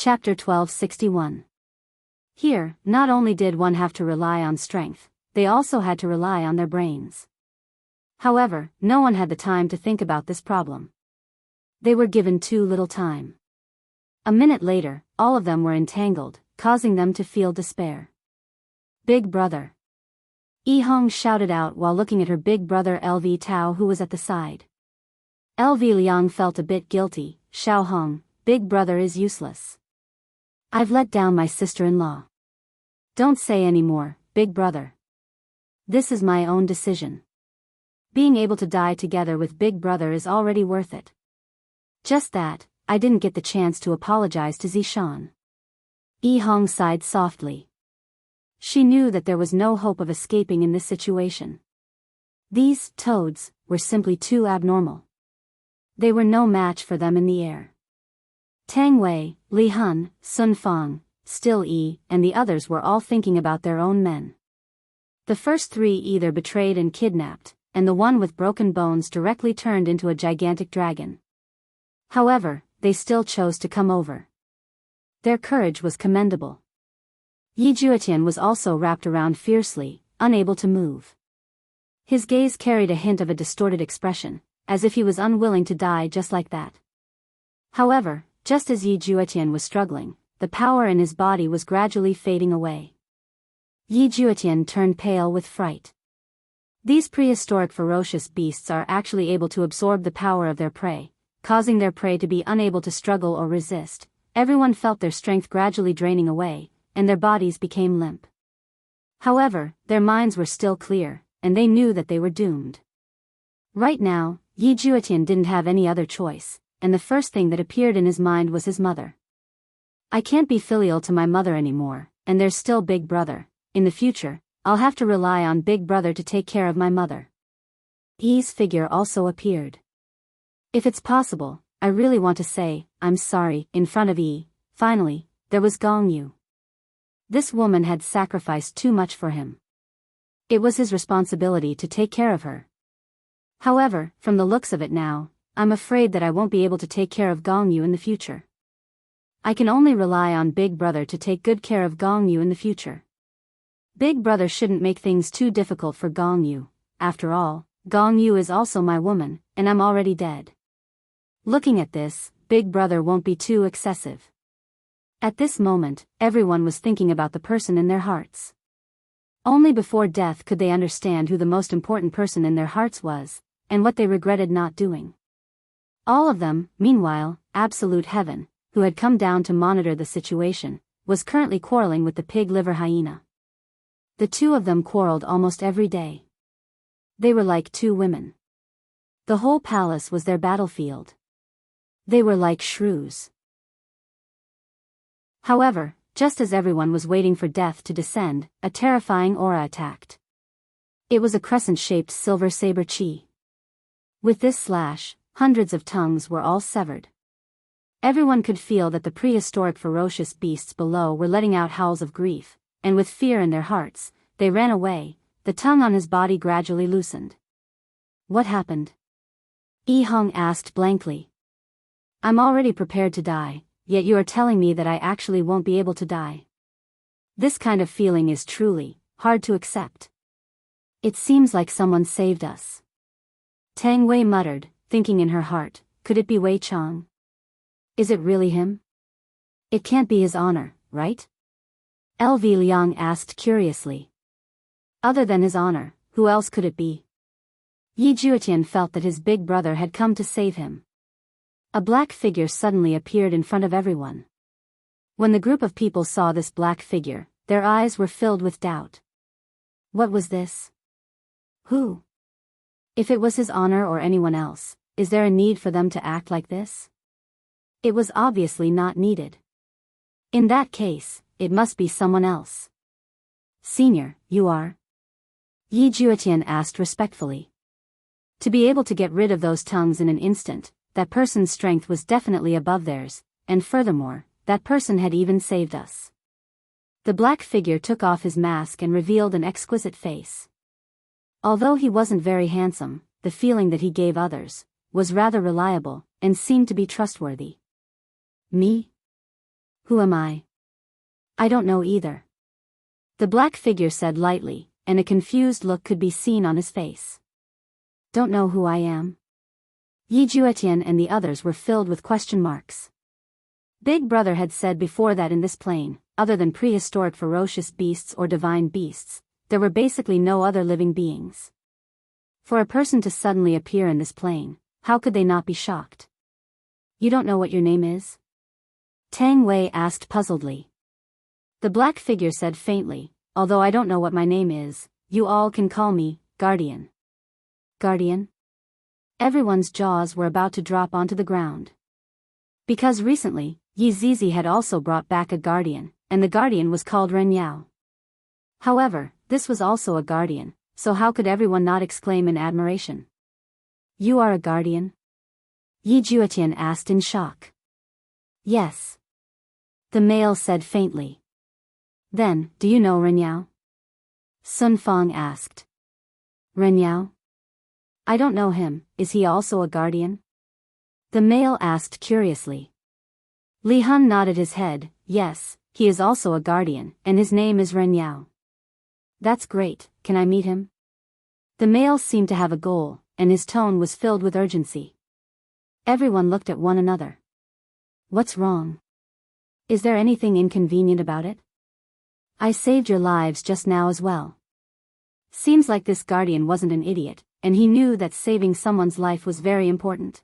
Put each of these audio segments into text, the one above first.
Chapter 1261. Here, not only did one have to rely on strength, they also had to rely on their brains. However, no one had the time to think about this problem. They were given too little time. A minute later, all of them were entangled, causing them to feel despair. Big brother. Yi Hong shouted out while looking at her big brother LV Tao, who was at the side. LV Liang felt a bit guilty. Xiao Hong, big brother is useless. I've let down my sister-in-law. Don't say any more, big brother. This is my own decision. Being able to die together with big brother is already worth it. Just that, I didn't get the chance to apologize to Zishan. Yi Hong sighed softly. She knew that there was no hope of escaping in this situation. These toads were simply too abnormal. They were no match for them in the air. Tang Wei, Li Hun, Sun Fang, Still Yi, and the others were all thinking about their own men. The first three either betrayed and kidnapped, and the one with broken bones directly turned into a gigantic dragon. However, they still chose to come over. Their courage was commendable. Yi Juetian was also wrapped around fiercely, unable to move. His gaze carried a hint of a distorted expression, as if he was unwilling to die just like that. However, just as Yi Juetian was struggling, the power in his body was gradually fading away. Yi Juetian turned pale with fright. These prehistoric ferocious beasts are actually able to absorb the power of their prey, causing their prey to be unable to struggle or resist. Everyone felt their strength gradually draining away, and their bodies became limp. However, their minds were still clear, and they knew that they were doomed. Right now, Yi Juetian didn't have any other choice, and the first thing that appeared in his mind was his mother. I can't be filial to my mother anymore, and there's still Big Brother. In the future, I'll have to rely on Big Brother to take care of my mother. Yi's figure also appeared. If it's possible, I really want to say, I'm sorry, in front of Yi. Finally, there was Gong Yu. This woman had sacrificed too much for him. It was his responsibility to take care of her. However, from the looks of it now, I'm afraid that I won't be able to take care of Gong Yu in the future. I can only rely on Big Brother to take good care of Gong Yu in the future. Big Brother shouldn't make things too difficult for Gong Yu. After all, Gong Yu is also my woman, and I'm already dead. Looking at this, Big Brother won't be too excessive. At this moment, everyone was thinking about the person in their hearts. Only before death could they understand who the most important person in their hearts was, and what they regretted not doing. All of them, meanwhile, Absolute Heaven, who had come down to monitor the situation, was currently quarreling with the pig liver hyena. The two of them quarreled almost every day. They were like two women. The whole palace was their battlefield. They were like shrews. However, just as everyone was waiting for death to descend, a terrifying aura attacked. It was a crescent-shaped silver saber chi. With this slash, hundreds of tongues were all severed. Everyone could feel that the prehistoric ferocious beasts below were letting out howls of grief, and with fear in their hearts, they ran away. The tongue on his body gradually loosened. What happened? Yi Hong asked blankly. I'm already prepared to die, yet you are telling me that I actually won't be able to die. This kind of feeling is truly hard to accept. It seems like someone saved us. Tang Wei muttered, thinking in her heart, could it be Wei Chang? Is it really him? It can't be his honor, right? LV Liang asked curiously. Other than his honor, who else could it be? Yi Juetian felt that his big brother had come to save him. A black figure suddenly appeared in front of everyone. When the group of people saw this black figure, their eyes were filled with doubt. What was this? Who? If it was his honor or anyone else, is there a need for them to act like this? It was obviously not needed. In that case, it must be someone else. Senior, you are? Yi Juetian asked respectfully. To be able to get rid of those tongues in an instant, that person's strength was definitely above theirs, and furthermore, that person had even saved us. The black figure took off his mask and revealed an exquisite face. Although he wasn't very handsome, the feeling that he gave others was rather reliable, and seemed to be trustworthy. Me? Who am I? I don't know either. The black figure said lightly, and a confused look could be seen on his face. Don't know who I am? Yi Juetian and the others were filled with question marks. Big Brother had said before that in this plane, other than prehistoric ferocious beasts or divine beasts, there were basically no other living beings. For a person to suddenly appear in this plane, how could they not be shocked? You don't know what your name is? Tang Wei asked puzzledly. The black figure said faintly, although I don't know what my name is, you all can call me Guardian. Guardian? Everyone's jaws were about to drop onto the ground. Because recently, Yi Zizi had also brought back a guardian, and the guardian was called Ren Yao. However, this was also a guardian, so how could everyone not exclaim in admiration? You are a guardian? Yi Juetian asked in shock. Yes. The male said faintly. Then, do you know Ren Yao? Sun Fang asked. Ren Yao? I don't know him, is he also a guardian? The male asked curiously. Li Hun nodded his head, yes, he is also a guardian, and his name is Ren Yao. That's great, can I meet him? The male seemed to have a goal, and his tone was filled with urgency. Everyone looked at one another. What's wrong? Is there anything inconvenient about it? I saved your lives just now as well. Seems like this guardian wasn't an idiot, and he knew that saving someone's life was very important.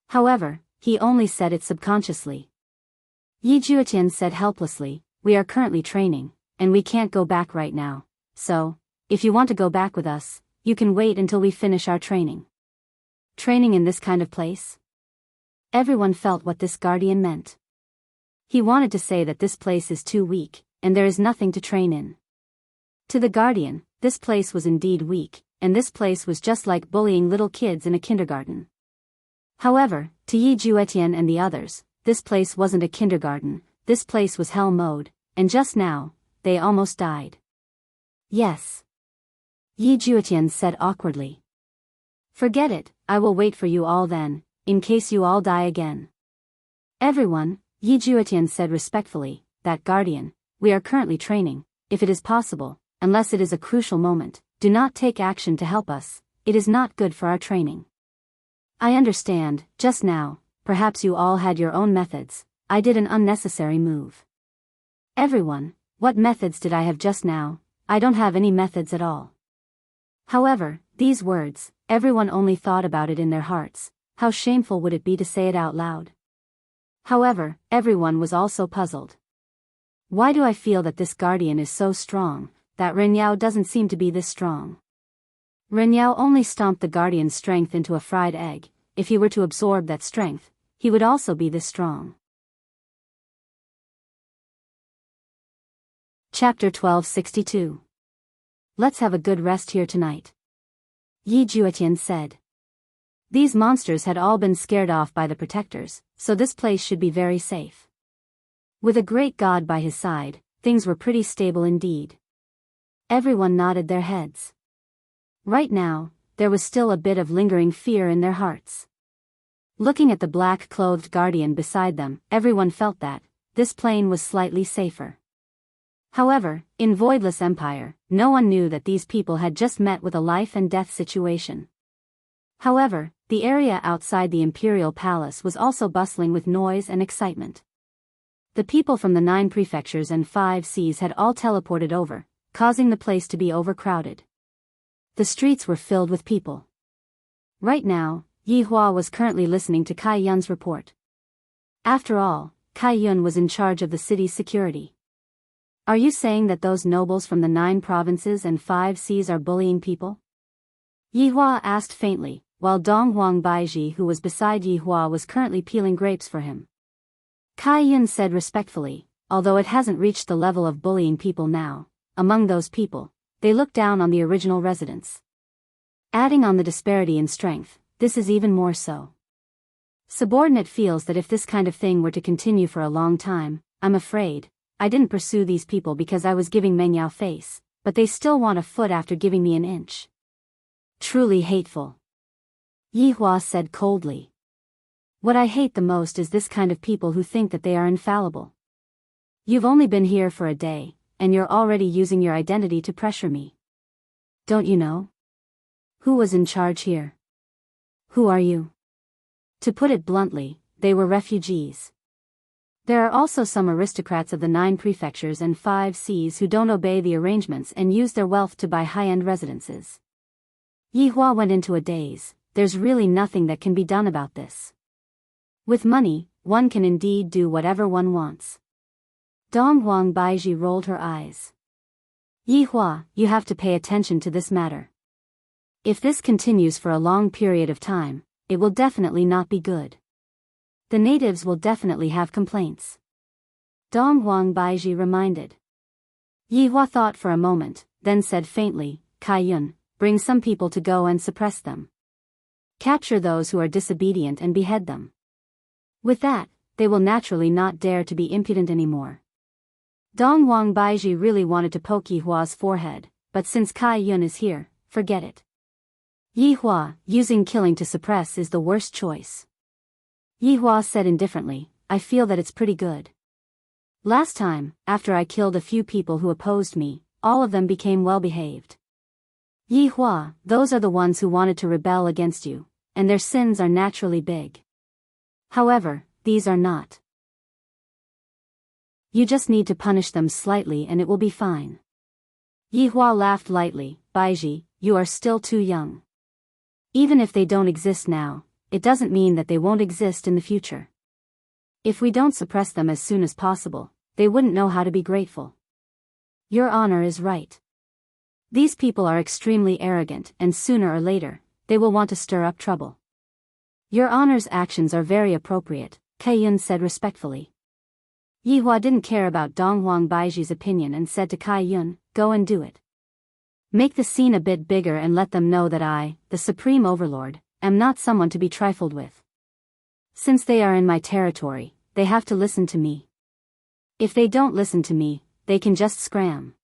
However, he only said it subconsciously. Yi Juetian said helplessly, we are currently training, and we can't go back right now, so, if you want to go back with us, you can wait until we finish our training. Training in this kind of place? Everyone felt what this guardian meant. He wanted to say that this place is too weak, and there is nothing to train in. To the guardian, this place was indeed weak, and this place was just like bullying little kids in a kindergarten. However, to Yi Juetian and the others, this place wasn't a kindergarten, this place was hell mode, and just now, they almost died. Yes. Yi Juetian said awkwardly. Forget it, I will wait for you all then, in case you all die again. Everyone, Yi Juetian said respectfully, that guardian, we are currently training, if it is possible, unless it is a crucial moment, do not take action to help us, it is not good for our training. I understand, just now, perhaps you all had your own methods, I did an unnecessary move. Everyone, what methods did I have just now? I don't have any methods at all. However, these words, everyone only thought about it in their hearts, how shameful would it be to say it out loud? However, everyone was also puzzled. Why do I feel that this guardian is so strong, that Ren Yao doesn't seem to be this strong? Ren Yao only stomped the guardian's strength into a fried egg, if he were to absorb that strength, he would also be this strong. Chapter 1262. Let's have a good rest here tonight. Yi Juetian said. These monsters had all been scared off by the protectors, so this place should be very safe. With a great god by his side, things were pretty stable indeed. Everyone nodded their heads. Right now, there was still a bit of lingering fear in their hearts. Looking at the black-clothed guardian beside them, everyone felt that this plane was slightly safer. However, in Voidless Empire, no one knew that these people had just met with a life-and-death situation. However, the area outside the Imperial Palace was also bustling with noise and excitement. The people from the 9 prefectures and 5 seas had all teleported over, causing the place to be overcrowded. The streets were filled with people. Right now, Yi Hua was currently listening to Kai Yun's report. After all, Kai Yun was in charge of the city's security. Are you saying that those nobles from the 9 provinces and 5 seas are bullying people? Yi Hua asked faintly, while Dong Huang Baiji, who was beside Yi Hua, was currently peeling grapes for him. Kai Yun said respectfully, although it hasn't reached the level of bullying people now, among those people, they look down on the original residents. Adding on the disparity in strength, this is even more so. Subordinate feels that if this kind of thing were to continue for a long time, I'm afraid, I didn't pursue these people because I was giving Meng Yao face, but they still want a foot after giving me an inch. Truly hateful. Yi Hua said coldly. What I hate the most is this kind of people who think that they are infallible. You've only been here for a day, and you're already using your identity to pressure me. Don't you know? Who was in charge here? Who are you? To put it bluntly, they were refugees. There are also some aristocrats of the 9 prefectures and 5 seas who don't obey the arrangements and use their wealth to buy high-end residences. Yi Hua went into a daze. There's really nothing that can be done about this. With money, one can indeed do whatever one wants. Dong Huang Baiji rolled her eyes. Yi Hua, you have to pay attention to this matter. If this continues for a long period of time, it will definitely not be good. The natives will definitely have complaints. Dong Huang Baiji reminded. Yi Hua thought for a moment, then said faintly, Kai Yun, bring some people to go and suppress them. Capture those who are disobedient and behead them. With that, they will naturally not dare to be impudent anymore. Dong Huang Baiji really wanted to poke Yi Hua's forehead, but since Kai Yun is here, forget it. Yi Hua, using killing to suppress is the worst choice. Yi Hua said indifferently, I feel that it's pretty good. Last time, after I killed a few people who opposed me, all of them became well-behaved. Yi Hua, those are the ones who wanted to rebel against you, and their sins are naturally big. However, these are not. You just need to punish them slightly and it will be fine. Yi Hua laughed lightly, Baiji, you are still too young. Even if they don't exist now, it doesn't mean that they won't exist in the future. If we don't suppress them as soon as possible, they wouldn't know how to be grateful. Your honor is right. These people are extremely arrogant and sooner or later, they will want to stir up trouble. Your honor's actions are very appropriate, Kai Yun said respectfully. Yi Hua didn't care about Dong Huang Baiji's opinion and said to Kai Yun, go and do it. Make the scene a bit bigger and let them know that I, the Supreme Overlord, am not someone to be trifled with. Since they are in my territory, they have to listen to me. If they don't listen to me, they can just scram.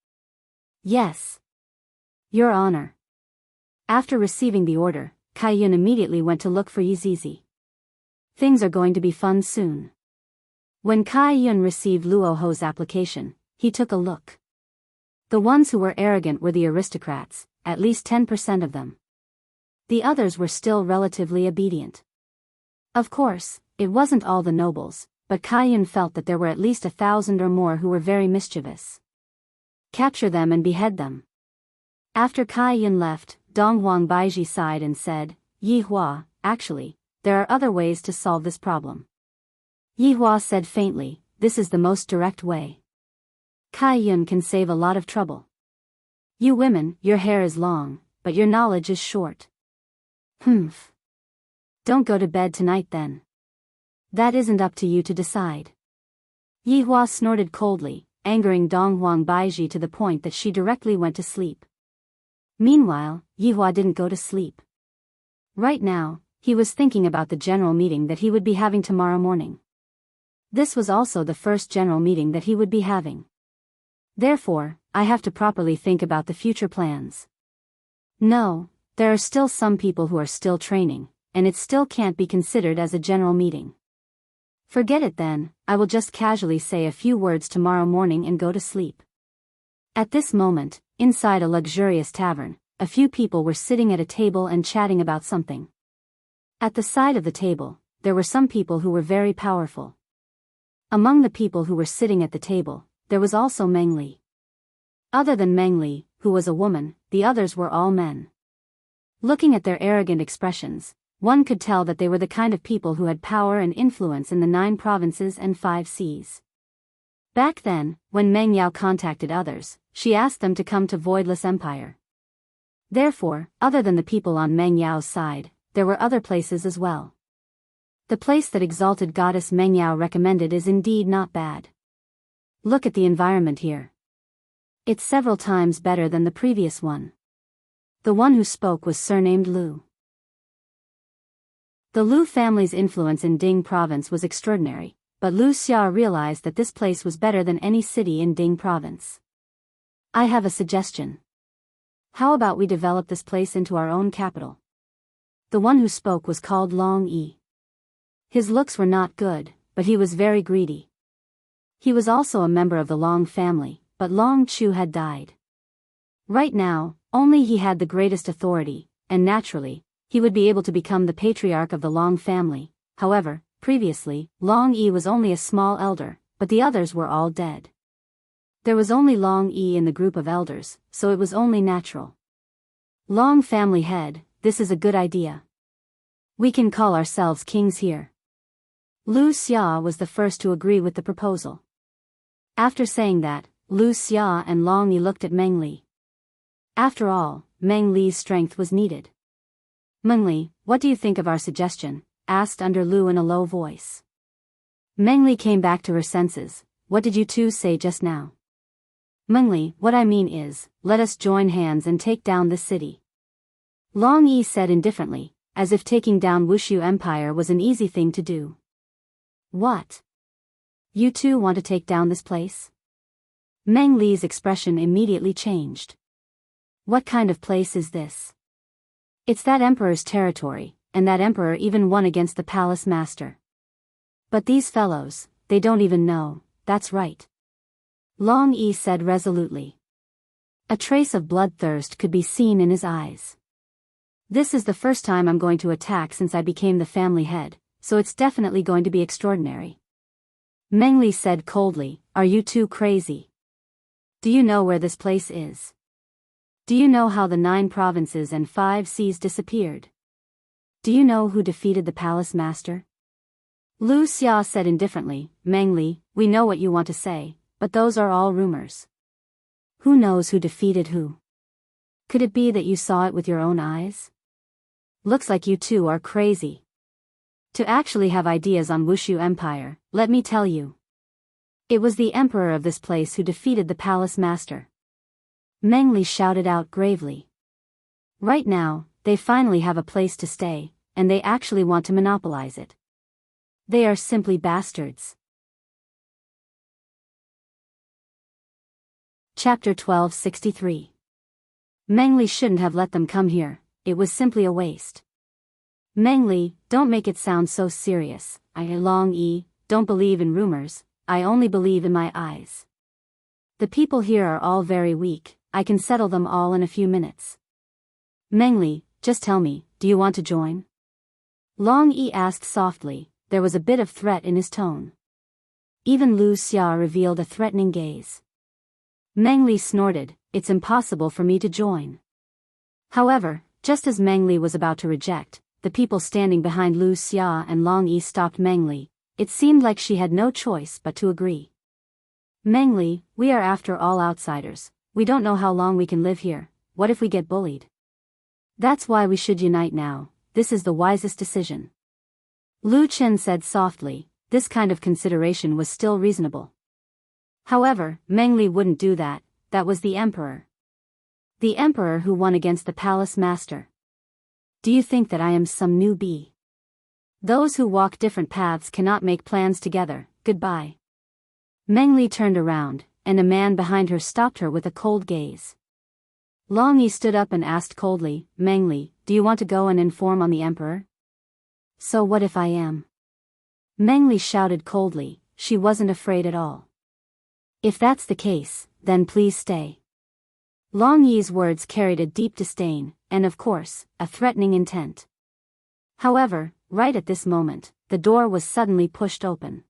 Yes. Your honor. After receiving the order, Kai Yun immediately went to look for Yizizi. Things are going to be fun soon. When Kai Yun received Luo Ho's application, he took a look. The ones who were arrogant were the aristocrats, at least 10% of them. The others were still relatively obedient. Of course, it wasn't all the nobles, but Kai Yun felt that there were at least 1,000 or more who were very mischievous. Capture them and behead them. After Kai Yun left, Dong Huang Baiji sighed and said, Yi Hua, actually, there are other ways to solve this problem. Yi Hua said faintly, this is the most direct way. Kai Yun can save a lot of trouble. You women, your hair is long, but your knowledge is short. Humph. Don't go to bed tonight then. That isn't up to you to decide. Yi Hua snorted coldly, angering Dong Huang Baiji to the point that she directly went to sleep. Meanwhile, Yi Hua didn't go to sleep. Right now, he was thinking about the general meeting that he would be having tomorrow morning. This was also the first general meeting that he would be having. Therefore, I have to properly think about the future plans. No, there are still some people who are still training, and it still can't be considered as a general meeting. Forget it then, I will just casually say a few words tomorrow morning and go to sleep. At this moment, inside a luxurious tavern, a few people were sitting at a table and chatting about something. At the side of the table, there were some people who were very powerful. Among the people who were sitting at the table, there was also Meng Li. Other than Meng Li, who was a woman, the others were all men. Looking at their arrogant expressions, one could tell that they were the kind of people who had power and influence in the 9 provinces and 5 seas. Back then, when Meng Yao contacted others, she asked them to come to Voidless Empire. Therefore, other than the people on Meng Yao's side, there were other places as well. The place that exalted goddess Meng Yao recommended is indeed not bad. Look at the environment here. It's several times better than the previous one. The one who spoke was surnamed Lu. The Lu family's influence in Ding province was extraordinary, but Lu Xia realized that this place was better than any city in Ding province. I have a suggestion. How about we develop this place into our own capital? The one who spoke was called Long Yi. His looks were not good, but he was very greedy. He was also a member of the Long family, but Long Chu had died. Right now, only he had the greatest authority, and naturally, he would be able to become the patriarch of the Long family. However, previously, Long Yi was only a small elder, but the others were all dead. There was only Long Yi in the group of elders, so it was only natural. Long family head, this is a good idea. We can call ourselves kings here. Lu Xia was the first to agree with the proposal. After saying that, Lu Xia and Long Yi looked at Meng Li. After all, Meng Li's strength was needed. Meng Li, what do you think of our suggestion? Asked Under Lu in a low voice. Meng Li came back to her senses. What did you two say just now? Meng Li, what I mean is, let us join hands and take down this city. Long Yi said indifferently, as if taking down Wushu Empire was an easy thing to do. What? You two want to take down this place? Meng Li's expression immediately changed. What kind of place is this? It's that emperor's territory, and that emperor even won against the palace master. But these fellows, they don't even know, that's right. Long Yi said resolutely. A trace of bloodthirst could be seen in his eyes. This is the first time I'm going to attack since I became the family head, so it's definitely going to be extraordinary. Meng Li said coldly, are you two crazy? Do you know where this place is? Do you know how the 9 provinces and 5 seas disappeared? Do you know who defeated the palace master? Lu Xia said indifferently, Meng Li, we know what you want to say, but those are all rumors. Who knows who defeated who? Could it be that you saw it with your own eyes? Looks like you two are crazy. To actually have ideas on Wushu Empire, let me tell you. It was the emperor of this place who defeated the palace master. Meng Li shouted out gravely. Right now, they finally have a place to stay, and they actually want to monopolize it. They are simply bastards. Chapter 1263. Meng Li shouldn't have let them come here, it was simply a waste. Meng Li, don't make it sound so serious. Long Yi, don't believe in rumors, I only believe in my eyes. The people here are all very weak, I can settle them all in a few minutes. Meng Li, just tell me, do you want to join? Long Yi asked softly, there was a bit of threat in his tone. Even Lu Xia revealed a threatening gaze. Meng Li snorted, it's impossible for me to join. However, just as Meng Li was about to reject, the people standing behind Lu Xia and Long Yi stopped Meng Li. It seemed like she had no choice but to agree. Meng Li, we are after all outsiders, we don't know how long we can live here, what if we get bullied? That's why we should unite now, this is the wisest decision. Lu Chen said softly, this kind of consideration was still reasonable. However, Meng Li wouldn't do that, that was the emperor. The emperor who won against the palace master. Do you think that I am some newbie? Those who walk different paths cannot make plans together, goodbye. Meng Li turned around, and a man behind her stopped her with a cold gaze. Long Yi stood up and asked coldly, Meng Li, do you want to go and inform on the emperor? So what if I am? Meng Li shouted coldly, she wasn't afraid at all. If that's the case, then please stay. Long Yi's words carried a deep disdain, and of course, a threatening intent. However, right at this moment, the door was suddenly pushed open.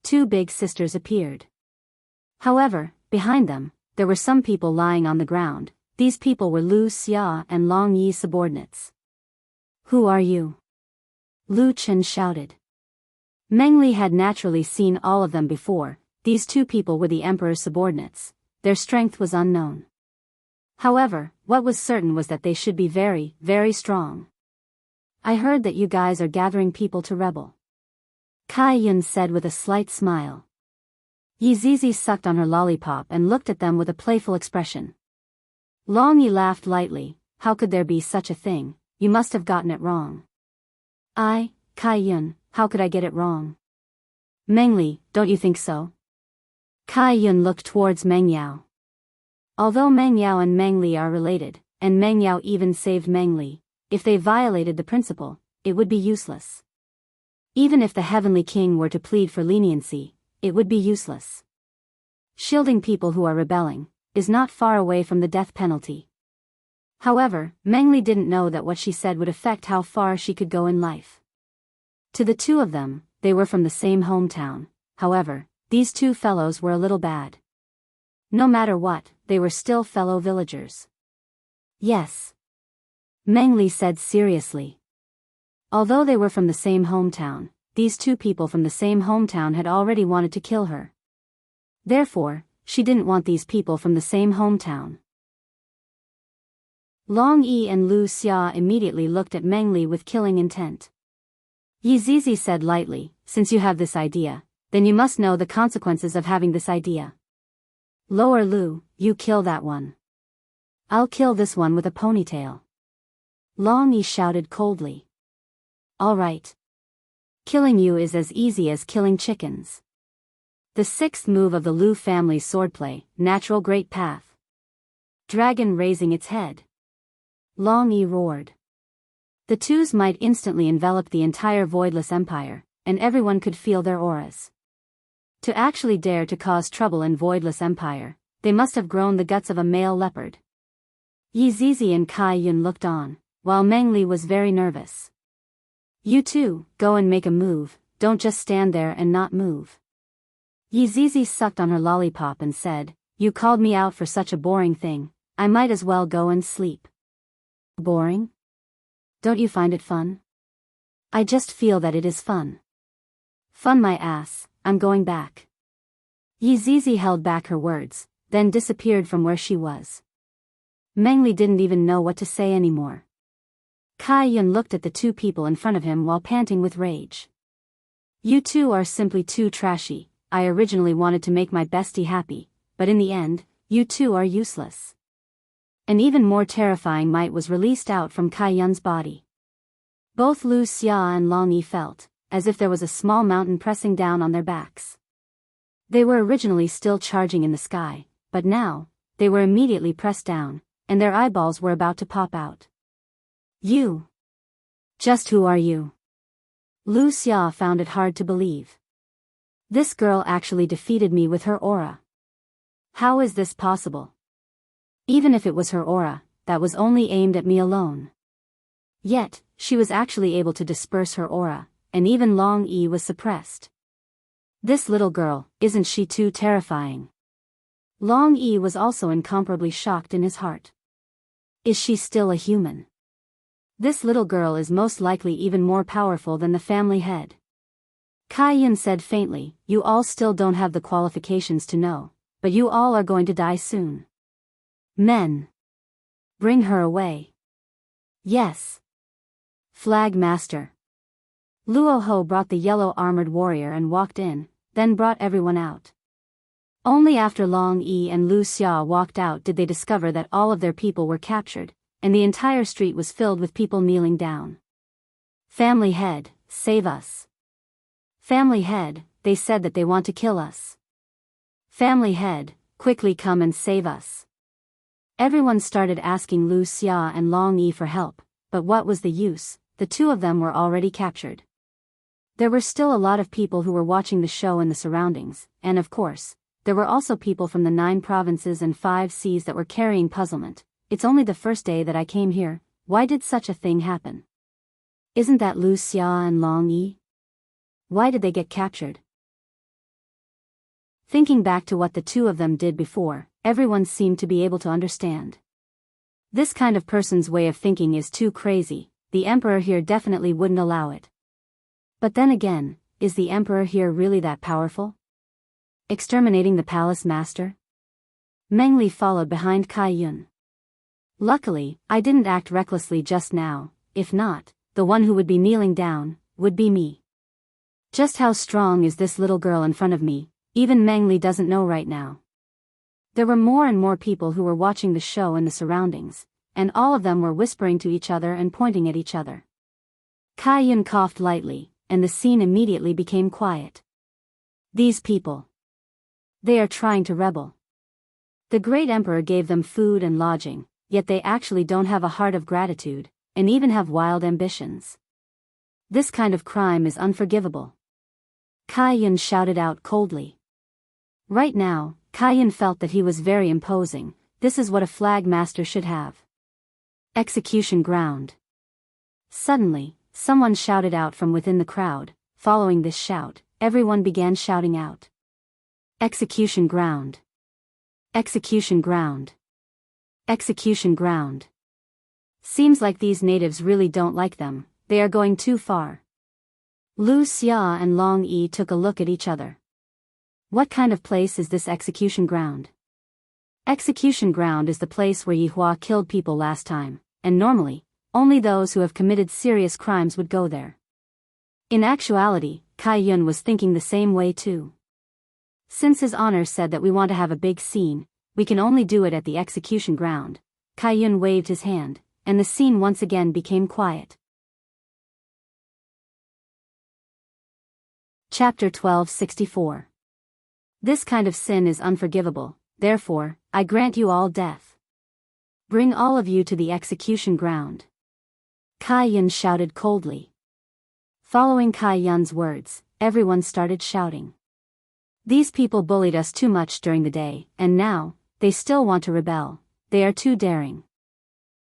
2 big sisters appeared. However, behind them, there were some people lying on the ground. These people were Lu Xia and Long Yi's subordinates. Who are you? Lu Chen shouted. Meng Li had naturally seen all of them before. These 2 people were the emperor's subordinates. Their strength was unknown. However, what was certain was that they should be very, very strong. I heard that you guys are gathering people to rebel. Kai Yun said with a slight smile. Yi Zizi sucked on her lollipop and looked at them with a playful expression. Long Yi laughed lightly, how could there be such a thing, you must have gotten it wrong. Kai Yun, how could I get it wrong? Meng Li, don't you think so? Kai Yun looked towards Meng Yao. Although Meng Yao and Meng Li are related, and Meng Yao even saved Meng Li, if they violated the principle, it would be useless. Even if the heavenly king were to plead for leniency, it would be useless. Shielding people who are rebelling is not far away from the death penalty. However, Mengli didn't know that what she said would affect how far she could go in life. To the two of them, they were from the same hometown. However, these two fellows were a little bad. No matter what, they were still fellow villagers. Yes, Mengli said seriously. Although they were from the same hometown, these two people from the same hometown had already wanted to kill her. Therefore, she didn't want these people from the same hometown. Long Yi and Lu Xia immediately looked at Mengli with killing intent. Yi Zizi said lightly, "Since you have this idea, then you must know the consequences of having this idea. Lower Lu, you kill that one. I'll kill this one with a ponytail." Long Yi shouted coldly. "All right. Killing you is as easy as killing chickens." The sixth move of the Lu family's swordplay, natural great path. Dragon raising its head. Long Yi roared. The twos might instantly envelop the entire voidless empire, and everyone could feel their auras. To actually dare to cause trouble in voidless empire, they must have grown the guts of a male leopard. Yi Zizi and Kai Yun looked on, while Mengli was very nervous. "You two, go and make a move, don't just stand there and not move." Yi Zizi sucked on her lollipop and said, "You called me out for such a boring thing, I might as well go and sleep." "Boring? Don't you find it fun?" "I just feel that it is fun." "Fun my ass, I'm going back." Yi Zizi held back her words, then disappeared from where she was. Mengli didn't even know what to say anymore. Kai Yun looked at the two people in front of him while panting with rage. "You two are simply too trashy. I originally wanted to make my bestie happy, but in the end, you two are useless." An even more terrifying might was released out from Kai Yun's body. Both Lu Xia and Long Yi felt as if there was a small mountain pressing down on their backs. They were originally still charging in the sky, but now, they were immediately pressed down, and their eyeballs were about to pop out. "You! Just who are you?" Lu Xia found it hard to believe. "This girl actually defeated me with her aura. How is this possible? Even if it was her aura, that was only aimed at me alone. Yet, she was actually able to disperse her aura, and even Long Yi was suppressed. This little girl, isn't she too terrifying?" Long Yi was also incomparably shocked in his heart. Is she still a human? This little girl is most likely even more powerful than the family head. Kai Yun said faintly, "You all still don't have the qualifications to know, but you all are going to die soon. Men! Bring her away." "Yes. Flag Master." Luo Ho brought the yellow armored warrior and walked in, then brought everyone out. Only after Long Yi and Lu Xia walked out did they discover that all of their people were captured, and the entire street was filled with people kneeling down. "Family head, save us. Family head, they said that they want to kill us. Family head, quickly come and save us." Everyone started asking Lu Xia and Long Yi for help, but what was the use? The two of them were already captured. There were still a lot of people who were watching the show in the surroundings, and of course, there were also people from the 9 provinces and 5 seas that were carrying puzzlement. "It's only the first day that I came here, why did such a thing happen? Isn't that Lu Xia and Long Yi? Why did they get captured?" Thinking back to what the two of them did before, everyone seemed to be able to understand. This kind of person's way of thinking is too crazy, the emperor here definitely wouldn't allow it. But then again, is the emperor here really that powerful? Exterminating the palace master? Mengli followed behind Kai Yun. "Luckily, I didn't act recklessly just now, if not, the one who would be kneeling down, would be me. Just how strong is this little girl in front of me, even Mengli doesn't know right now." There were more and more people who were watching the show in the surroundings, and all of them were whispering to each other and pointing at each other. Kai Yun coughed lightly, and the scene immediately became quiet. "These people. They are trying to rebel. The great emperor gave them food and lodging, yet they actually don't have a heart of gratitude, and even have wild ambitions. This kind of crime is unforgivable. Kai Yun shouted out coldly. Right now, Kai Yun felt that he was very imposing. This is what a flag master should have. Execution ground. Suddenly, someone shouted out from within the crowd. Following this shout, everyone began shouting out. Execution ground. Execution ground. Execution ground. Seems like these natives really don't like them, they are going too far. Lu Xia and Long Yi took a look at each other. What kind of place is this execution ground? Execution ground is the place where Yi Hua killed people last time, and normally, only those who have committed serious crimes would go there. In actuality, Kai Yun was thinking the same way too. Since His Honor said that we want to have a big scene, we can only do it at the execution ground. Kai Yun waved his hand, and the scene once again became quiet. Chapter 1264. This kind of sin is unforgivable, therefore, I grant you all death. Bring all of you to the execution ground. Kai Yun shouted coldly. Following Kai Yun's words, everyone started shouting. These people bullied us too much during the day, and now, they still want to rebel. They are too daring.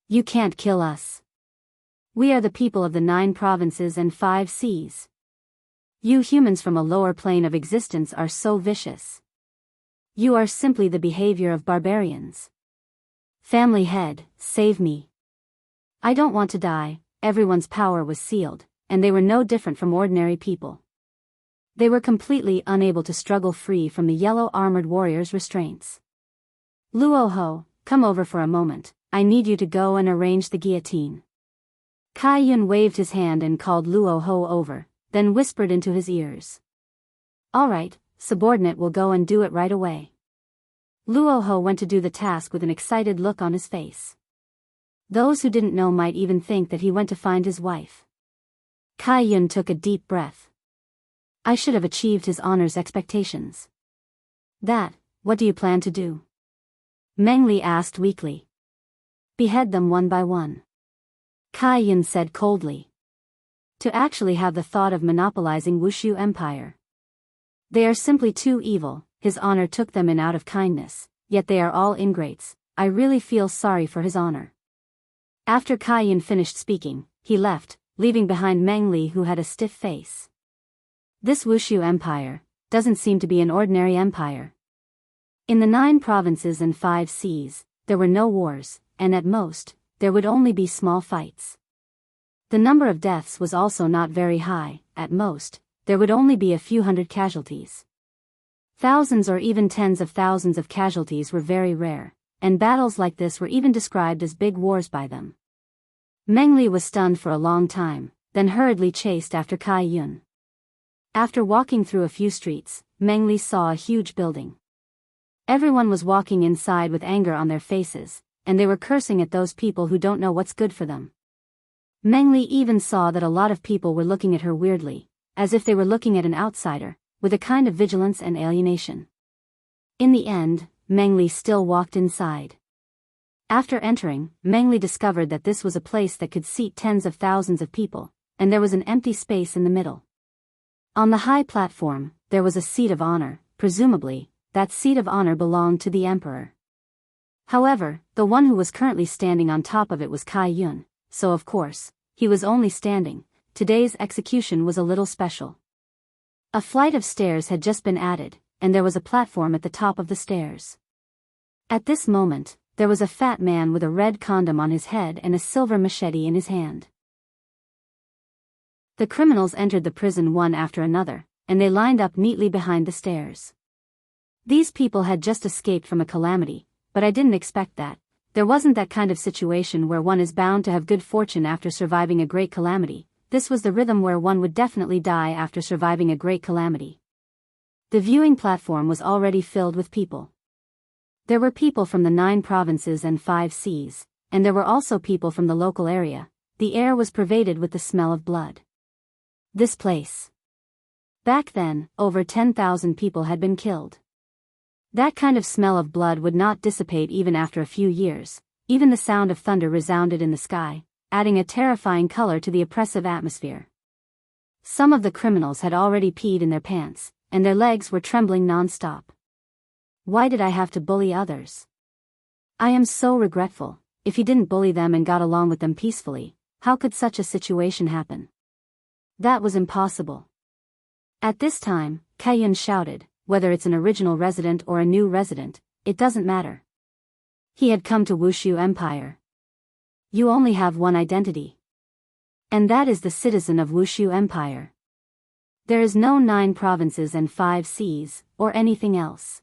You can't kill us. We are the people of the 9 provinces and 5 seas. You humans from a lower plane of existence are so vicious. You are simply the behavior of barbarians. Family head, save me. I don't want to die. Everyone's power was sealed, and they were no different from ordinary people. They were completely unable to struggle free from the yellow armored warrior's restraints. Luoho, come over for a moment, I need you to go and arrange the guillotine. Kai Yun waved his hand and called Luoho over, then whispered into his ears. All right, subordinate will go and do it right away. Luoho went to do the task with an excited look on his face. Those who didn't know might even think that he went to find his wife. Kai Yun took a deep breath. I should have achieved His Honor's expectations. What do you plan to do? Meng Li asked weakly. Behead them one by one. Kai Yun said coldly. To actually have the thought of monopolizing Wushu Empire. They are simply too evil. His Honor took them in out of kindness, yet they are all ingrates. I really feel sorry for His Honor. After Kai Yun finished speaking, he left, leaving behind Meng Li who had a stiff face. This Wushu Empire doesn't seem to be an ordinary empire. In the 9 provinces and 5 seas, there were no wars, and at most, there would only be small fights. The number of deaths was also not very high. At most, there would only be a few hundred casualties. Thousands or even tens of thousands of casualties were very rare, and battles like this were even described as big wars by them. Meng Li was stunned for a long time, then hurriedly chased after Kai Yun. After walking through a few streets, Meng Li saw a huge building. Everyone was walking inside with anger on their faces, and they were cursing at those people who don't know what's good for them. Meng Li even saw that a lot of people were looking at her weirdly, as if they were looking at an outsider, with a kind of vigilance and alienation. In the end, Meng Li still walked inside. After entering, Meng Li discovered that this was a place that could seat tens of thousands of people, and there was an empty space in the middle. On the high platform, there was a seat of honor. Presumably, that seat of honor belonged to the emperor. However, the one who was currently standing on top of it was Kai Yun, so of course, he was only standing. Today's execution was a little special. A flight of stairs had just been added, and there was a platform at the top of the stairs. At this moment, there was a fat man with a red condom on his head and a silver machete in his hand. The criminals entered the prison one after another, and they lined up neatly behind the stairs. These people had just escaped from a calamity, but I didn't expect that. There wasn't that kind of situation where one is bound to have good fortune after surviving a great calamity. This was the rhythm where one would definitely die after surviving a great calamity. The viewing platform was already filled with people. There were people from the 9 provinces and 5 seas, and there were also people from the local area. The air was pervaded with the smell of blood. This place. Back then, over 10,000 people had been killed. That kind of smell of blood would not dissipate even after a few years. Even the sound of thunder resounded in the sky, adding a terrifying color to the oppressive atmosphere. Some of the criminals had already peed in their pants, and their legs were trembling non-stop. Why did I have to bully others? I am so regretful. If he didn't bully them and got along with them peacefully, how could such a situation happen? That was impossible. At this time, Kaiyun shouted, whether it's an original resident or a new resident, it doesn't matter. He had come to Wushu Empire. You only have one identity. And that is the citizen of Wushu Empire. There is no 9 provinces and 5 seas, or anything else.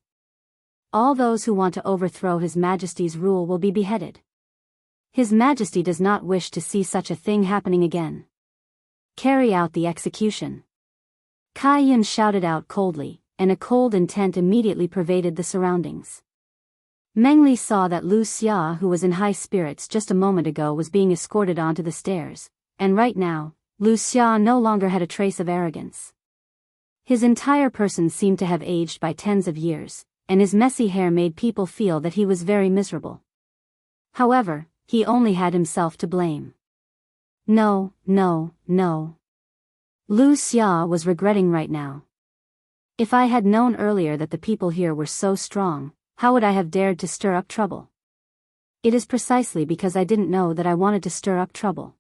All those who want to overthrow His Majesty's rule will be beheaded. His Majesty does not wish to see such a thing happening again. Carry out the execution. Kaiyun shouted out coldly, and a cold intent immediately pervaded the surroundings. Meng Li saw that Lu Xia, who was in high spirits just a moment ago, was being escorted onto the stairs, and right now, Lu Xia no longer had a trace of arrogance. His entire person seemed to have aged by tens of years, and his messy hair made people feel that he was very miserable. However, he only had himself to blame. No. Lu Xia was regretting right now. If I had known earlier that the people here were so strong, how would I have dared to stir up trouble? It is precisely because I didn't know that I wanted to stir up trouble.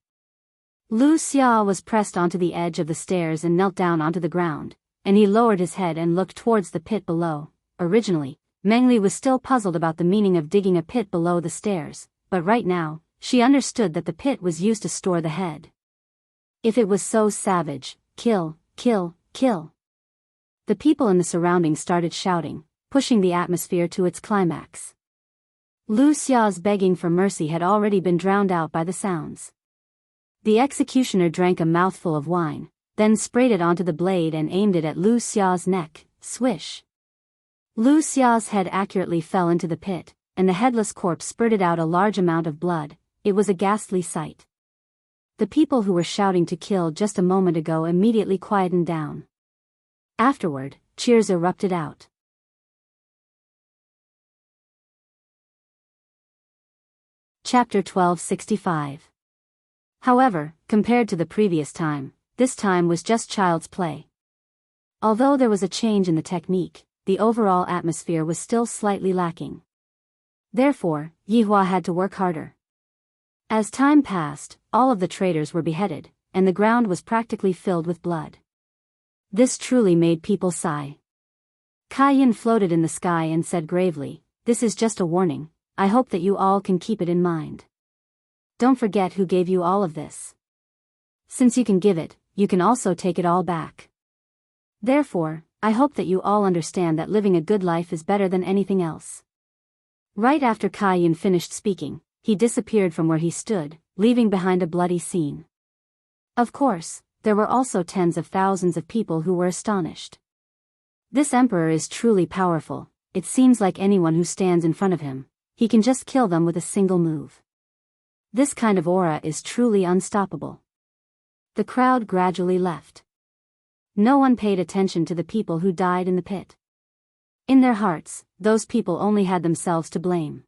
Lu Xia was pressed onto the edge of the stairs and knelt down onto the ground, and he lowered his head and looked towards the pit below. Originally, Meng Li was still puzzled about the meaning of digging a pit below the stairs, but right now, she understood that the pit was used to store the head. If it was so savage, kill. The people in the surroundings started shouting, pushing the atmosphere to its climax. Lu Xia's begging for mercy had already been drowned out by the sounds. The executioner drank a mouthful of wine, then sprayed it onto the blade and aimed it at Lu Xia's neck. Swish! Lu Xia's head accurately fell into the pit, and the headless corpse spurted out a large amount of blood. It was a ghastly sight. The people who were shouting to kill just a moment ago immediately quietened down. Afterward, cheers erupted out. Chapter 1265. However, compared to the previous time, this time was just child's play. Although there was a change in the technique, the overall atmosphere was still slightly lacking. Therefore, Yihua had to work harder. As time passed, all of the traitors were beheaded, and the ground was practically filled with blood. This truly made people sigh. Kaiyun floated in the sky and said gravely, "This is just a warning, I hope that you all can keep it in mind. Don't forget who gave you all of this. Since you can give it, you can also take it all back. Therefore, I hope that you all understand that living a good life is better than anything else." Right after Kaiyun finished speaking, he disappeared from where he stood, leaving behind a bloody scene. Of course, there were also tens of thousands of people who were astonished. This emperor is truly powerful. It seems like anyone who stands in front of him, he can just kill them with a single move. This kind of aura is truly unstoppable. The crowd gradually left. No one paid attention to the people who died in the pit. In their hearts, those people only had themselves to blame.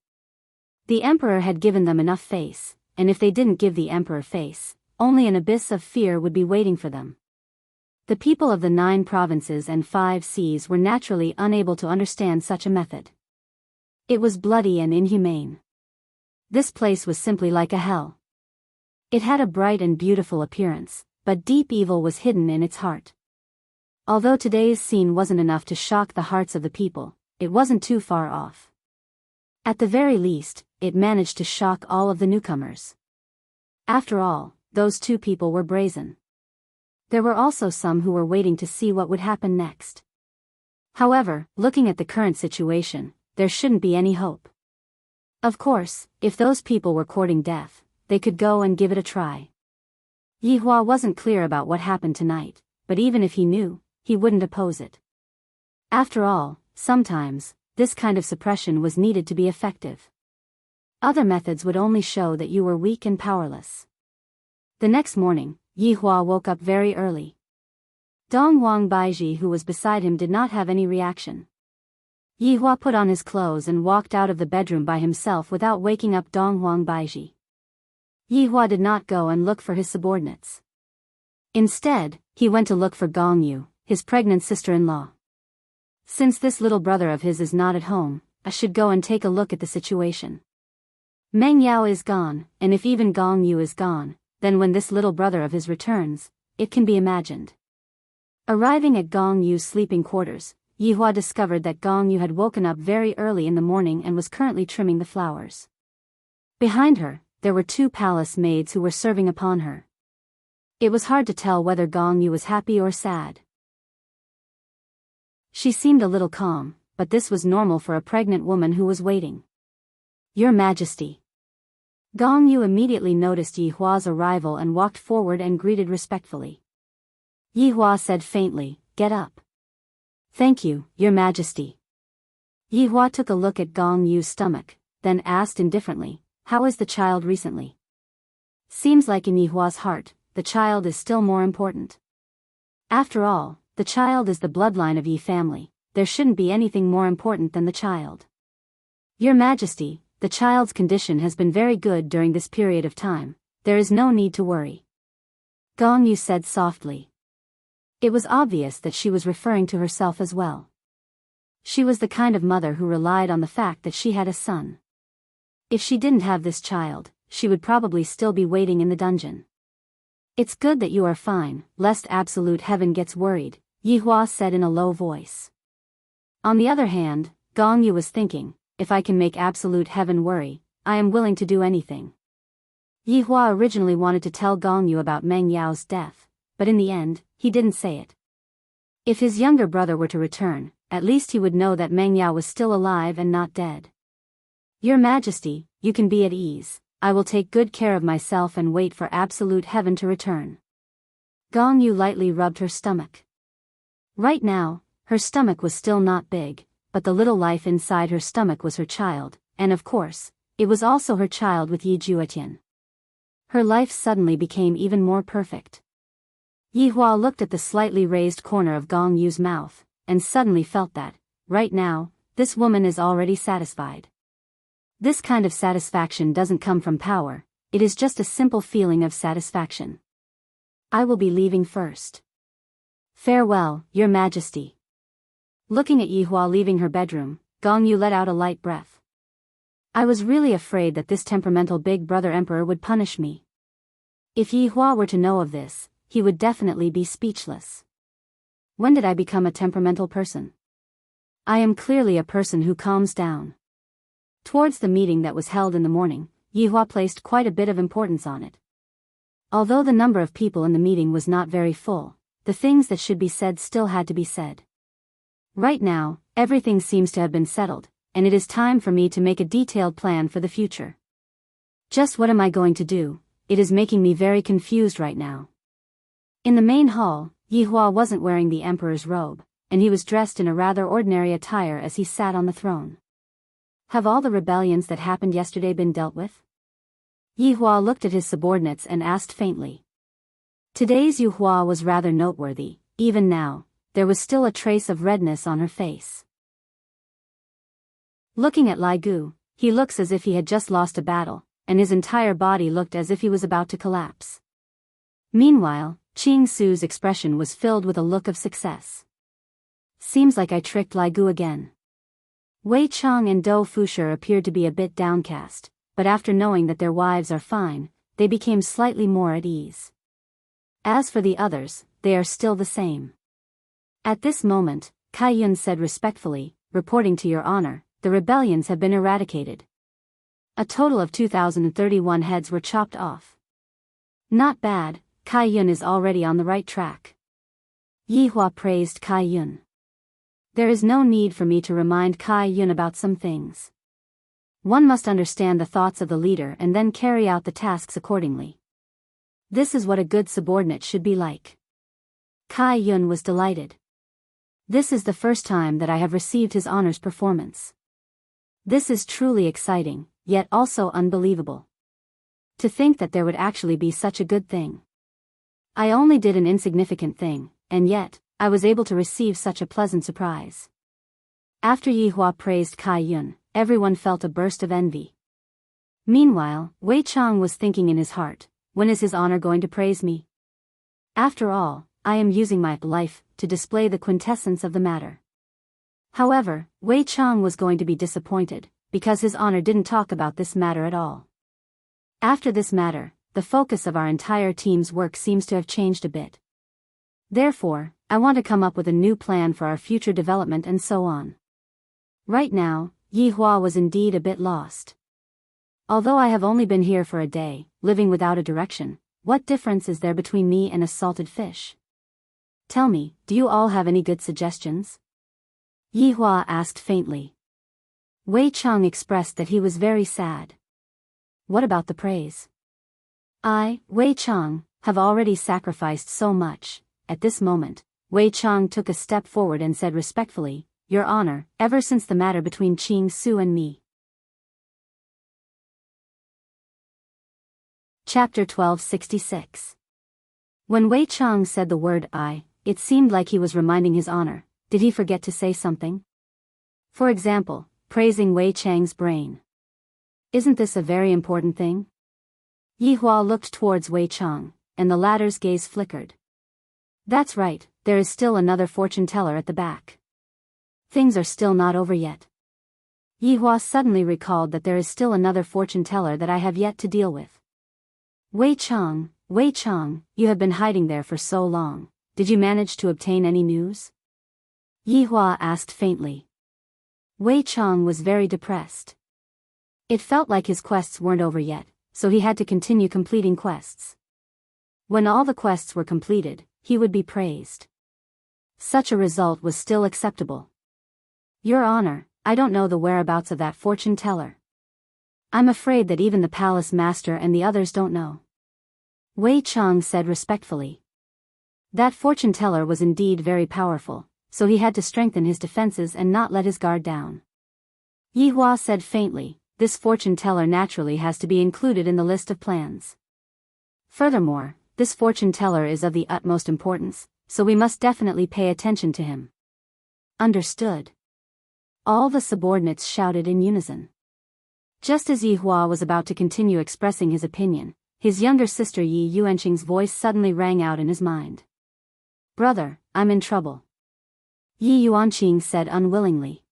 The emperor had given them enough face, and if they didn't give the emperor face, only an abyss of fear would be waiting for them. The people of the 9 provinces and 5 seas were naturally unable to understand such a method. It was bloody and inhumane. This place was simply like a hell. It had a bright and beautiful appearance, but deep evil was hidden in its heart. Although today's scene wasn't enough to shock the hearts of the people, it wasn't too far off. At the very least, it managed to shock all of the newcomers. After all, those 2 people were brazen. There were also some who were waiting to see what would happen next. However, looking at the current situation, there shouldn't be any hope. Of course, if those people were courting death, they could go and give it a try. Yihua wasn't clear about what happened tonight, but even if he knew, he wouldn't oppose it. After all, sometimes, this kind of suppression was needed to be effective. Other methods would only show that you were weak and powerless. The next morning, Yihua woke up very early. Dongwang Baiji, who was beside him, did not have any reaction. Yihua put on his clothes and walked out of the bedroom by himself without waking up Dongwang Baiji. Yihua did not go and look for his subordinates. Instead, he went to look for Gong Yu, his pregnant sister-in-law. Since this little brother of his is not at home, I should go and take a look at the situation. Meng Yao is gone, and if even Gong Yu is gone, then when this little brother of his returns, it can be imagined. Arriving at Gong Yu's sleeping quarters, Yihua discovered that Gong Yu had woken up very early in the morning and was currently trimming the flowers. Behind her, there were 2 palace maids who were serving upon her. It was hard to tell whether Gong Yu was happy or sad. She seemed a little calm, but this was normal for a pregnant woman who was waiting. Your Majesty. Gong Yu immediately noticed Yihua's arrival and walked forward and greeted respectfully. Yihua said faintly, "Get up." "Thank you, Your Majesty." Yihua took a look at Gong Yu's stomach, then asked indifferently, "How is the child recently?" Seems like in Yihua's heart, the child is still more important. After all, the child is the bloodline of Yi family, there shouldn't be anything more important than the child. Your Majesty, the child's condition has been very good during this period of time, there is no need to worry. Gong Yu said softly. It was obvious that she was referring to herself as well. She was the kind of mother who relied on the fact that she had a son. If she didn't have this child, she would probably still be waiting in the dungeon. It's good that you are fine, lest absolute heaven gets worried, Yihua said in a low voice. On the other hand, Gong Yu was thinking, if I can make absolute heaven worry, I am willing to do anything. Yihua originally wanted to tell Gong Yu about Meng Yao's death, but in the end, he didn't say it. If his younger brother were to return, at least he would know that Meng Yao was still alive and not dead. Your Majesty, you can be at ease, I will take good care of myself and wait for absolute heaven to return. Gong Yu lightly rubbed her stomach. Right now, her stomach was still not big, but the little life inside her stomach was her child, and of course, it was also her child with Yi Juetian. Her life suddenly became even more perfect. Yihua looked at the slightly raised corner of Gong Yu's mouth, and suddenly felt that, right now, this woman is already satisfied. This kind of satisfaction doesn't come from power, it is just a simple feeling of satisfaction. I will be leaving first. Farewell, Your Majesty. Looking at Yihua leaving her bedroom, Gong Yu let out a light breath. I was really afraid that this temperamental big brother emperor would punish me. If Yihua were to know of this, he would definitely be speechless. When did I become a temperamental person? I am clearly a person who calms down. Towards the meeting that was held in the morning, Yihua placed quite a bit of importance on it. Although the number of people in the meeting was not very full, the things that should be said still had to be said. Right now, everything seems to have been settled, and it is time for me to make a detailed plan for the future. Just what am I going to do? It is making me very confused right now. In the main hall, Yihua wasn't wearing the emperor's robe, and he was dressed in a rather ordinary attire as he sat on the throne. Have all the rebellions that happened yesterday been dealt with? Yihua looked at his subordinates and asked faintly. Today's Yihua was rather noteworthy, even now, there was still a trace of redness on her face. Looking at Lai Gu, he looks as if he had just lost a battle, and his entire body looked as if he was about to collapse. Meanwhile, Qing Su's expression was filled with a look of success. Seems like I tricked Lai Gu again. Wei Chang and Dou Fushi appeared to be a bit downcast, but after knowing that their wives are fine, they became slightly more at ease. As for the others, they are still the same. At this moment, Kai Yun said respectfully, reporting to your honor, the rebellions have been eradicated. A total of 2,031 heads were chopped off. Not bad, Kai Yun is already on the right track. Yihua praised Kai Yun. There is no need for me to remind Kai Yun about some things. One must understand the thoughts of the leader and then carry out the tasks accordingly. This is what a good subordinate should be like. Kai Yun was delighted. This is the first time that I have received his honor's performance. This is truly exciting, yet also unbelievable. To think that there would actually be such a good thing. I only did an insignificant thing, and yet, I was able to receive such a pleasant surprise. After Yihua praised Kai Yun, everyone felt a burst of envy. Meanwhile, Wei Chang was thinking in his heart, when is his honor going to praise me? After all, I am using my life to display the quintessence of the matter. However, Wei Chang was going to be disappointed, because his honor didn't talk about this matter at all. After this matter, the focus of our entire team's work seems to have changed a bit. Therefore, I want to come up with a new plan for our future development and so on. Right now, Yi Hua was indeed a bit lost. Although I have only been here for a day, living without a direction, what difference is there between me and a salted fish? Tell me, do you all have any good suggestions? Yi Hua asked faintly. Wei Chang expressed that he was very sad. What about the praise? I, Wei Chang, have already sacrificed so much. At this moment, Wei Chang took a step forward and said respectfully, Your Honor, ever since the matter between Qing Su and me. Chapter 1266. When Wei Chang said the word I, it seemed like he was reminding his honor. Did he forget to say something? For example, praising Wei Chang's brain. Isn't this a very important thing? Yi Hua looked towards Wei Chang, and the latter's gaze flickered. That's right, there is still another fortune teller at the back. Things are still not over yet. Yi Hua suddenly recalled that there is still another fortune teller that I have yet to deal with. Wei Chang, you have been hiding there for so long. Did you manage to obtain any news? Yi Hua asked faintly. Wei Chang was very depressed. It felt like his quests weren't over yet, so he had to continue completing quests. When all the quests were completed, he would be praised. Such a result was still acceptable. Your Honor, I don't know the whereabouts of that fortune teller. I'm afraid that even the palace master and the others don't know. Wei Chang said respectfully. That fortune teller was indeed very powerful, so he had to strengthen his defenses and not let his guard down. Yi Hua said faintly, this fortune teller naturally has to be included in the list of plans. Furthermore, this fortune teller is of the utmost importance, so we must definitely pay attention to him. Understood. All the subordinates shouted in unison. Just as Yi Hua was about to continue expressing his opinion, his younger sister Yi Yuanqing's voice suddenly rang out in his mind. Brother, I'm in trouble. Yi Yuanqing said unwillingly.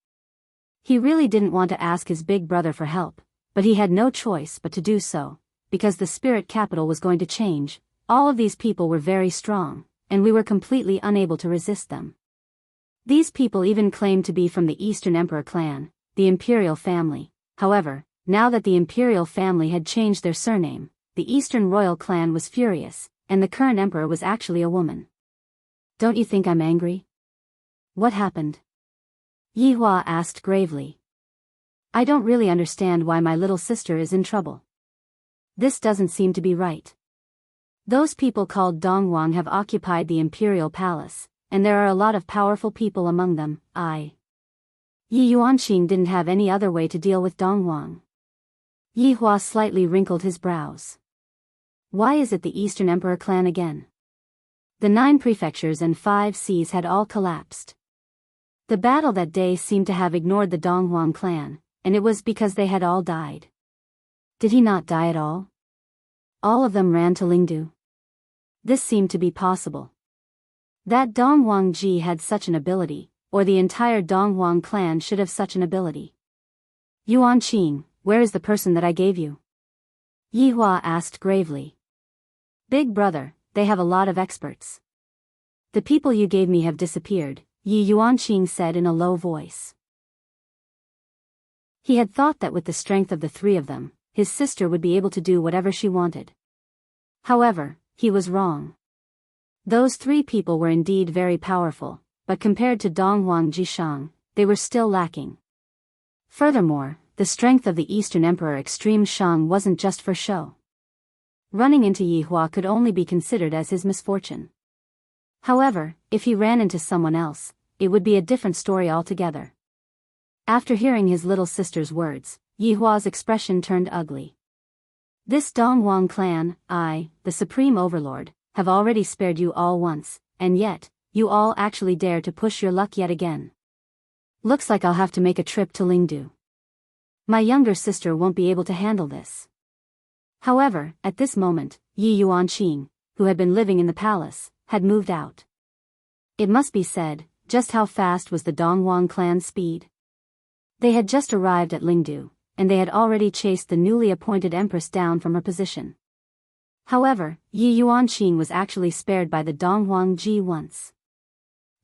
He really didn't want to ask his big brother for help, but he had no choice but to do so, because the spirit capital was going to change. All of these people were very strong, and we were completely unable to resist them. These people even claimed to be from the Eastern Emperor clan, the imperial family. However, now that the imperial family had changed their surname, the Eastern royal clan was furious, and the current emperor was actually a woman. Don't you think I'm angry? What happened? Yi Hua asked gravely. I don't really understand why my little sister is in trouble. This doesn't seem to be right. Those people called Dongwang have occupied the imperial palace, and there are a lot of powerful people among them. Yi Yuanqing didn't have any other way to deal with Dongwang. Yi Hua slightly wrinkled his brows. Why is it the Eastern Emperor clan again? The 9 prefectures and 5 seas had all collapsed. The battle that day seemed to have ignored the Dongwang clan, and it was because they had all died. Did he not die at all? All of them ran to Lingdu. This seemed to be possible. That Dongwang Ji had such an ability, or the entire Dongwang clan should have such an ability. Yuanqing, where is the person that I gave you? Yi Hua asked gravely. Big brother, they have a lot of experts. The people you gave me have disappeared, Yi Yuanqing said in a low voice. He had thought that with the strength of the 3 of them, his sister would be able to do whatever she wanted. However, he was wrong. Those 3 people were indeed very powerful, but compared to Dongwang Jishang, they were still lacking. Furthermore, the strength of the Eastern Emperor Extreme Shang wasn't just for show. Running into Yi Hua could only be considered as his misfortune. However, if he ran into someone else, it would be a different story altogether. After hearing his little sister's words, Yi Hua's expression turned ugly. This Dongwang clan, the Supreme Overlord, have already spared you all once, and yet, you all actually dare to push your luck yet again. Looks like I'll have to make a trip to Lingdu. My younger sister won't be able to handle this. However, at this moment, Yi Yuanqing, who had been living in the palace, had moved out. It must be said, just how fast was the Dongwon clan's speed. They had just arrived at Lingdu, and they had already chased the newly appointed empress down from her position. However, Yi Yuanqing was actually spared by the Dongwon Ji once.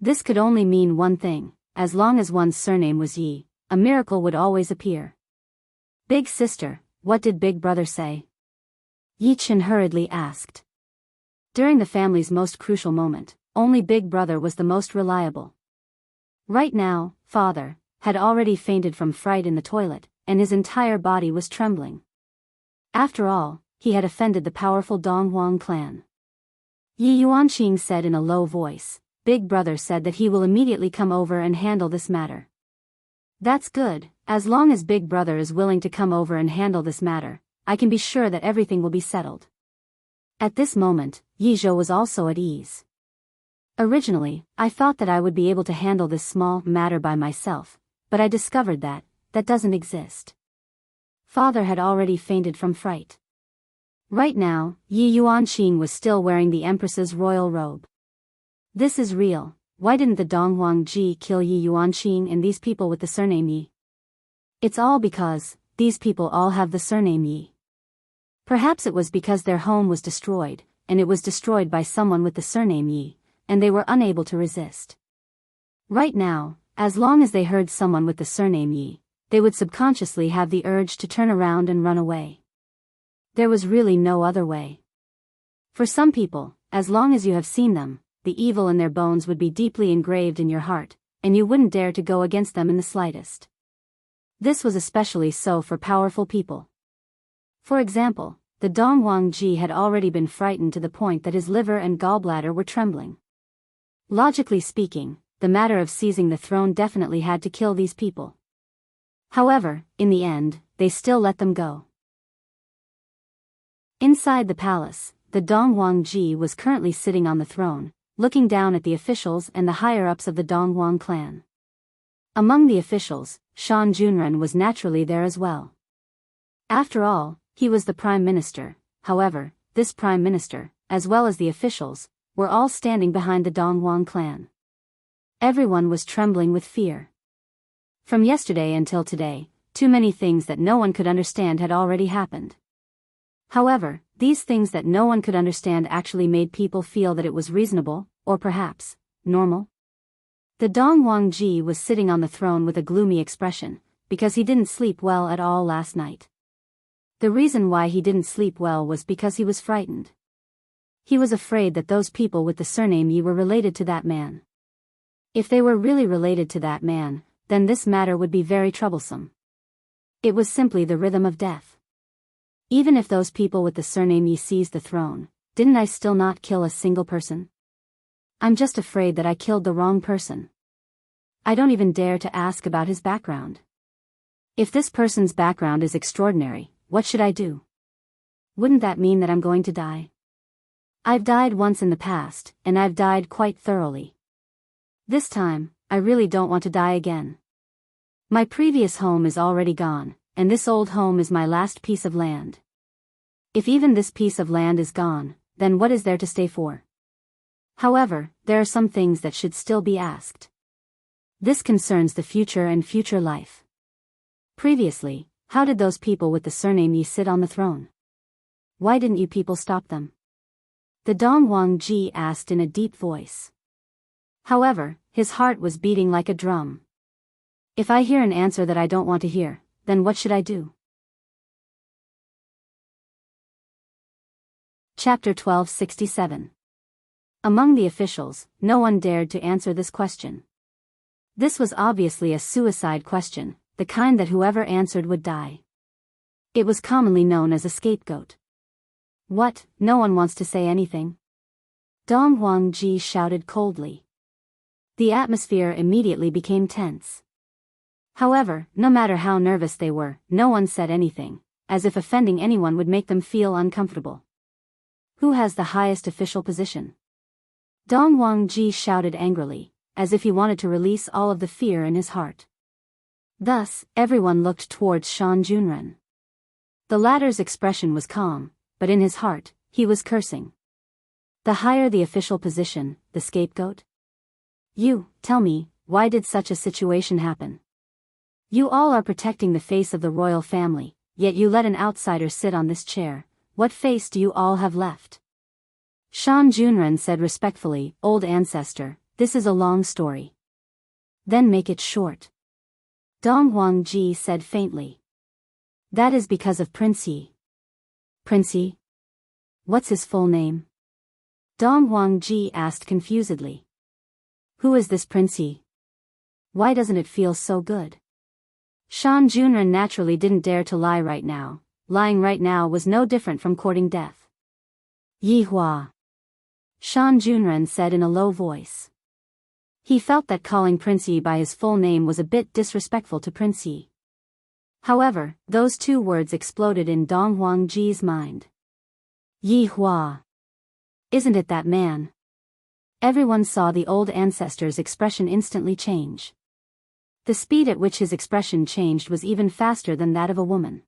This could only mean one thing: as long as one's surname was Yi, a miracle would always appear. Big sister, what did Big Brother say? Yi Chen hurriedly asked. During the family's most crucial moment, only Big Brother was the most reliable. Right now, Father had already fainted from fright in the toilet, and his entire body was trembling. After all, he had offended the powerful Dongwon clan. Yi Yuanqing said in a low voice, Big Brother said that he will immediately come over and handle this matter. That's good. As long as Big Brother is willing to come over and handle this matter, I can be sure that everything will be settled. At this moment, Yi Zhou was also at ease. Originally, I thought that I would be able to handle this small matter by myself, but I discovered that doesn't exist. Father had already fainted from fright. Right now, Yi Yuanqing was still wearing the Empress's royal robe. This is real. Why didn't the Dongwon Ji kill Yi Yuanqing and these people with the surname Yi? It's all because these people all have the surname Yi. Perhaps it was because their home was destroyed, and it was destroyed by someone with the surname Yi, and they were unable to resist. Right now, as long as they heard someone with the surname Yi, they would subconsciously have the urge to turn around and run away. There was really no other way. For some people, as long as you have seen them, the evil in their bones would be deeply engraved in your heart, and you wouldn't dare to go against them in the slightest. This was especially so for powerful people. For example, the Dongwon Ji had already been frightened to the point that his liver and gallbladder were trembling. Logically speaking, the matter of seizing the throne definitely had to kill these people. However, in the end, they still let them go. Inside the palace, the Dongwon Ji was currently sitting on the throne, looking down at the officials and the higher-ups of the Dongwon clan. Among the officials, Shan Junren was naturally there as well. After all, he was the prime minister. However, this prime minister, as well as the officials, were all standing behind the Dongwon clan. Everyone was trembling with fear. From yesterday until today, too many things that no one could understand had already happened. However, these things that no one could understand actually made people feel that it was reasonable, or perhaps, normal. The Dongwon Ji was sitting on the throne with a gloomy expression, because he didn't sleep well at all last night. The reason why he didn't sleep well was because he was frightened. He was afraid that those people with the surname Yi were related to that man. If they were really related to that man, then this matter would be very troublesome. It was simply the rhythm of death. Even if those people with the surname Yi seized the throne, didn't I still not kill a single person? I'm just afraid that I killed the wrong person. I don't even dare to ask about his background. If this person's background is extraordinary, what should I do? Wouldn't that mean that I'm going to die? I've died once in the past, and I've died quite thoroughly. This time, I really don't want to die again. My previous home is already gone, and this old home is my last piece of land. If even this piece of land is gone, then what is there to stay for? However, there are some things that should still be asked. This concerns the future and future life. Previously, how did those people with the surname Yi sit on the throne? Why didn't you people stop them? The Dongwon Ji asked in a deep voice. However, his heart was beating like a drum. If I hear an answer that I don't want to hear, then what should I do? Chapter 1267. Among the officials, no one dared to answer this question. This was obviously a suicide question, the kind that whoever answered would die. It was commonly known as a scapegoat. What, no one wants to say anything? Dongwon Ji shouted coldly. The atmosphere immediately became tense. However, no matter how nervous they were, no one said anything, as if offending anyone would make them feel uncomfortable. Who has the highest official position? Dongwon Ji shouted angrily, as if he wanted to release all of the fear in his heart. Thus, everyone looked towards Shan Junren. The latter's expression was calm, but in his heart, he was cursing. The higher the official position, the scapegoat? You, tell me, why did such a situation happen? You all are protecting the face of the royal family, yet you let an outsider sit on this chair. What face do you all have left? Shan Junren said respectfully, Old ancestor, this is a long story. Then make it short. Dong Huangji said faintly. That is because of Prince Yi. Prince Yi? What's his full name? Dong Huangji asked confusedly. Who is this Prince Yi? Why doesn't it feel so good? Shan Junren naturally didn't dare to lie right now. Lying right now was no different from courting death. Yi Hua. Shan Junren said in a low voice. He felt that calling Prince Yi by his full name was a bit disrespectful to Prince Yi. However, those two words exploded in Dong Huangji's mind. Yi Hua. Isn't it that man? Everyone saw the old ancestor's expression instantly change. The speed at which his expression changed was even faster than that of a woman.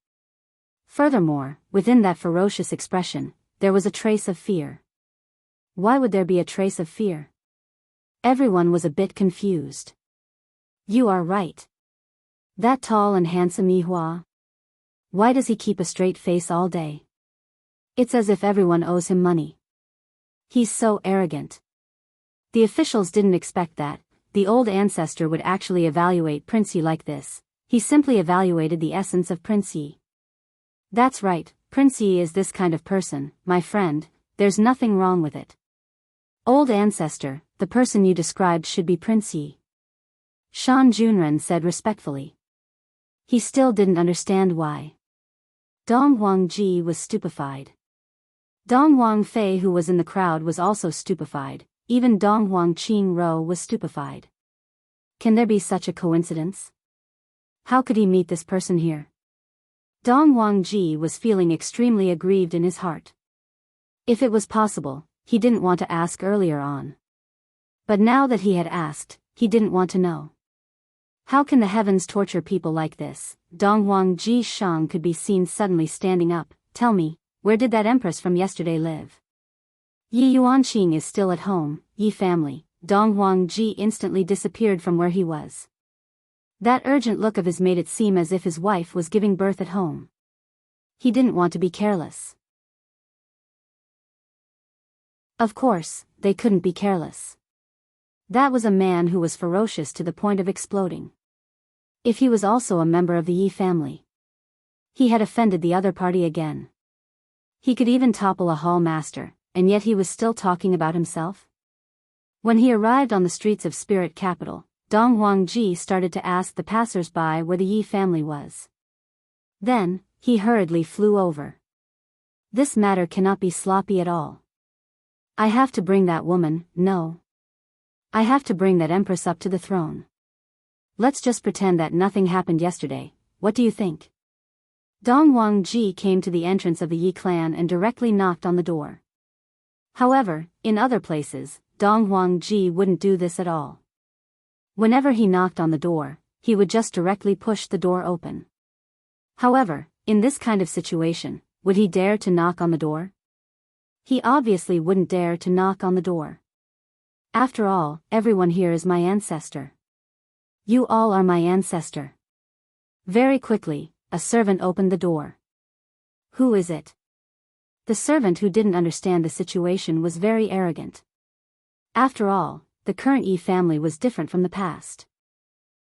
Furthermore, within that ferocious expression, there was a trace of fear. Why would there be a trace of fear? Everyone was a bit confused. You are right. That tall and handsome Yi Hua. Why does he keep a straight face all day? It's as if everyone owes him money. He's so arrogant. The officials didn't expect that the old ancestor would actually evaluate Prince Yi like this. He simply evaluated the essence of Prince Yi. That's right, Prince Yi is this kind of person, my friend, there's nothing wrong with it. Old ancestor, the person you described should be Prince Yi. Shan Junren said respectfully. He still didn't understand why. Dong Huangji was stupefied. Dong Huangfei, who was in the crowd, was also stupefied. Even Dong Huangqing was stupefied. Can there be such a coincidence? How could he meet this person here? Dong Huangji was feeling extremely aggrieved in his heart. If it was possible, he didn't want to ask earlier on. But now that he had asked, he didn't want to know. How can the heavens torture people like this? Dong Huangji Shang could be seen suddenly standing up. Tell me, where did that empress from yesterday live? Yi Yuanqing is still at home, Yi family. Dong Huangji instantly disappeared from where he was. That urgent look of his made it seem as if his wife was giving birth at home. He didn't want to be careless. Of course, they couldn't be careless. That was a man who was ferocious to the point of exploding. If he was also a member of the Yi family, he had offended the other party again. He could even topple a hall master, and yet he was still talking about himself? When he arrived on the streets of Spirit Capital, Dong Huangji started to ask the passers-by where the Yi family was. Then, he hurriedly flew over. This matter cannot be sloppy at all. I have to bring that woman, no. I have to bring that empress up to the throne. Let's just pretend that nothing happened yesterday, what do you think? Dong Huangji came to the entrance of the Yi clan and directly knocked on the door. However, in other places, Dong Huangji wouldn't do this at all. Whenever he knocked on the door, he would just directly push the door open. However, in this kind of situation, would he dare to knock on the door? He obviously wouldn't dare to knock on the door. After all, everyone here is my ancestor. You all are my ancestor. Very quickly, a servant opened the door. Who is it? The servant, who didn't understand the situation, was very arrogant. After all, the current Yi family was different from the past.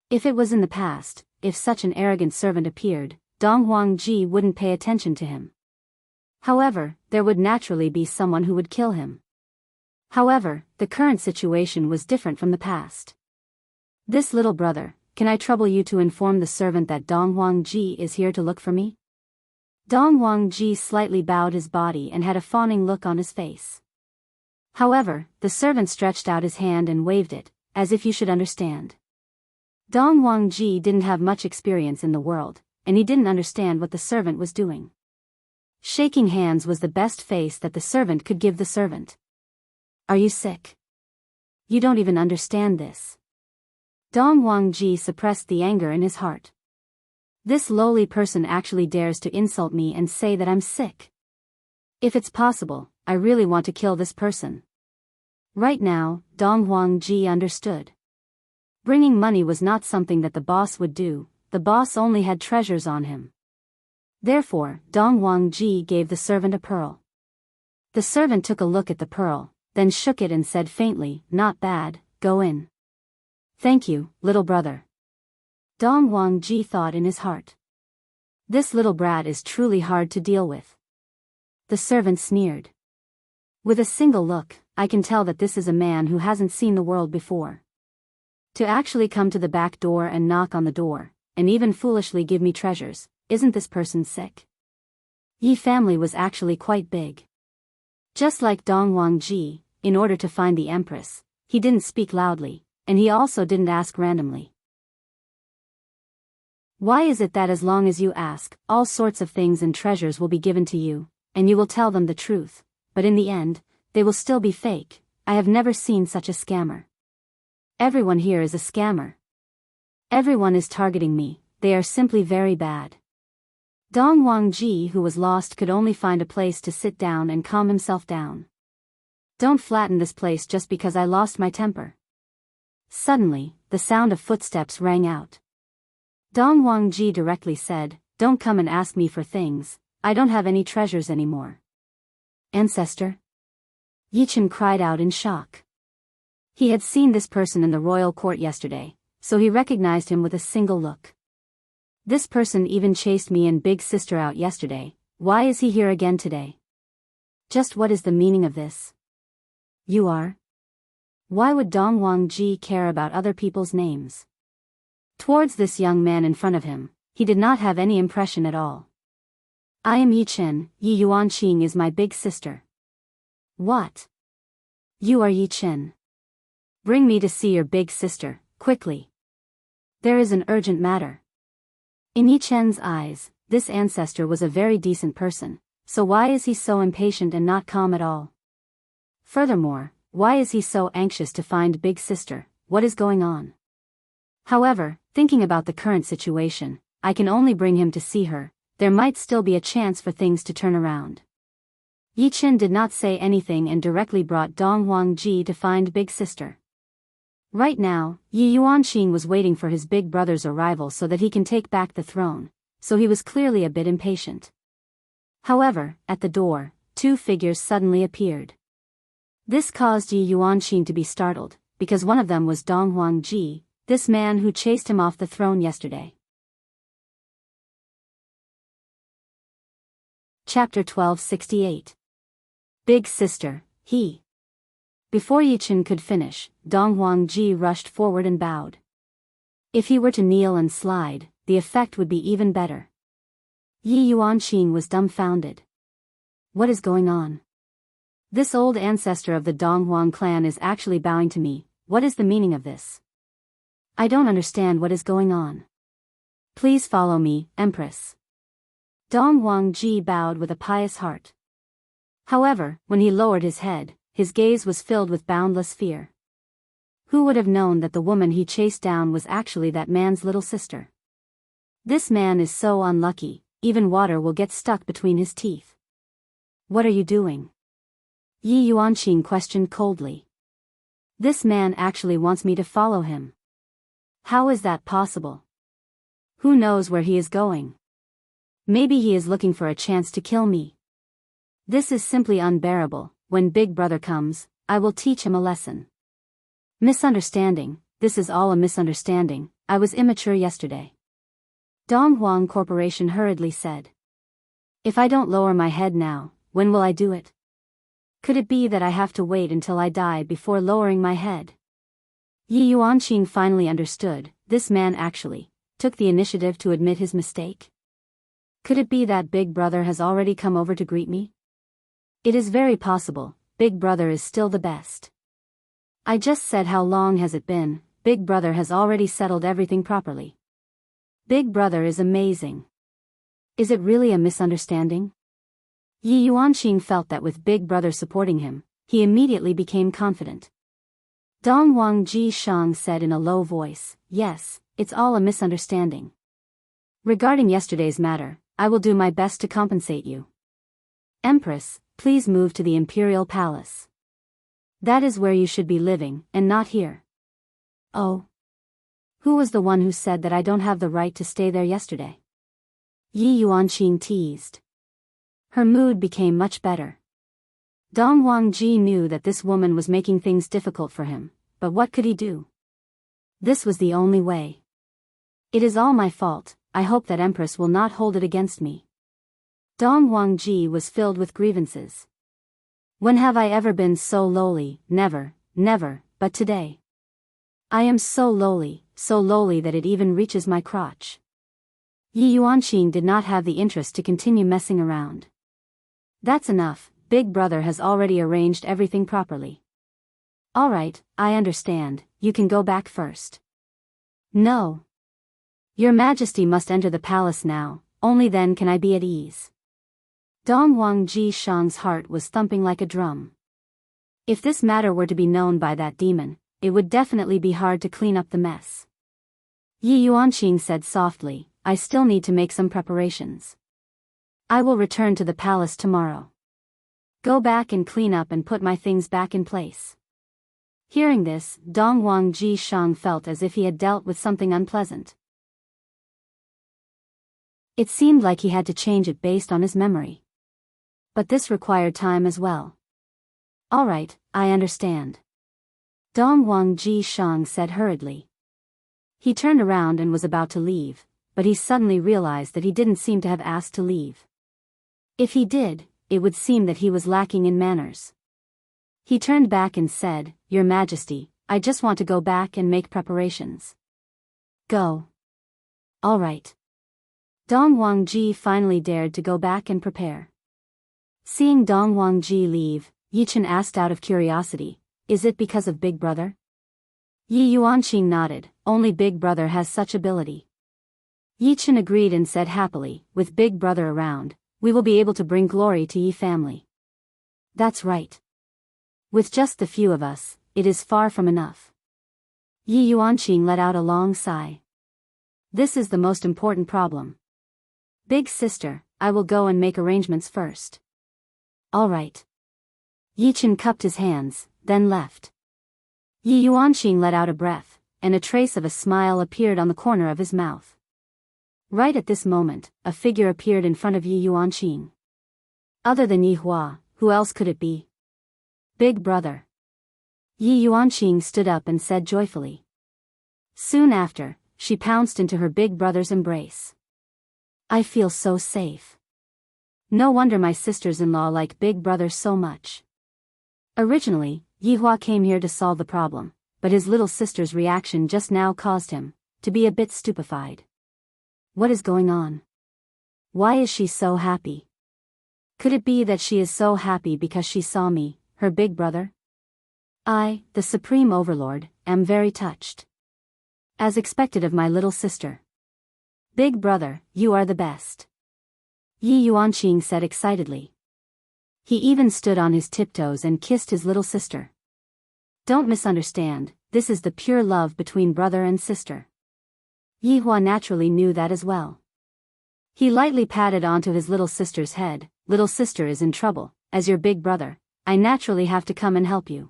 If it was in the past, if such an arrogant servant appeared, Dong Huangji wouldn't pay attention to him. However, there would naturally be someone who would kill him. However, the current situation was different from the past. This little brother, can I trouble you to inform the servant that Dong Huangji is here to look for me? Dong Huangji slightly bowed his body and had a fawning look on his face. However, the servant stretched out his hand and waved it, as if you should understand. Dong Huangji didn't have much experience in the world, and he didn't understand what the servant was doing. Shaking hands was the best face that the servant could give the servant. Are you sick? You don't even understand this. Dong Huangji suppressed the anger in his heart. This lowly person actually dares to insult me and say that I'm sick. If it's possible, I really want to kill this person. Right now, Dong Huangji understood. Bringing money was not something that the boss would do, the boss only had treasures on him. Therefore, Dong Huangji gave the servant a pearl. The servant took a look at the pearl, then shook it and said faintly, "Not bad, go in." "Thank you, little brother." Dong Huangji thought in his heart. This little brat is truly hard to deal with. The servant sneered. With a single look, I can tell that this is a man who hasn't seen the world before. To actually come to the back door and knock on the door, and even foolishly give me treasures, isn't this person sick? Yi family was actually quite big. Just like Dong Huangji, in order to find the Empress, he didn't speak loudly, and he also didn't ask randomly. Why is it that as long as you ask, all sorts of things and treasures will be given to you, and you will tell them the truth, but in the end, they will still be fake? I have never seen such a scammer. Everyone here is a scammer. Everyone is targeting me, they are simply very bad. Dong Huangji, who was lost, could only find a place to sit down and calm himself down. Don't flatten this place just because I lost my temper. Suddenly, the sound of footsteps rang out. Dong Huangji directly said, "Don't come and ask me for things, I don't have any treasures anymore." "Ancestor?" Yichen cried out in shock. He had seen this person in the royal court yesterday, so he recognized him with a single look. This person even chased me and big sister out yesterday, why is he here again today? Just what is the meaning of this? You are? Why would Dong Huangji care about other people's names? Towards this young man in front of him, he did not have any impression at all. "I am Yi Chen, Yi Yuanqing is my big sister." "What? You are Yi Chen? Bring me to see your big sister, quickly. There is an urgent matter." In Yi Chen's eyes, this ancestor was a very decent person, so why is he so impatient and not calm at all? Furthermore, why is he so anxious to find big sister? What is going on? However, thinking about the current situation, I can only bring him to see her, there might still be a chance for things to turn around. Yi Chen did not say anything and directly brought Dong Huangji to find big sister. Right now, Yi Yuanqing was waiting for his big brother's arrival so that he can take back the throne, so he was clearly a bit impatient. However, at the door, two figures suddenly appeared. This caused Yi Yuanqing to be startled, because one of them was Dong Huangji, this man who chased him off the throne yesterday. Chapter 1268. Big Sister, he. Before Yi Chen could finish, Dong Huangji rushed forward and bowed. If he were to kneel and slide, the effect would be even better. Yi Yuanqing was dumbfounded. What is going on? This old ancestor of the Dong Huang clan is actually bowing to me, what is the meaning of this? I don't understand what is going on. Please follow me, Empress. Dong Huangji bowed with a pious heart. However, when he lowered his head, his gaze was filled with boundless fear. Who would have known that the woman he chased down was actually that man's little sister? This man is so unlucky, even water will get stuck between his teeth. What are you doing? Yi Yuanqing questioned coldly. This man actually wants me to follow him. How is that possible? Who knows where he is going? Maybe he is looking for a chance to kill me. This is simply unbearable. When Big Brother comes, I will teach him a lesson. Misunderstanding, this is all a misunderstanding, I was immature yesterday. Dong Huang Corporation hurriedly said. If I don't lower my head now, when will I do it? Could it be that I have to wait until I die before lowering my head? Yi Yuanqing finally understood, this man actually took the initiative to admit his mistake. Could it be that Big Brother has already come over to greet me? It is very possible, Big Brother is still the best. I just said how long has it been, Big Brother has already settled everything properly. Big Brother is amazing. Is it really a misunderstanding? Yi Yuanqing felt that with Big Brother supporting him, he immediately became confident. Dong Huangji Shang said in a low voice, yes, it's all a misunderstanding. Regarding yesterday's matter, I will do my best to compensate you. Empress, Please move to the Imperial Palace. That is where you should be living, and not here. Oh. Who was the one who said that I don't have the right to stay there yesterday? Yi Yuanqing teased. Her mood became much better. Dong Wangji knew that this woman was making things difficult for him, but what could he do? This was the only way. It is all my fault, I hope that Empress will not hold it against me. Dong Wangji was filled with grievances. When have I ever been so lowly? Never, never, but today. I am so lowly that it even reaches my crotch. Yi Yuanqing did not have the interest to continue messing around. That's enough, Big Brother has already arranged everything properly. Alright, I understand, you can go back first. No. Your Majesty must enter the palace now, only then can I be at ease. Dong Wangji Shang's heart was thumping like a drum. If this matter were to be known by that demon, it would definitely be hard to clean up the mess. Yi Yuanqing said softly, I still need to make some preparations. I will return to the palace tomorrow. Go back and clean up and put my things back in place. Hearing this, Dong Wangji Shang felt as if he had dealt with something unpleasant. It seemed like he had to change it based on his memory. But this required time as well. Alright, I understand. Dong Wangji Shang said hurriedly. He turned around and was about to leave, but he suddenly realized that he didn't seem to have asked to leave. If he did, it would seem that he was lacking in manners. He turned back and said, Your Majesty, I just want to go back and make preparations. Go. Alright. Dong Wangji finally dared to go back and prepare. Seeing Dong Wangji leave, Yichen asked out of curiosity, Is it because of Big Brother? Yi Yuanqing nodded, only Big Brother has such ability. Yichen agreed and said happily, with Big Brother around, we will be able to bring glory to Yi family. That's right. With just the few of us, it is far from enough. Yi Yuanqing let out a long sigh. This is the most important problem. Big sister, I will go and make arrangements first. All right. Yichen cupped his hands, then left. Yi Yuanqing let out a breath, and a trace of a smile appeared on the corner of his mouth. Right at this moment, a figure appeared in front of Yi Yuanqing. Other than Yi Hua, who else could it be? Big Brother. Yi Yuanqing stood up and said joyfully. Soon after, she pounced into her Big Brother's embrace. I feel so safe. No wonder my sisters-in-law like Big Brother so much. Originally, Yi Hua came here to solve the problem, but his little sister's reaction just now caused him to be a bit stupefied. What is going on? Why is she so happy? Could it be that she is so happy because she saw me, her Big Brother? I, the Supreme Overlord, am very touched. As expected of my little sister. Big Brother, you are the best. Yi Yuanqing said excitedly. He even stood on his tiptoes and kissed his little sister. Don't misunderstand, this is the pure love between brother and sister. Yi Hua naturally knew that as well. He lightly patted onto his little sister's head. Little sister is in trouble, as your Big Brother, I naturally have to come and help you.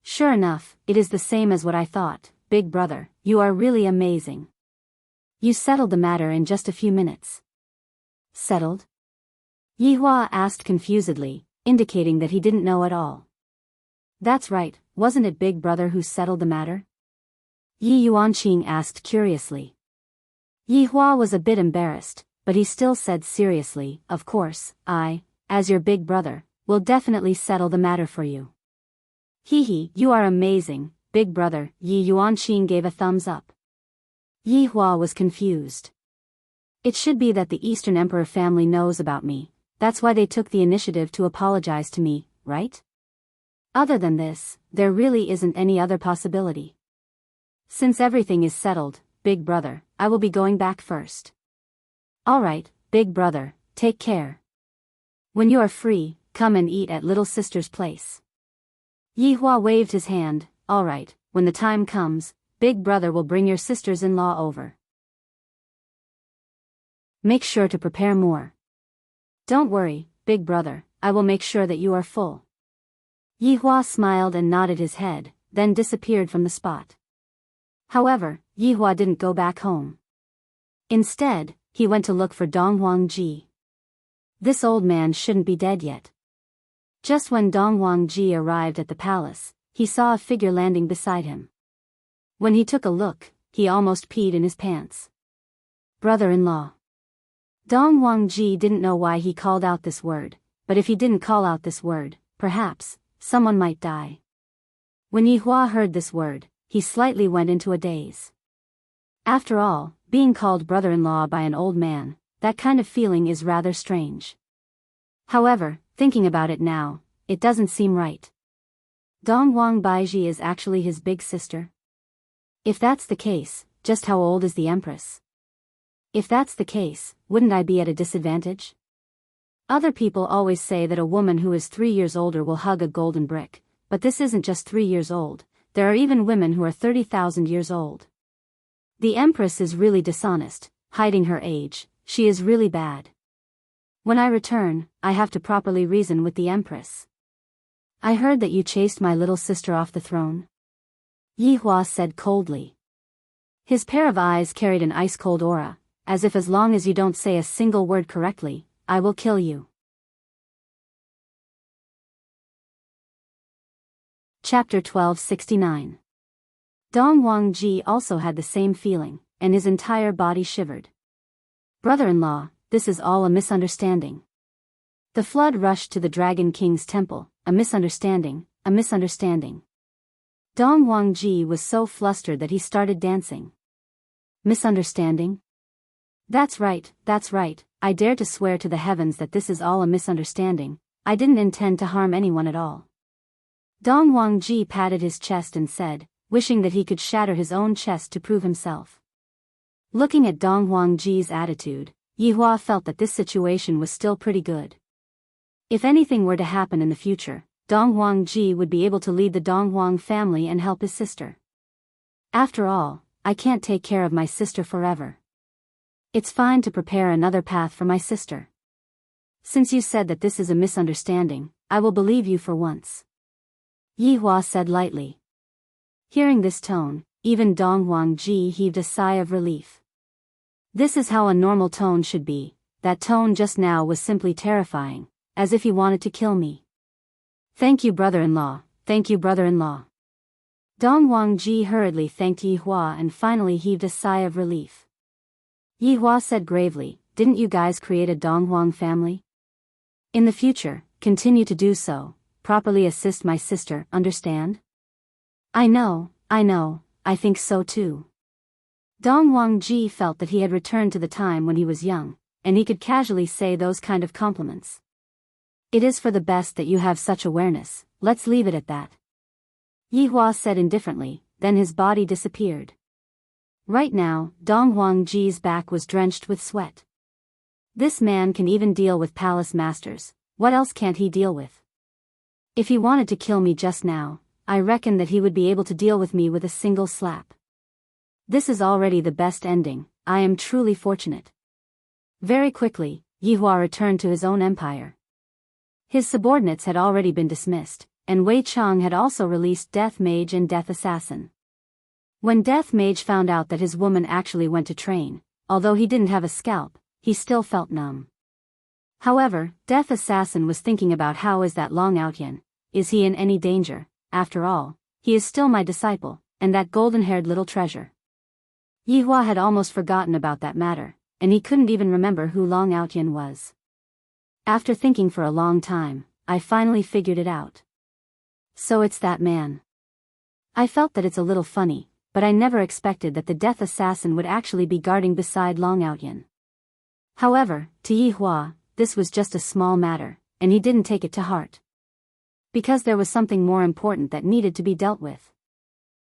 Sure enough, it is the same as what I thought, Big Brother, you are really amazing. You settled the matter in just a few minutes. Settled? Yi Hua asked confusedly, indicating that he didn't know at all. That's right, wasn't it Big Brother who settled the matter? Yi Yuanqing asked curiously. Yi Hua was a bit embarrassed, but he still said seriously, of course, I, as your Big Brother, will definitely settle the matter for you. Hee, you are amazing, Big Brother, Yi Yuanqing gave a thumbs up. Yi Hua was confused. It should be that the Eastern Emperor family knows about me, that's why they took the initiative to apologize to me, right? Other than this, there really isn't any other possibility. Since everything is settled, Big Brother, I will be going back first. Alright, Big Brother, take care. When you are free, come and eat at little sister's place. Yi Hua waved his hand, alright, when the time comes, Big Brother will bring your sisters-in-law over. Make sure to prepare more. Don't worry, Big Brother, I will make sure that you are full. Yi Hua smiled and nodded his head, then disappeared from the spot. However, Yi Hua didn't go back home. Instead, he went to look for Dong Huangji. This old man shouldn't be dead yet. Just when Dong Huangji arrived at the palace, he saw a figure landing beside him. When he took a look, he almost peed in his pants. Brother-in-law. Dong Huangji didn't know why he called out this word, but if he didn't call out this word, perhaps someone might die. When Yi Hua heard this word, he slightly went into a daze. After all, being called brother-in-law by an old man, that kind of feeling is rather strange. However, thinking about it now, it doesn't seem right. Dong Huangbaiji is actually his big sister? If that's the case, just how old is the Empress? If that's the case, wouldn't I be at a disadvantage? Other people always say that a woman who is 3 years older will hug a golden brick, but this isn't just 3 years old, there are even women who are 30,000 years old. The Empress is really dishonest, hiding her age, she is really bad. When I return, I have to properly reason with the Empress. I heard that you chased my little sister off the throne. Yi Hua said coldly. His pair of eyes carried an ice-cold aura, as if as long as you don't say a single word correctly, I will kill you. Chapter 1269. Dong Huangji also had the same feeling, and his entire body shivered. Brother-in-law, this is all a misunderstanding. The flood rushed to the Dragon King's temple, a misunderstanding, a misunderstanding. Dong Huangji was so flustered that he started dancing. Misunderstanding? That's right, I dare to swear to the heavens that this is all a misunderstanding, I didn't intend to harm anyone at all. Dong Huangji patted his chest and said, wishing that he could shatter his own chest to prove himself. Looking at Dong Huangji's attitude, Yi Hua felt that this situation was still pretty good. If anything were to happen in the future, Dong Huangji would be able to lead the Dong Huang family and help his sister. After all, I can't take care of my sister forever. It's fine to prepare another path for my sister. Since you said that this is a misunderstanding, I will believe you for once. Yi Hua said lightly. Hearing this tone, even Dong Huangji heaved a sigh of relief. This is how a normal tone should be, that tone just now was simply terrifying, as if he wanted to kill me. Thank you brother-in-law, thank you brother-in-law. Dong Huangji hurriedly thanked Yi Hua and finally heaved a sigh of relief. Yi Hua said gravely, didn't you guys create a Dong Huang family? In the future, continue to do so, properly assist my sister, understand? I know, I think so too. Dong Huangji felt that he had returned to the time when he was young, and he could casually say those kind of compliments. It is for the best that you have such awareness, let's leave it at that. Yi Hua said indifferently, then his body disappeared. Right now, Dong Huangji's back was drenched with sweat. This man can even deal with palace masters, what else can't he deal with? If he wanted to kill me just now, I reckon that he would be able to deal with me with a single slap. This is already the best ending, I am truly fortunate. Very quickly, Yi Hua returned to his own empire. His subordinates had already been dismissed, and Wei Chang had also released Death Mage and Death Assassin. When Death Mage found out that his woman actually went to train, although he didn't have a scalp, he still felt numb. However, Death Assassin was thinking about how is that Long Outyan, is he in any danger, after all, he is still my disciple, and that golden-haired little treasure. Yi Hua had almost forgotten about that matter, and he couldn't even remember who Long Outyan was. After thinking for a long time, I finally figured it out. So it's that man. I felt that it's a little funny, but I never expected that the Death Assassin would actually be guarding beside Long Outyan. However, to Yi Hua, this was just a small matter, and he didn't take it to heart. Because there was something more important that needed to be dealt with.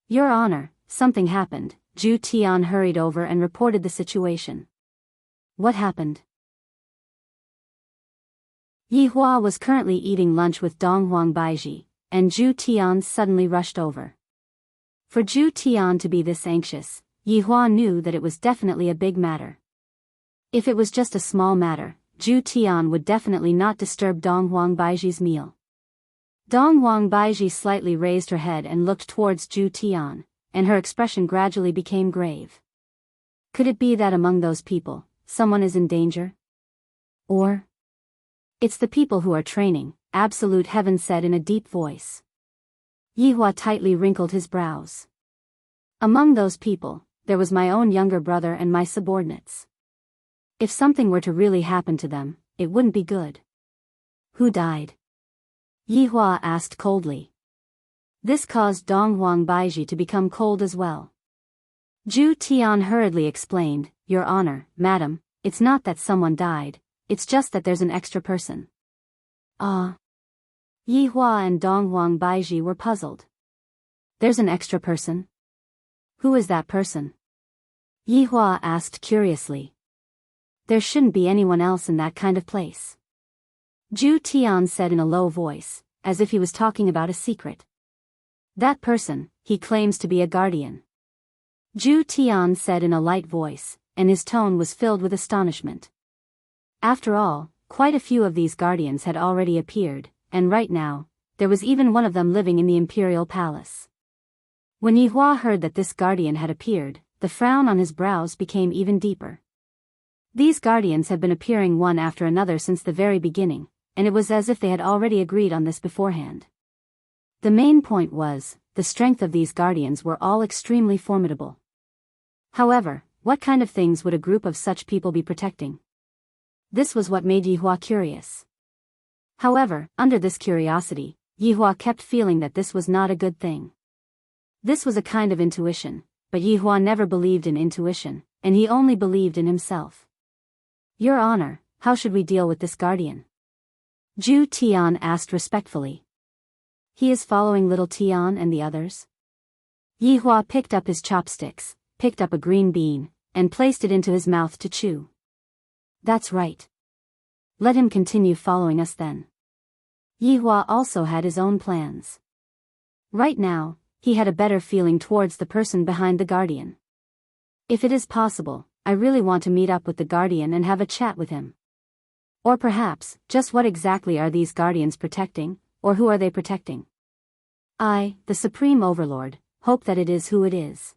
Your Honor, something happened. Zhu Tian hurried over and reported the situation. What happened? Yi Hua was currently eating lunch with Dong Huangbaiji, and Zhu Tian suddenly rushed over. For Zhu Tian to be this anxious, Yi Hua knew that it was definitely a big matter. If it was just a small matter, Zhu Tian would definitely not disturb Dong Huang Baiji's meal. Dong Huang Baiji slightly raised her head and looked towards Zhu Tian, and her expression gradually became grave. Could it be that among those people, someone is in danger? Or? It's the people who are training, Absolute Heaven said in a deep voice. Yihua tightly wrinkled his brows. Among those people, there was my own younger brother and my subordinates. If something were to really happen to them, it wouldn't be good. Who died? Yihua asked coldly. This caused Dong Huang Baiji to become cold as well. Zhu Tian hurriedly explained, Your Honor, Madam, it's not that someone died, it's just that there's an extra person. Ah. Yihua and Dong Huang Baiji were puzzled. There's an extra person? Who is that person? Yihua asked curiously. There shouldn't be anyone else in that kind of place. Zhu Tian said in a low voice, as if he was talking about a secret. That person, he claims to be a guardian. Zhu Tian said in a light voice, and his tone was filled with astonishment. After all, quite a few of these guardians had already appeared, and right now, there was even one of them living in the imperial palace. When Yihua heard that this guardian had appeared, the frown on his brows became even deeper. These guardians had been appearing one after another since the very beginning, and it was as if they had already agreed on this beforehand. The main point was, the strength of these guardians were all extremely formidable. However, what kind of things would a group of such people be protecting? This was what made Yihua curious. However, under this curiosity, Yihua kept feeling that this was not a good thing. This was a kind of intuition, but Yihua never believed in intuition, and he only believed in himself. Your Honor, how should we deal with this guardian? Zhu Tian asked respectfully. He is following little Tian and the others? Yihua picked up his chopsticks, picked up a green bean, and placed it into his mouth to chew. That's right. Let him continue following us then. Yihua also had his own plans. Right now, he had a better feeling towards the person behind the guardian. If it is possible, I really want to meet up with the guardian and have a chat with him. Or perhaps, just what exactly are these guardians protecting, or who are they protecting? I, the Supreme Overlord, hope that it is who it is.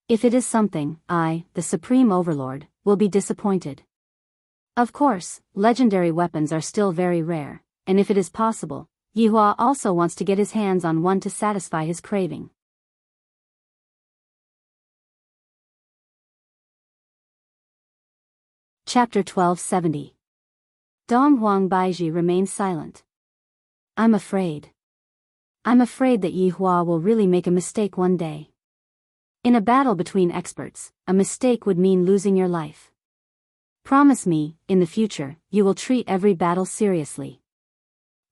If it is something, I, the Supreme Overlord, will be disappointed. Of course, legendary weapons are still very rare, and if it is possible, Yihua also wants to get his hands on one to satisfy his craving. Chapter 1270. Dong Huang Baiji remained silent. I'm afraid that Yihua will really make a mistake one day. In a battle between experts, a mistake would mean losing your life. Promise me, in the future, you will treat every battle seriously.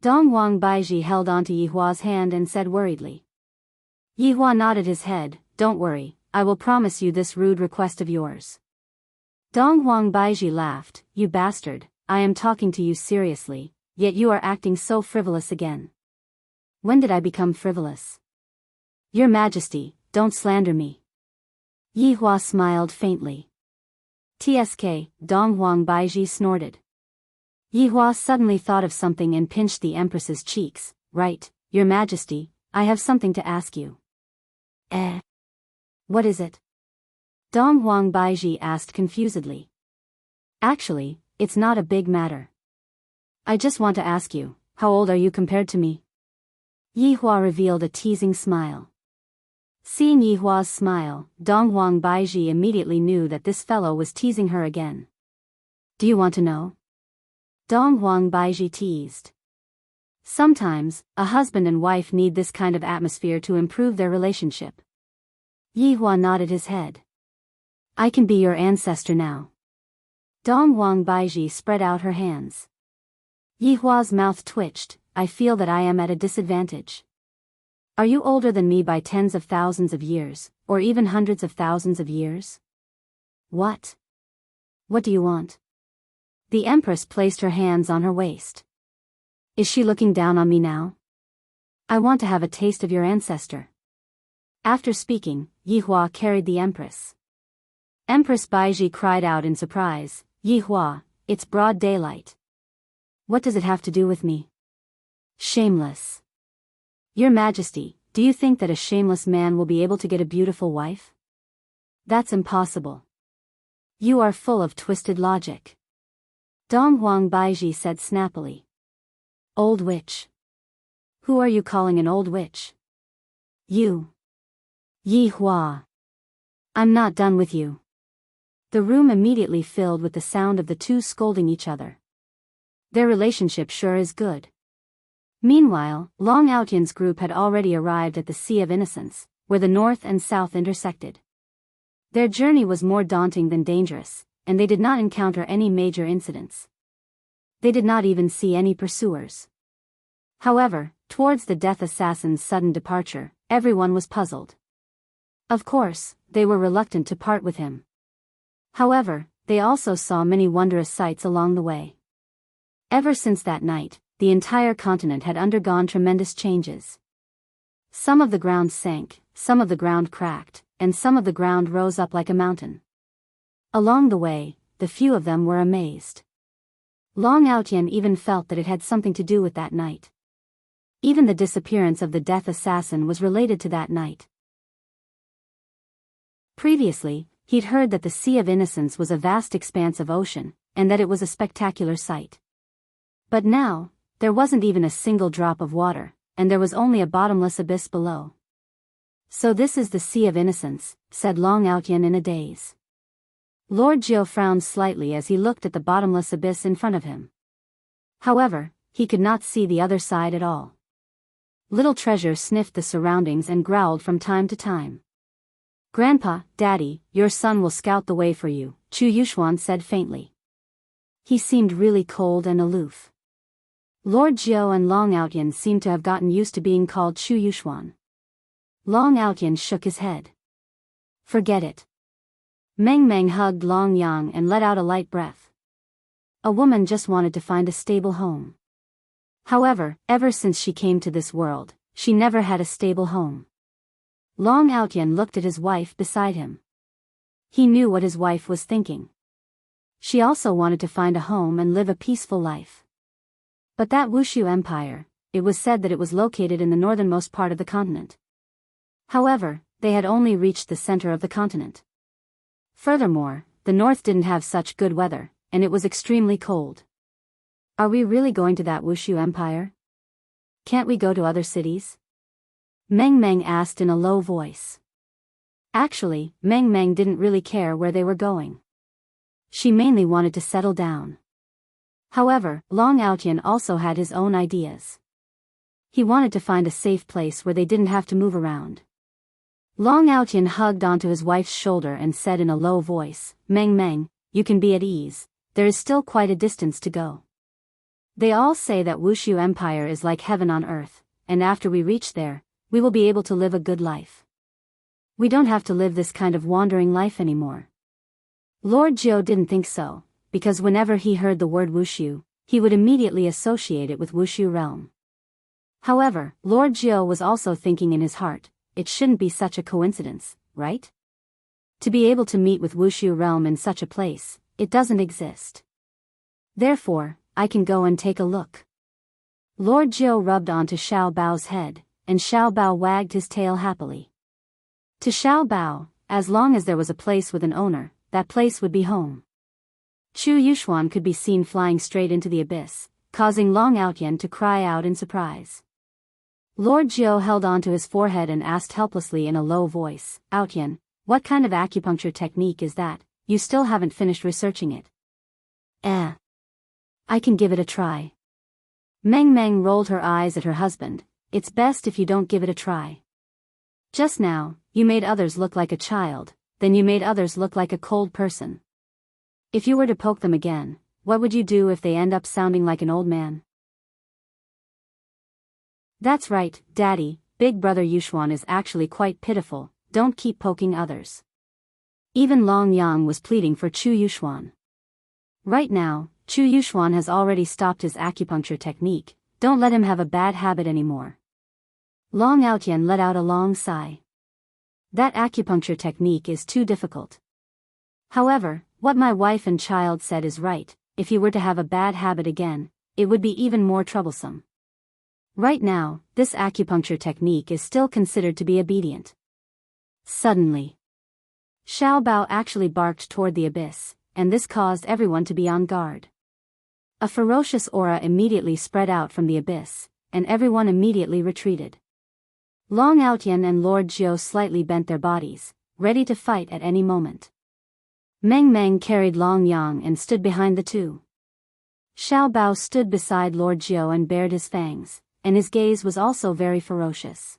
Dong Huang Baiji held onto Yihua's hand and said worriedly. Yihua nodded his head, Don't worry, I will promise you this rude request of yours. Dong Huang Baiji laughed, You bastard, I am talking to you seriously, yet you are acting so frivolous again. When did I become frivolous? Your Majesty, don't slander me. Yihua smiled faintly. TSK, Dong Huang Baiji snorted. Yihua suddenly thought of something and pinched the Empress's cheeks. Right, Your Majesty, I have something to ask you. What is it? Dong Huang Baiji asked confusedly. Actually, it's not a big matter. I just want to ask you, how old are you compared to me? Yihua revealed a teasing smile. Seeing Yihua's smile, Dong Huang Baiji immediately knew that this fellow was teasing her again. Do you want to know? Dong Huang Baiji teased. Sometimes, a husband and wife need this kind of atmosphere to improve their relationship. Yihua nodded his head. I can be your ancestor now. Dong Huang Baiji spread out her hands. Yihua's mouth twitched. I feel that I am at a disadvantage. Are you older than me by tens of thousands of years, or even hundreds of thousands of years? What? What do you want? The Empress placed her hands on her waist. Is she looking down on me now? I want to have a taste of your ancestor. After speaking, Yihua carried the Empress. Empress Baiji cried out in surprise, Yihua, It's broad daylight. What does it have to do with me? Shameless. Your Majesty, do you think that a shameless man will be able to get a beautiful wife? That's impossible. You are full of twisted logic. Dong Huang Baiji said snappily. Old witch. Who are you calling an old witch? You. Yi Hua. I'm not done with you. The room immediately filled with the sound of the two scolding each other. Their relationship sure is good. Meanwhile, Long Outyan's group had already arrived at the Sea of Innocence, where the north and south intersected. Their journey was more daunting than dangerous, and they did not encounter any major incidents. They did not even see any pursuers. However, towards the death assassin's sudden departure, everyone was puzzled. Of course, they were reluctant to part with him. However, they also saw many wondrous sights along the way. Ever since that night, the entire continent had undergone tremendous changes. Some of the ground sank, some of the ground cracked, and some of the ground rose up like a mountain. Along the way, the few of them were amazed. Long Outyan even felt that it had something to do with that night. Even the disappearance of the death assassin was related to that night. Previously, he'd heard that the Sea of Innocence was a vast expanse of ocean, and that it was a spectacular sight. But now, there wasn't even a single drop of water, and there was only a bottomless abyss below. So this is the Sea of Innocence, said Long Outyan in a daze. Lord Jiao frowned slightly as he looked at the bottomless abyss in front of him. However, he could not see the other side at all. Little Treasure sniffed the surroundings and growled from time to time. Grandpa, Daddy, your son will scout the way for you, Chu Yuxuan said faintly. He seemed really cold and aloof. Lord Jiao and Long Outyan seemed to have gotten used to being called Chu Yuxuan. Long Outyan shook his head. Forget it. Meng Meng hugged Long Yang and let out a light breath. A woman just wanted to find a stable home. However, ever since she came to this world, she never had a stable home. Long Outyan looked at his wife beside him. He knew what his wife was thinking. She also wanted to find a home and live a peaceful life. But that Wushu Empire, it was said that it was located in the northernmost part of the continent. However, they had only reached the center of the continent. Furthermore, the north didn't have such good weather, and it was extremely cold. Are we really going to that Wushu Empire? Can't we go to other cities? Meng Meng asked in a low voice. Actually, Meng Meng didn't really care where they were going. She mainly wanted to settle down. However, Long Outyan also had his own ideas. He wanted to find a safe place where they didn't have to move around. Long Outyan hugged onto his wife's shoulder and said in a low voice, Meng Meng, you can be at ease, there is still quite a distance to go. They all say that Wushu Empire is like heaven on earth, and after we reach there, we will be able to live a good life. We don't have to live this kind of wandering life anymore. Lord Jiao didn't think so, because whenever he heard the word Wushu, he would immediately associate it with Wushu realm. However, Lord Jiao was also thinking in his heart, it shouldn't be such a coincidence, right? To be able to meet with Wushu realm in such a place, it doesn't exist. Therefore, I can go and take a look. Lord Jiao rubbed onto Xiao Bao's head, and Xiao Bao wagged his tail happily. To Xiao Bao, as long as there was a place with an owner, that place would be home. Chu Yuxuan could be seen flying straight into the abyss, causing Long Outyan to cry out in surprise. Lord Jiao held onto his forehead and asked helplessly in a low voice, Outyan, what kind of acupuncture technique is that? You still haven't finished researching it. I can give it a try. Meng Meng rolled her eyes at her husband. It's best if you don't give it a try. Just now, you made others look like a child, then you made others look like a cold person. If you were to poke them again, what would you do if they end up sounding like an old man? That's right, Daddy, Big Brother Yuxuan is actually quite pitiful, don't keep poking others. Even Long Yang was pleading for Chu Yuxuan. Right now, Chu Yuxuan has already stopped his acupuncture technique, don't let him have a bad habit anymore. Long Outyan let out a long sigh. That acupuncture technique is too difficult. However, what my wife and child said is right, if he were to have a bad habit again, it would be even more troublesome. Right now, this acupuncture technique is still considered to be obedient. Suddenly, Xiao Bao actually barked toward the abyss, and this caused everyone to be on guard. A ferocious aura immediately spread out from the abyss, and everyone immediately retreated. Long Outyan and Lord Jiu slightly bent their bodies, ready to fight at any moment. Meng Meng carried Long Yang and stood behind the two. Xiao Bao stood beside Lord Jiu and bared his fangs, and his gaze was also very ferocious.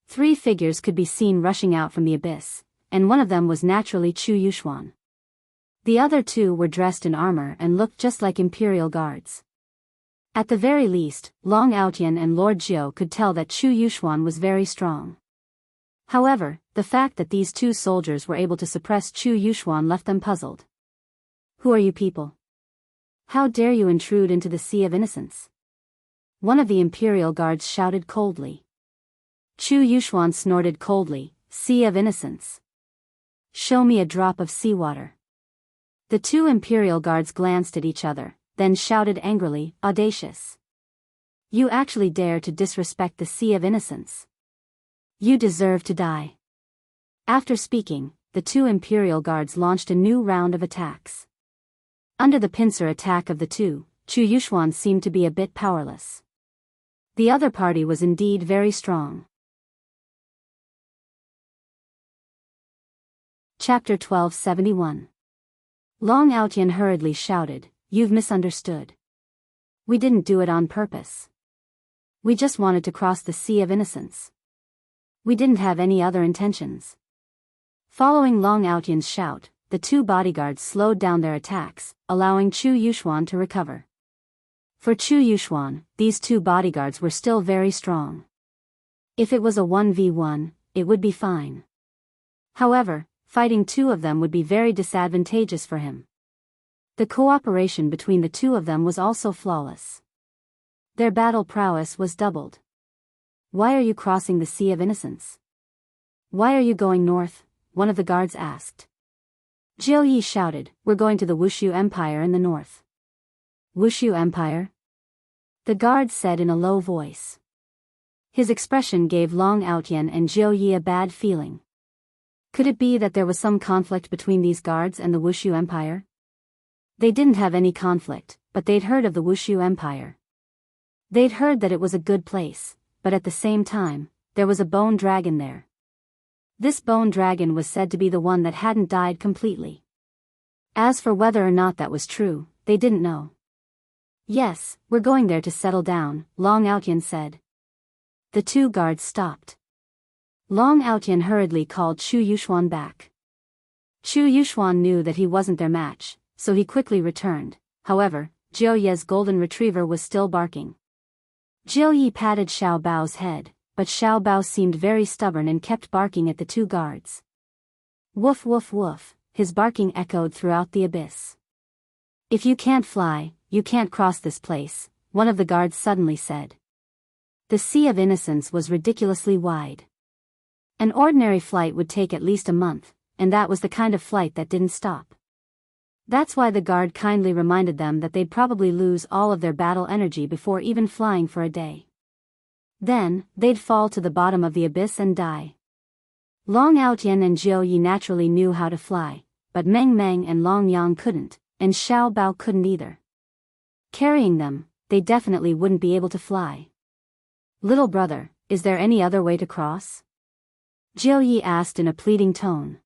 3 figures could be seen rushing out from the abyss, and one of them was naturally Chu Yuxuan. The other 2 were dressed in armor and looked just like imperial guards. At the very least, Long Outyan and Lord Jiu could tell that Chu Yuxuan was very strong. However, the fact that these 2 soldiers were able to suppress Chu Yuxuan left them puzzled. Who are you people? How dare you intrude into the Sea of Innocence? One of the imperial guards shouted coldly. Chu Yuxuan snorted coldly, Sea of Innocence. Show me a drop of seawater. The 2 imperial guards glanced at each other, then shouted angrily, audacious. You actually dare to disrespect the Sea of Innocence. You deserve to die. After speaking, the 2 imperial guards launched a new round of attacks. Under the pincer attack of the 2, Chu Yuxuan seemed to be a bit powerless. The other party was indeed very strong. Chapter 1271. Long Outyan hurriedly shouted, You've misunderstood. We didn't do it on purpose. We just wanted to cross the Sea of Innocence. We didn't have any other intentions. Following Long Outyan's shout, the 2 bodyguards slowed down their attacks, allowing Chu Yuxuan to recover. For Chu Yuxuan, these 2 bodyguards were still very strong. If it was a 1v1, it would be fine. However, fighting 2 of them would be very disadvantageous for him. The cooperation between the 2 of them was also flawless. Their battle prowess was doubled. Why are you crossing the Sea of Innocence? Why are you going north? One of the guards asked. Jiu Yi shouted, We're going to the Wushu Empire in the north. Wushu Empire? The guard said in a low voice. His expression gave Long Outyan and Jiu Yi a bad feeling. Could it be that there was some conflict between these guards and the Wushu Empire? They didn't have any conflict, but they'd heard of the Wushu Empire. They'd heard that it was a good place, but at the same time, there was a bone dragon there. This bone dragon was said to be the one that hadn't died completely. As for whether or not that was true, they didn't know. Yes, we're going there to settle down, Long Outyan said. The 2 guards stopped. Long Outyan hurriedly called Chu Yuxuan back. Chu Yuxuan knew that he wasn't their match, so he quickly returned. However, Jiu Ye's golden retriever was still barking. Jiu Yi patted Xiao Bao's head, but Xiao Bao seemed very stubborn and kept barking at the 2 guards. Woof woof woof, his barking echoed throughout the abyss. If you can't fly, you can't cross this place, one of the guards suddenly said. The Sea of Innocence was ridiculously wide. An ordinary flight would take at least a month, and that was the kind of flight that didn't stop. That's why the guard kindly reminded them that they'd probably lose all of their battle energy before even flying for a day. Then, they'd fall to the bottom of the abyss and die. Long Outyan and Jiu Yi naturally knew how to fly, but Meng Meng and Long Yang couldn't, and Xiao Bao couldn't either. Carrying them, they definitely wouldn't be able to fly. Little brother, is there any other way to cross? Jiu Yi asked in a pleading tone.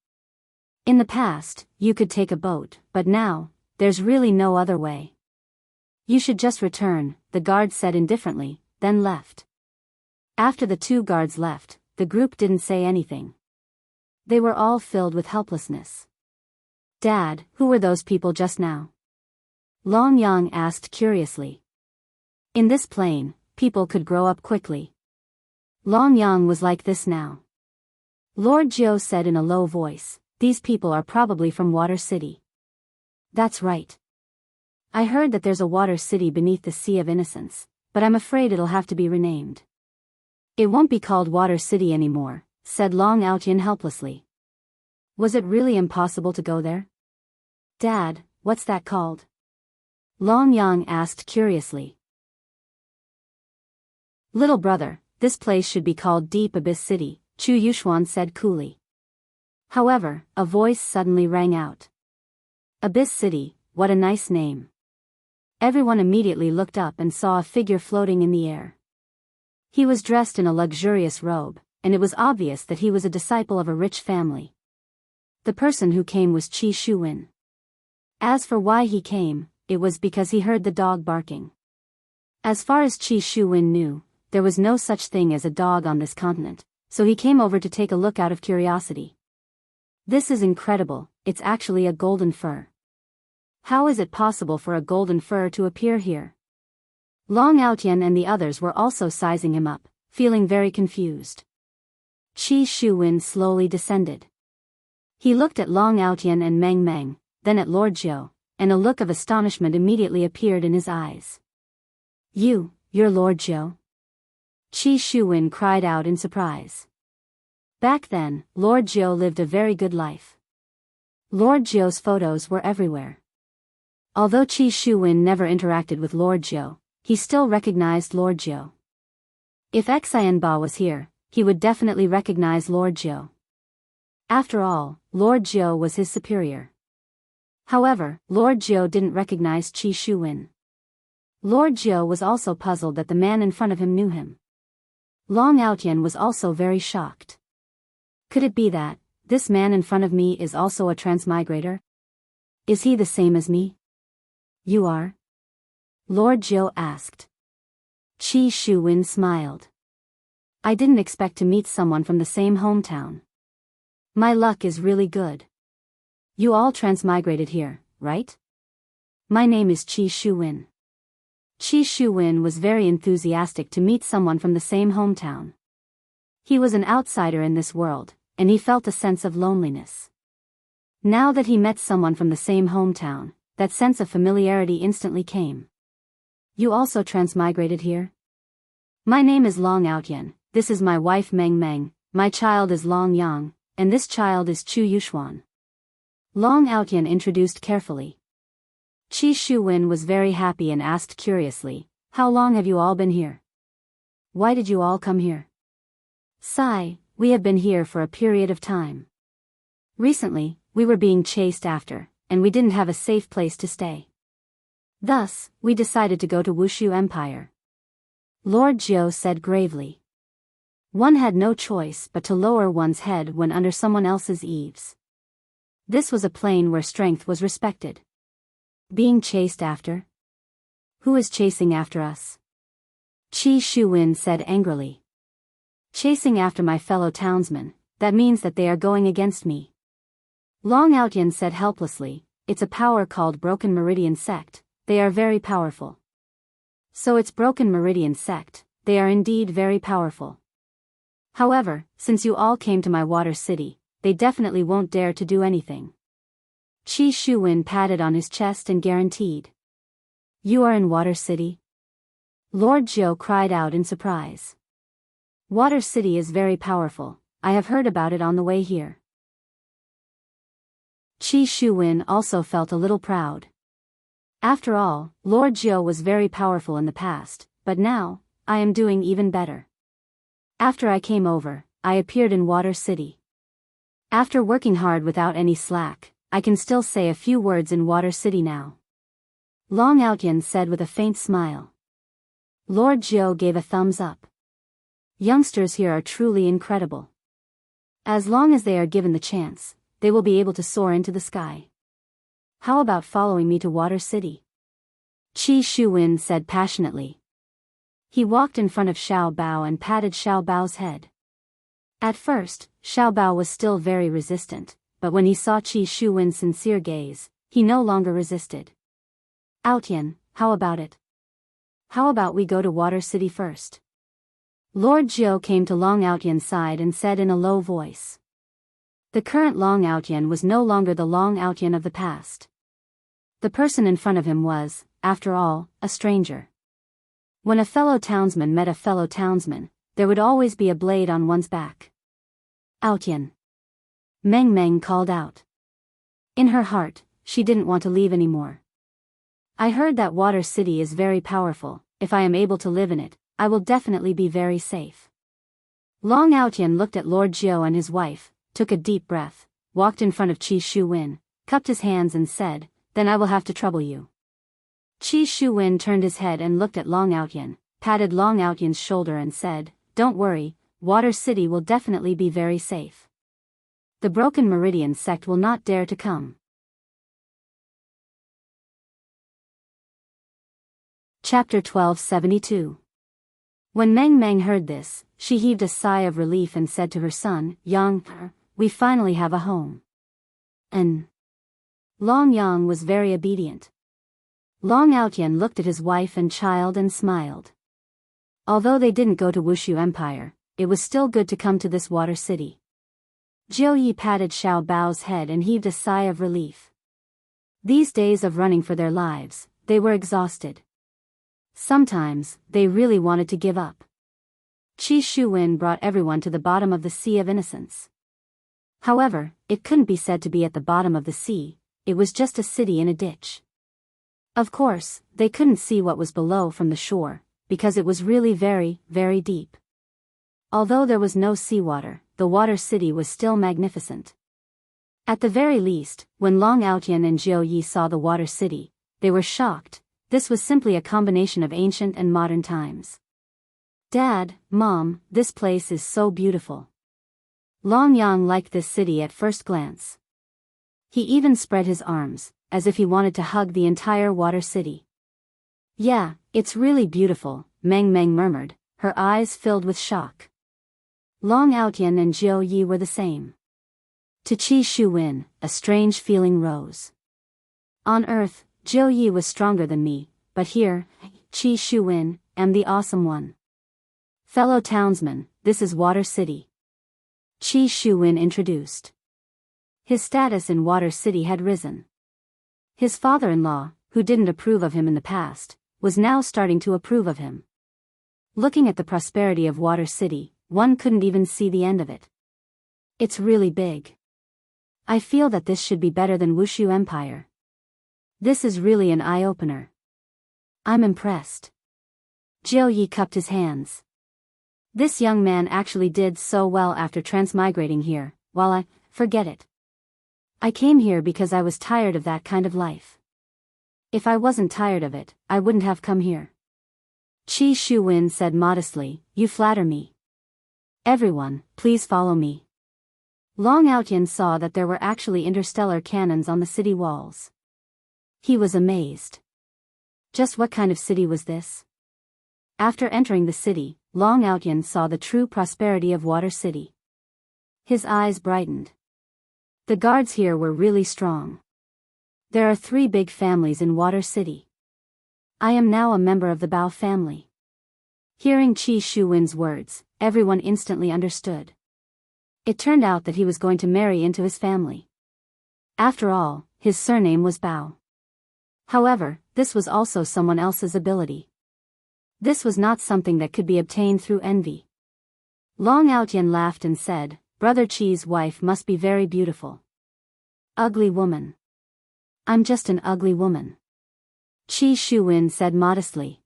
In the past, you could take a boat, but now, there's really no other way. You should just return, the guard said indifferently, then left. After the 2 guards left, the group didn't say anything. They were all filled with helplessness. Dad, who were those people just now? Long Yang asked curiously. In this plane, people could grow up quickly. Long Yang was like this now. Lord Jiu said in a low voice, These people are probably from Water City. That's right. I heard that there's a water city beneath the Sea of Innocence, but I'm afraid it'll have to be renamed. It won't be called Water City anymore, said Long Outyan helplessly. Was it really impossible to go there? Dad, what's that called? Long Yang asked curiously. Little brother, this place should be called Deep Abyss City, Chu Yuxuan said coolly. However, a voice suddenly rang out. Abyss City, what a nice name. Everyone immediately looked up and saw a figure floating in the air. He was dressed in a luxurious robe, and it was obvious that he was a disciple of a rich family. The person who came was Qi Shuwen. As for why he came, it was because he heard the dog barking. As far as Qi Shuwen knew, there was no such thing as a dog on this continent, so he came over to take a look out of curiosity. This is incredible, it's actually a golden fur. How is it possible for a golden fur to appear here? Long Yaotian and the others were also sizing him up, feeling very confused. Qi Shuwen slowly descended. He looked at Long Yaotian and Meng Meng, then at Lord Zhou, and a look of astonishment immediately appeared in his eyes. You're Lord Zhou? Qi Shuwen cried out in surprise. Back then, Lord Zhou lived a very good life. Lord Zhou's photos were everywhere. Although Qi Shuwen never interacted with Lord Zhou, he still recognized Lord Zhou. If Xianba was here, he would definitely recognize Lord Zhou. After all, Lord Zhou was his superior. However, Lord Zhou didn't recognize Qi Shuwen. Lord Zhou was also puzzled that the man in front of him knew him. Long Yaotian was also very shocked. Could it be that, this man in front of me is also a transmigrator? Is he the same as me? You are? Lord Zhou asked. Qi Shuwen smiled. I didn't expect to meet someone from the same hometown. My luck is really good. You all transmigrated here, right? My name is Qi Shuwen. Qi Shuwen was very enthusiastic to meet someone from the same hometown. He was an outsider in this world, and he felt a sense of loneliness. Now that he met someone from the same hometown, that sense of familiarity instantly came. You also transmigrated here? My name is Long Yaotian, this is my wife Meng Meng, my child is Long Yang, and this child is Chu Yuxuan. Long Yaotian introduced carefully. Qi Shuwen was very happy and asked curiously, how long have you all been here? Why did you all come here? Sigh, we have been here for a period of time. Recently, we were being chased after, and we didn't have a safe place to stay. Thus, we decided to go to Wushu Empire. Lord Zhou said gravely. One had no choice but to lower one's head when under someone else's eaves. This was a plane where strength was respected. Being chased after? Who is chasing after us? Qi Shuwen said angrily. Chasing after my fellow townsmen, that means that they are going against me. Long Yaotian said helplessly, it's a power called Broken Meridian Sect, they are very powerful. So it's Broken Meridian Sect, they are indeed very powerful. However, since you all came to my water city, they definitely won't dare to do anything. Qi Shuwen patted on his chest and guaranteed. You are in Water City? Lord Zhou cried out in surprise. Water City is very powerful, I have heard about it on the way here. Qi Shuwen also felt a little proud. After all, Lord Zhou was very powerful in the past, but now, I am doing even better. After I came over, I appeared in Water City. After working hard without any slack, I can still say a few words in Water City now. Long Yaotian said with a faint smile. Lord Zhou gave a thumbs up. Youngsters here are truly incredible. As long as they are given the chance, they will be able to soar into the sky. How about following me to Water City? Qi Shuwen said passionately. He walked in front of Xiao Bao and patted Xiao Bao's head. At first, Xiao Bao was still very resistant, but when he saw Qi Shuwen's sincere gaze, he no longer resisted. Yaotian, how about it? How about we go to Water City first? Lord Zhou came to Long Yaotian's side and said in a low voice. The current Long Yaotian was no longer the Long Yaotian of the past. The person in front of him was, after all, a stranger. When a fellow townsman met a fellow townsman, there would always be a blade on one's back. Yaotian. Meng Meng called out. In her heart, she didn't want to leave anymore. I heard that Water City is very powerful. If I am able to live in it, I will definitely be very safe. Long Outyan looked at Lord Jiao and his wife, took a deep breath, walked in front of Qi Shuwen, cupped his hands and said, "Then I will have to trouble you." Qi Shuwen turned his head and looked at Long Outyan, patted Long Outyan's shoulder and said, "Don't worry, Water City will definitely be very safe. The Broken Meridian sect will not dare to come." Chapter 1272. When Meng Meng heard this, she heaved a sigh of relief and said to her son, "Yang, we finally have a home." And Long Yang was very obedient. Long Outyan looked at his wife and child and smiled. Although they didn't go to Wushu Empire, it was still good to come to this Water City. Jiao Yi patted Xiao Bao's head and heaved a sigh of relief. These days of running for their lives, they were exhausted. Sometimes, they really wanted to give up. Qi Shuwen brought everyone to the bottom of the Sea of Innocence. However, it couldn't be said to be at the bottom of the sea, it was just a city in a ditch. Of course, they couldn't see what was below from the shore, because it was really very, very deep. Although there was no seawater, the Water City was still magnificent. At the very least, when Long Outyan and Jiao Yi saw the Water City, they were shocked. This was simply a combination of ancient and modern times. "Dad, Mom, this place is so beautiful." Long Yang liked this city at first glance. He even spread his arms, as if he wanted to hug the entire Water City. "Yeah, it's really beautiful," Meng Meng murmured, her eyes filled with shock. Long Outyan and Jiao Yi were the same. To Qi Shuwen, a strange feeling rose. On Earth, Jiao Yi was stronger than me, but here, Qi Shuwen, am the awesome one. "Fellow townsmen, this is Water City," Qi Shuwen introduced. His status in Water City had risen. His father-in-law, who didn't approve of him in the past, was now starting to approve of him. Looking at the prosperity of Water City, one couldn't even see the end of it. It's really big. I feel that this should be better than Wushu Empire. This is really an eye-opener. I'm impressed. Jiao Yi cupped his hands. This young man actually did so well after transmigrating here, while forget it. I came here because I was tired of that kind of life. If I wasn't tired of it, I wouldn't have come here. Qi Shuwen said modestly, "You flatter me. Everyone, please follow me." Long Outyan saw that there were actually interstellar cannons on the city walls. He was amazed. Just what kind of city was this? After entering the city, Long Outyan saw the true prosperity of Water City. His eyes brightened. The guards here were really strong. There are 3 big families in Water City. I am now a member of the Bao family. Hearing Qi Shuwen's words, everyone instantly understood. It turned out that he was going to marry into his family. After all, his surname was Bao. However, this was also someone else's ability. This was not something that could be obtained through envy. Long Outyan laughed and said, "Brother Qi's wife must be very beautiful." "Ugly woman." "I'm just an ugly woman," Qi Shuwen said modestly.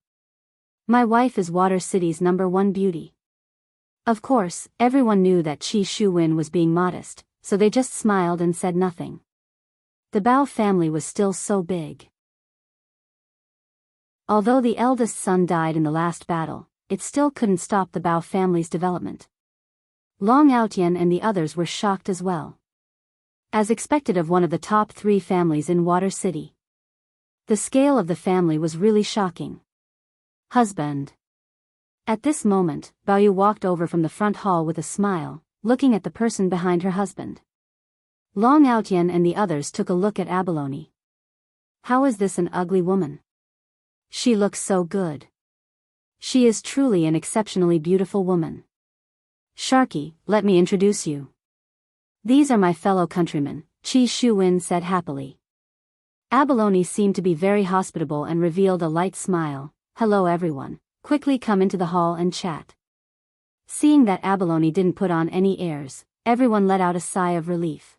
"My wife is Water City's #1 beauty." Of course, everyone knew that Qi Shuwen was being modest, so they just smiled and said nothing. The Bao family was still so big. Although the eldest son died in the last battle, it still couldn't stop the Bao family's development. Long Outyan and the others were shocked as well. As expected of one of the top 3 families in Water City. The scale of the family was really shocking. Husband. At this moment, Bao Yu walked over from the front hall with a smile, looking at the person behind her husband. Long Outyan and the others took a look at Abalone. How is this an ugly woman? She looks so good. She is truly an exceptionally beautiful woman. Sharky, let me introduce you. These are my fellow countrymen, Qi Shuwen said happily. Abalone seemed to be very hospitable and revealed a light smile. "Hello everyone, quickly come into the hall and chat." Seeing that Abalone didn't put on any airs, everyone let out a sigh of relief.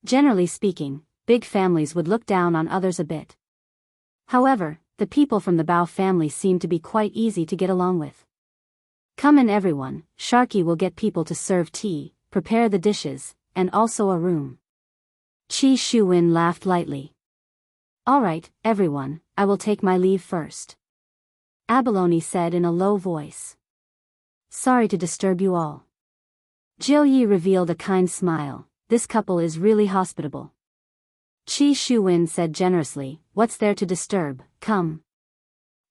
Generally speaking, big families would look down on others a bit. However, the people from the Bao family seemed to be quite easy to get along with. Come in everyone, Sharky will get people to serve tea, prepare the dishes, and also a room. Chi Shu-win laughed lightly. Alright, everyone, I will take my leave first. Abalone said in a low voice. Sorry to disturb you all. Jiu Yi revealed a kind smile. This couple is really hospitable. Chi Shu-win said generously, what's there to disturb, come.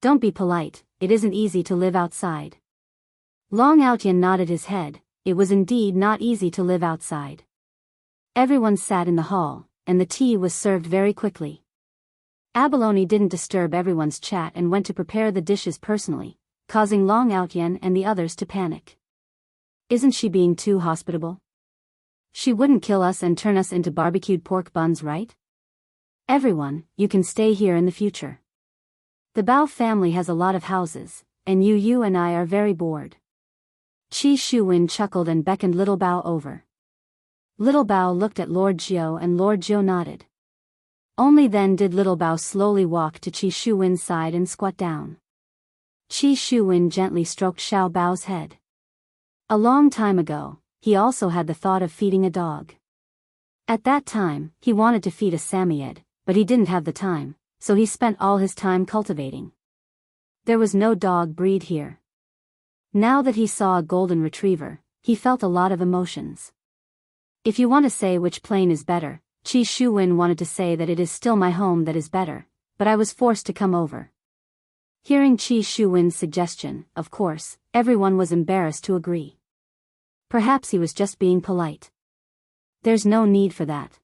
Don't be polite, it isn't easy to live outside. Long Outyan nodded his head, it was indeed not easy to live outside. Everyone sat in the hall, and the tea was served very quickly. Abalone didn't disturb everyone's chat and went to prepare the dishes personally, causing Long Outyan and the others to panic. Isn't she being too hospitable? She wouldn't kill us and turn us into barbecued pork buns, right? Everyone, you can stay here in the future. The Bao family has a lot of houses, and you and I are very bored. Chi Shu-win chuckled and beckoned Little Bao over. Little Bao looked at Lord Jiu and Lord Jiu nodded. Only then did Little Bao slowly walk to Chi Shu-win's side and squat down. Chi Shu-win gently stroked Xiao Bao's head. A long time ago, he also had the thought of feeding a dog. At that time, he wanted to feed a Samoyed, but he didn't have the time, so he spent all his time cultivating. There was no dog breed here. Now that he saw a golden retriever, he felt a lot of emotions. If you want to say which plane is better, Chi Shu-win wanted to say that it is still my home that is better, but I was forced to come over. Hearing Chi Shu-win's suggestion, of course, everyone was embarrassed to agree. Perhaps he was just being polite. There's no need for that.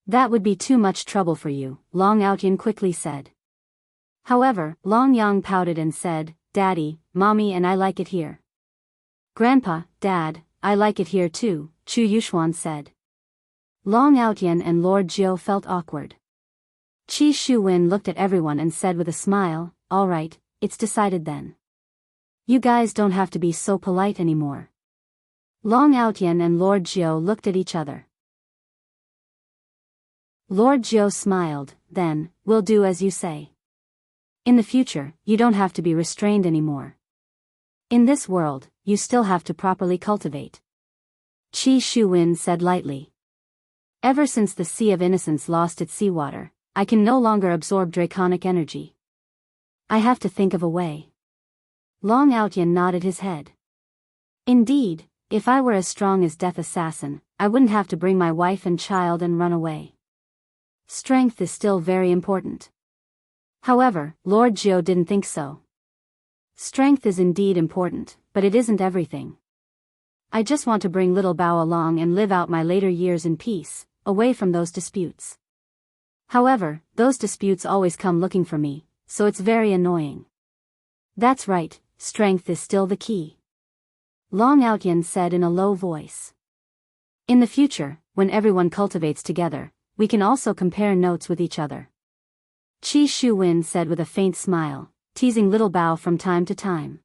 That would be too much trouble for you, Long Outyan quickly said. However, Long Yang pouted and said, Daddy, Mommy and I like it here. Grandpa, Dad, I like it here too, Chu Yuxuan said. Long Outyan and Lord Jiu felt awkward. Chi Shu-win looked at everyone and said with a smile, all right, it's decided then. You guys don't have to be so polite anymore. Long Outyan and Lord Jiu looked at each other. Lord Jiu smiled, then, we'll do as you say. In the future, you don't have to be restrained anymore. In this world, you still have to properly cultivate. Chi Shu-win said lightly. Ever since the Sea of Innocence lost its seawater, I can no longer absorb draconic energy. I have to think of a way. Long Outyan nodded his head. Indeed, if I were as strong as Death Assassin, I wouldn't have to bring my wife and child and run away. Strength is still very important. However, Lord Jiu didn't think so. Strength is indeed important, but it isn't everything. I just want to bring Little Bao along and live out my later years in peace, away from those disputes. However, those disputes always come looking for me, so it's very annoying. That's right, strength is still the key. Long Outyan said in a low voice. In the future, when everyone cultivates together, we can also compare notes with each other. Chi Shu-win said with a faint smile, teasing Little Bao from time to time.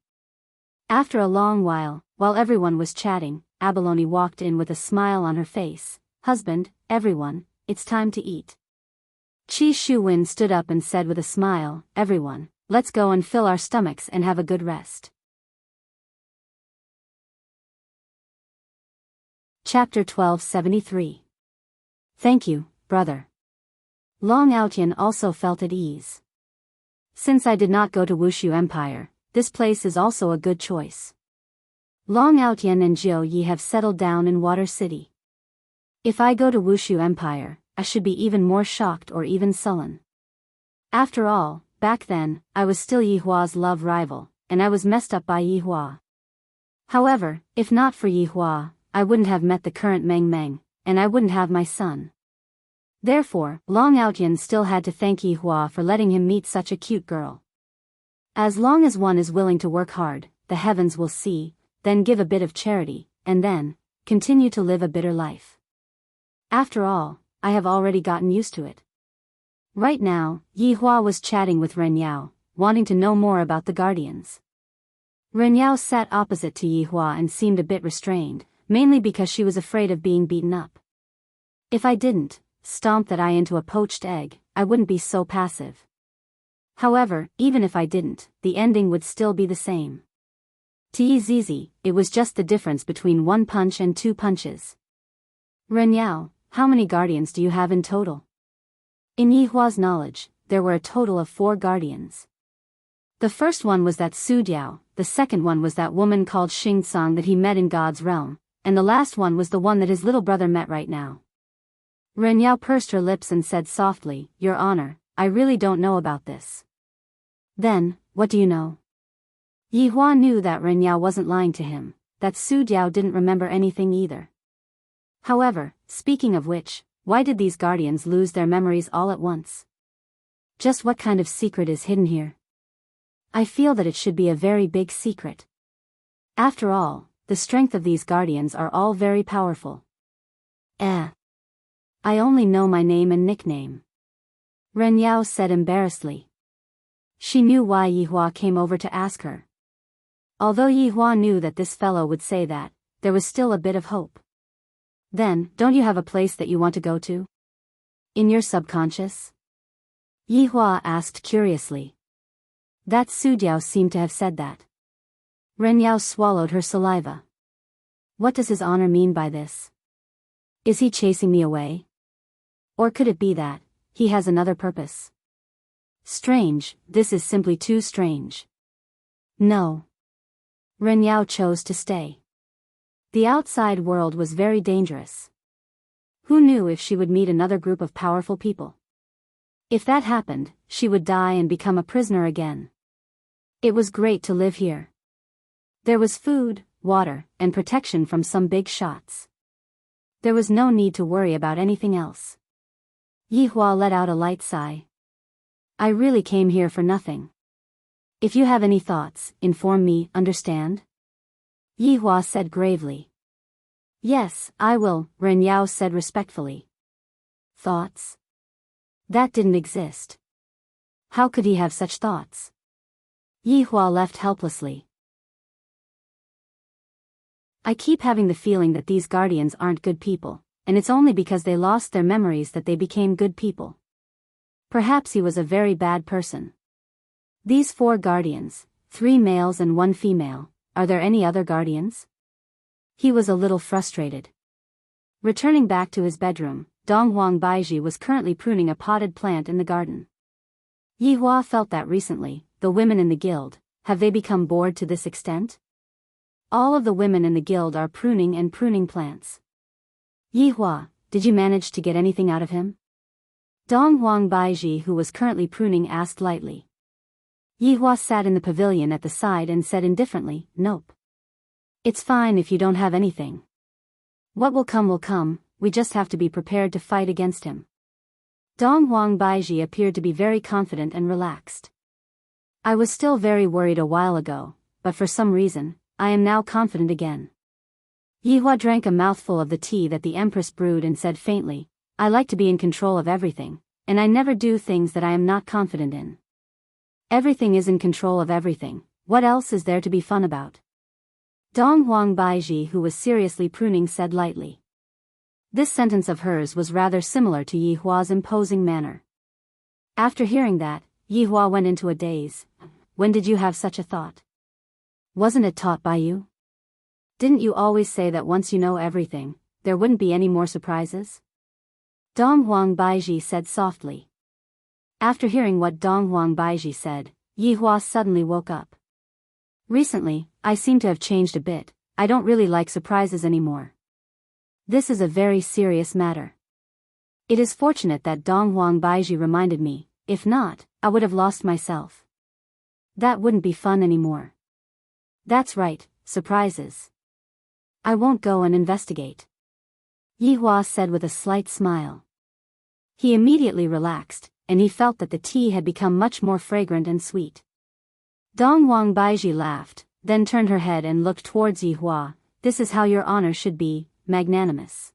After a long while everyone was chatting, Abalone walked in with a smile on her face. Husband, everyone, it's time to eat. Chi Shu-win stood up and said with a smile, everyone, let's go and fill our stomachs and have a good rest. Chapter 1273. Thank you, brother. Long Outyan also felt at ease. Since I did not go to Wushu Empire, this place is also a good choice. Long Outyan and Jiu Yi have settled down in Water City. If I go to Wushu Empire, I should be even more shocked or even sullen. After all, back then, I was still Yi Hua's love rival, and I was messed up by Yi Hua. However, if not for Yi Hua, I wouldn't have met the current Meng Meng, and I wouldn't have my son. Therefore, Long Outyan still had to thank Yi Hua for letting him meet such a cute girl. As long as one is willing to work hard, the heavens will see, then give a bit of charity, and then, continue to live a bitter life. After all, I have already gotten used to it. Right now, Yi Hua was chatting with Ren Yao, wanting to know more about the Guardians. Ren Yao sat opposite to Yi Hua and seemed a bit restrained, mainly because she was afraid of being beaten up. If I didn't stomp that eye into a poached egg, I wouldn't be so passive. However, even if I didn't, the ending would still be the same. To Yi Zizi, it was just the difference between 1 punch and 2 punches. Ren Yao, how many guardians do you have in total? In Yi Hua's knowledge, there were a total of 4 guardians. The first one was that Su Diao, the second one was that woman called Xing Tsang that he met in God's realm, and the last one was the one that his little brother met right now. Ren Yao pursed her lips and said softly, Your Honor, I really don't know about this. Then, what do you know? Yi Hua knew that Ren Yao wasn't lying to him, that Su Diao didn't remember anything either. However, speaking of which, why did these guardians lose their memories all at once? Just what kind of secret is hidden here? I feel that it should be a very big secret. After all, the strength of these guardians are all very powerful. I only know my name and nickname. Ren Yao said embarrassedly. She knew why Yi Hua came over to ask her. Although Yi Hua knew that this fellow would say that, there was still a bit of hope. Then, don't you have a place that you want to go to? In your subconscious? Yi Hua asked curiously. That Su Diao seemed to have said that. Ren Yao swallowed her saliva. What does his honor mean by this? Is he chasing me away? Or could it be that he has another purpose? Strange, this is simply too strange. No. Ren Yao chose to stay. The outside world was very dangerous. Who knew if she would meet another group of powerful people? If that happened, she would die and become a prisoner again. It was great to live here. There was food, water, and protection from some big shots. There was no need to worry about anything else. Yi Hua let out a light sigh. I really came here for nothing. If you have any thoughts, inform me, understand? Yi Hua said gravely. Yes, I will, Ren Yao said respectfully. Thoughts? That didn't exist. How could he have such thoughts? Yi Hua left helplessly. I keep having the feeling that these guardians aren't good people, and it's only because they lost their memories that they became good people. Perhaps he was a very bad person. These 4 guardians, 3 males and 1 female, are there any other guardians? He was a little frustrated. Returning back to his bedroom, Dong Huang Baiji was currently pruning a potted plant in the garden. Yi Hua felt that recently, the women in the guild, have they become bored to this extent? All of the women in the guild are pruning plants. Yi Hua, did you manage to get anything out of him? Dong Huang Baiji, who was currently pruning, asked lightly. Yi Hua sat in the pavilion at the side and said indifferently, Nope. It's fine if you don't have anything. What will come, we just have to be prepared to fight against him. Dong Huang Baiji appeared to be very confident and relaxed. I was still very worried a while ago, but for some reason, I am now confident again. Yi Hua drank a mouthful of the tea that the Empress brewed and said faintly, I like to be in control of everything, and I never do things that I am not confident in. Everything is in control of everything, what else is there to be fun about? Dong Huang Baiji, who was seriously pruning, said lightly. This sentence of hers was rather similar to Yi Hua's imposing manner. After hearing that, Yi Hua went into a daze. When did you have such a thought? Wasn't it taught by you? Didn't you always say that once you know everything, there wouldn't be any more surprises? Dong Huang Baiji said softly. After hearing what Dong Huang Baiji said, Yi Hua suddenly woke up. Recently, I seem to have changed a bit. I don't really like surprises anymore. This is a very serious matter. It is fortunate that Dong Huang Baiji reminded me, if not, I would have lost myself. That wouldn't be fun anymore. That's right, surprises. I won't go and investigate. Yi Hua said with a slight smile. He immediately relaxed, and he felt that the tea had become much more fragrant and sweet. Dong Huang Baiji laughed, then turned her head and looked towards Yi Hua. This is how your honor should be, magnanimous.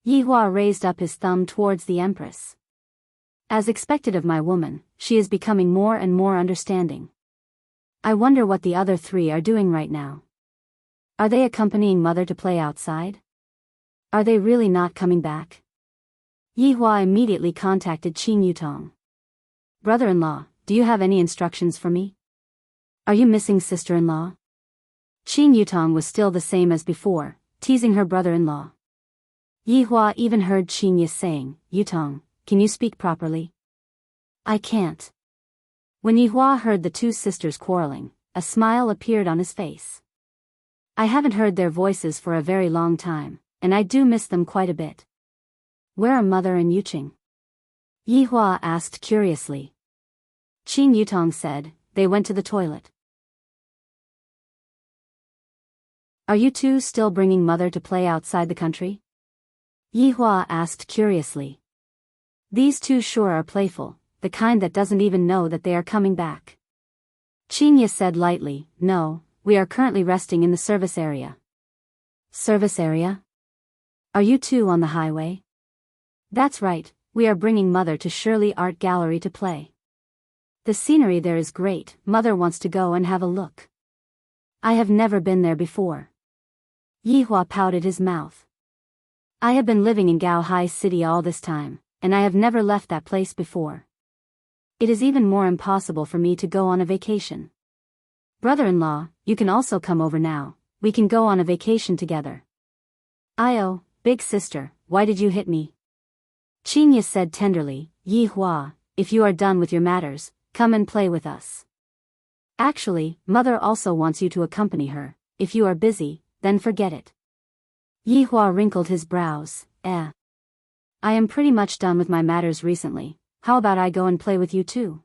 Yi Hua raised up his thumb towards the Empress. As expected of my woman, she is becoming more and more understanding. I wonder what the other 3 are doing right now. Are they accompanying mother to play outside? Are they really not coming back? Yi Hua immediately contacted Qin Yutong. Brother-in-law, do you have any instructions for me? Are you missing sister-in-law? Qin Yutong was still the same as before, teasing her brother-in-law. Yi Hua even heard Qin Yi saying, Yutong, can you speak properly? I can't. When Yi Hua heard the two sisters quarreling, a smile appeared on his face. I haven't heard their voices for a very long time, and I do miss them quite a bit. Where are Mother and Yuqing? Yi Hua asked curiously. Qin Yutong said, they went to the toilet. Are you two still bringing Mother to play outside the country? Yi Hua asked curiously. These two sure are playful, the kind that doesn't even know that they are coming back. Qin Yi said lightly, no, we are currently resting in the service area. Service area? Are you two on the highway? That's right, we are bringing Mother to Shirley Art Gallery to play. The scenery there is great, Mother wants to go and have a look. I have never been there before. Yi Hua pouted his mouth. I have been living in Gaohai City all this time, and I have never left that place before. It is even more impossible for me to go on a vacation. Brother-in-law, you can also come over now, we can go on a vacation together. Io, big sister, why did you hit me? Qin Yi said tenderly, Yi Hua, if you are done with your matters, come and play with us. Actually, Mother also wants you to accompany her, if you are busy, then forget it. Yi Hua wrinkled his brows, I am pretty much done with my matters recently, how about I go and play with you too?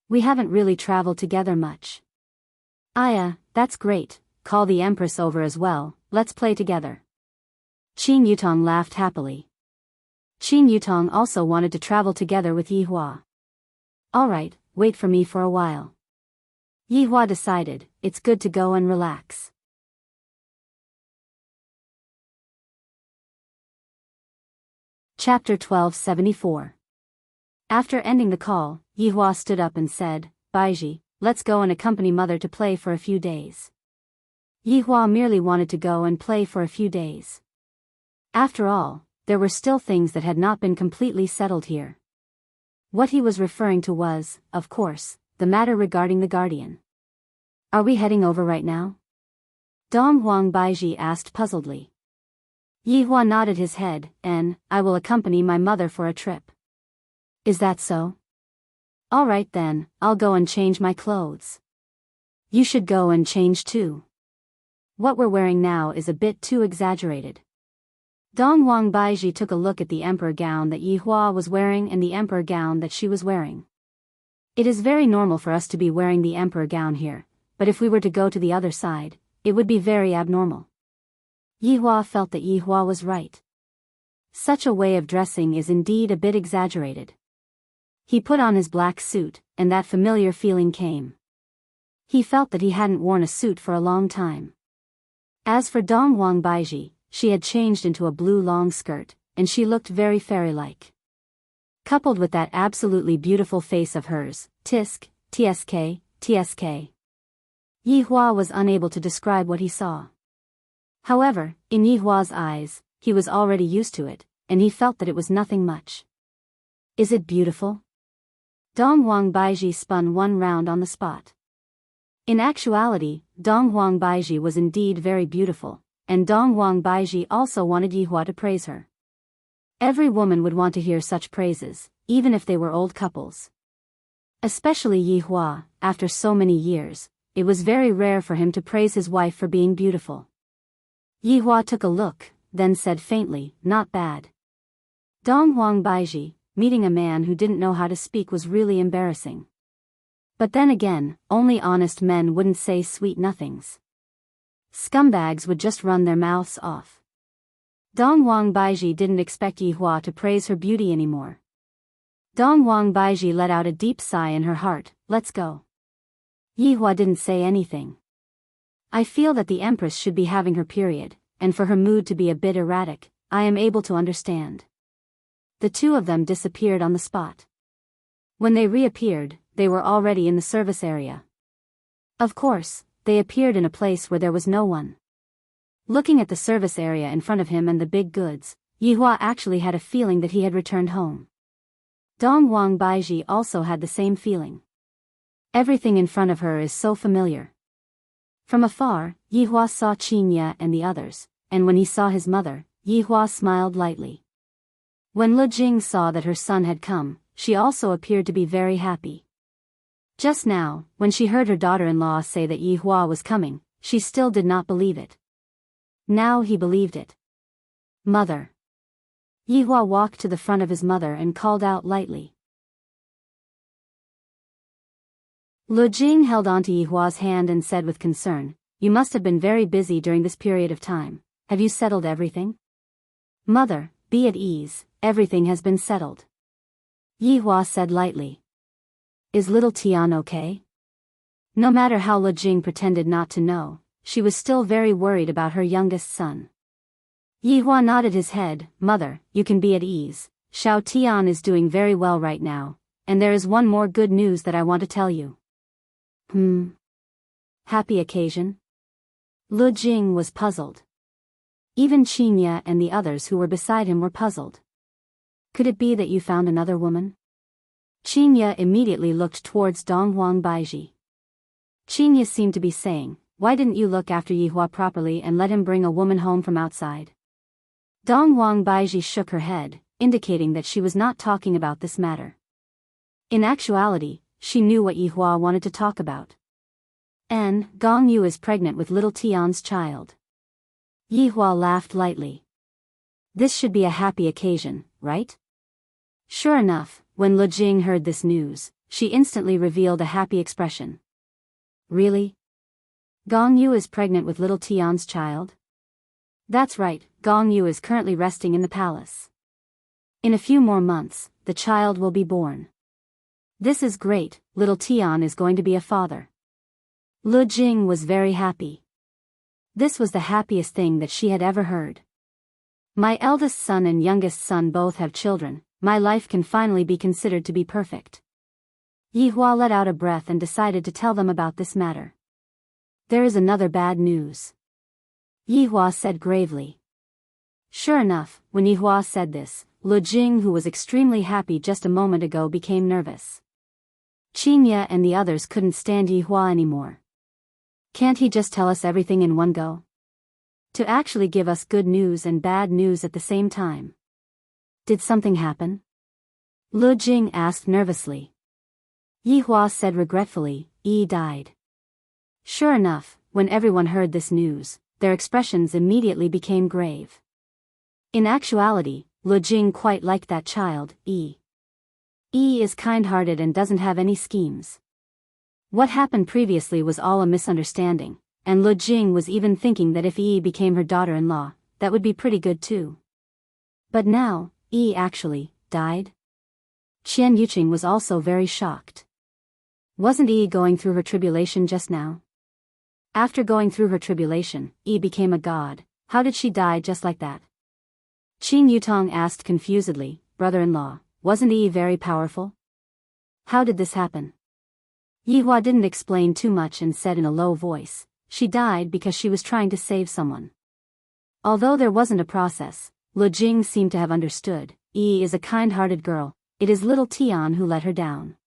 We haven't really traveled together much. That's great, call the Empress over as well, let's play together. Qin Yutong laughed happily. Qin Yutong also wanted to travel together with Yi Hua. Alright, wait for me for a while. Yi Hua decided, it's good to go and relax. Chapter 1274. After ending the call, Yi Hua stood up and said, Baiji, let's go and accompany Mother to play for a few days. Yi Hua merely wanted to go and play for a few days. After all, there were still things that had not been completely settled here. What he was referring to was, of course, the matter regarding the guardian. Are we heading over right now? Dong Huang Baiji asked puzzledly. Yi Hua nodded his head, and, I will accompany my mother for a trip. Is that so? All right then, I'll go and change my clothes. You should go and change too. What we're wearing now is a bit too exaggerated. Dong Huang Baiji took a look at the emperor gown that Yi Hua was wearing and the emperor gown that she was wearing. It is very normal for us to be wearing the emperor gown here, but if we were to go to the other side, it would be very abnormal. Yi Hua felt that Yi Hua was right. Such a way of dressing is indeed a bit exaggerated. He put on his black suit, and that familiar feeling came. He felt that he hadn't worn a suit for a long time. As for Dong Huang Baiji, she had changed into a blue long skirt, and she looked very fairy-like. Coupled with that absolutely beautiful face of hers, tisk, tsk, tsk. Yi Hua was unable to describe what he saw. However, in Yi Hua's eyes, he was already used to it, and he felt that it was nothing much. Is it beautiful? Dong Huang Baiji spun one round on the spot. In actuality, Dong Huang Baiji was indeed very beautiful, and Dong Huang Baiji also wanted Yi Hua to praise her. Every woman would want to hear such praises, even if they were old couples. Especially Yi Hua, after so many years, it was very rare for him to praise his wife for being beautiful. Yi Hua took a look, then said faintly, not bad. Dong Huang Baiji, meeting a man who didn't know how to speak was really embarrassing. But then again, only honest men wouldn't say sweet nothings. Scumbags would just run their mouths off. Dong Huang Baiji didn't expect Yi Hua to praise her beauty anymore. Dong Huang Baiji let out a deep sigh in her heart, let's go. Yi Hua didn't say anything. I feel that the Empress should be having her period, and for her mood to be a bit erratic, I am able to understand. The two of them disappeared on the spot. When they reappeared, they were already in the service area. Of course, they appeared in a place where there was no one. Looking at the service area in front of him and the big goods, Yi Hua actually had a feeling that he had returned home. Dong Huang Baiji also had the same feeling. Everything in front of her is so familiar. From afar, Yihua saw Qinya and the others, and when he saw his mother, Yihua smiled lightly. When Lu Jing saw that her son had come, she also appeared to be very happy. Just now, when she heard her daughter-in-law say that Yihua was coming, she still did not believe it. Now he believed it. Mother. Yihua walked to the front of his mother and called out lightly. Lu Jing held onto Yihua's hand and said with concern, "You must have been very busy during this period of time. Have you settled everything?" "Mother, be at ease, everything has been settled," Yihua said lightly. "Is little Tian okay?" No matter how Lu Jing pretended not to know, she was still very worried about her youngest son. Yihua nodded his head. "Mother, you can be at ease. Xiao Tian is doing very well right now, and there is one more good news that I want to tell you." Happy occasion? Lu Jing was puzzled. Even Qinya and the others who were beside him were puzzled. "Could it be that you found another woman?" Qinya immediately looked towards Donghuang Baiji. Qinya seemed to be saying, "Why didn't you look after Yihua properly and let him bring a woman home from outside?" Donghuang Baiji shook her head, indicating that she was not talking about this matter. In actuality, she knew what Yihua wanted to talk about. Gong Yu is pregnant with little Tian's child. Yihua laughed lightly. This should be a happy occasion, right? Sure enough, when Lu Jing heard this news, she instantly revealed a happy expression. Really? Gong Yu is pregnant with little Tian's child? That's right, Gong Yu is currently resting in the palace. In a few more months, the child will be born. This is great, little Tian is going to be a father. Lu Jing was very happy. This was the happiest thing that she had ever heard. My eldest son and youngest son both have children, my life can finally be considered to be perfect. Yihua let out a breath and decided to tell them about this matter. There is another bad news, Yihua said gravely. Sure enough, when Yihua said this, Lu Jing, who was extremely happy just a moment ago, became nervous. Qinya and the others couldn't stand Yihua anymore. Can't he just tell us everything in one go? To actually give us good news and bad news at the same time. Did something happen? Lu Jing asked nervously. Yihua said regretfully, Yi died. Sure enough, when everyone heard this news, their expressions immediately became grave. In actuality, Lu Jing quite liked that child, Yi. Yi is kind-hearted and doesn't have any schemes. What happened previously was all a misunderstanding, and Lu Jing was even thinking that if Yi became her daughter-in-law, that would be pretty good too. But now, Yi actually died? Qian Yuqing was also very shocked. Wasn't Yi going through her tribulation just now? After going through her tribulation, Yi became a god. How did she die just like that? Qin Yutong asked confusedly, brother-in-law, wasn't Yi very powerful? How did this happen? Yihua didn't explain too much and said in a low voice, she died because she was trying to save someone. Although there wasn't a process, Lu Jing seemed to have understood. Yi is a kind-hearted girl, it is little Tian who let her down.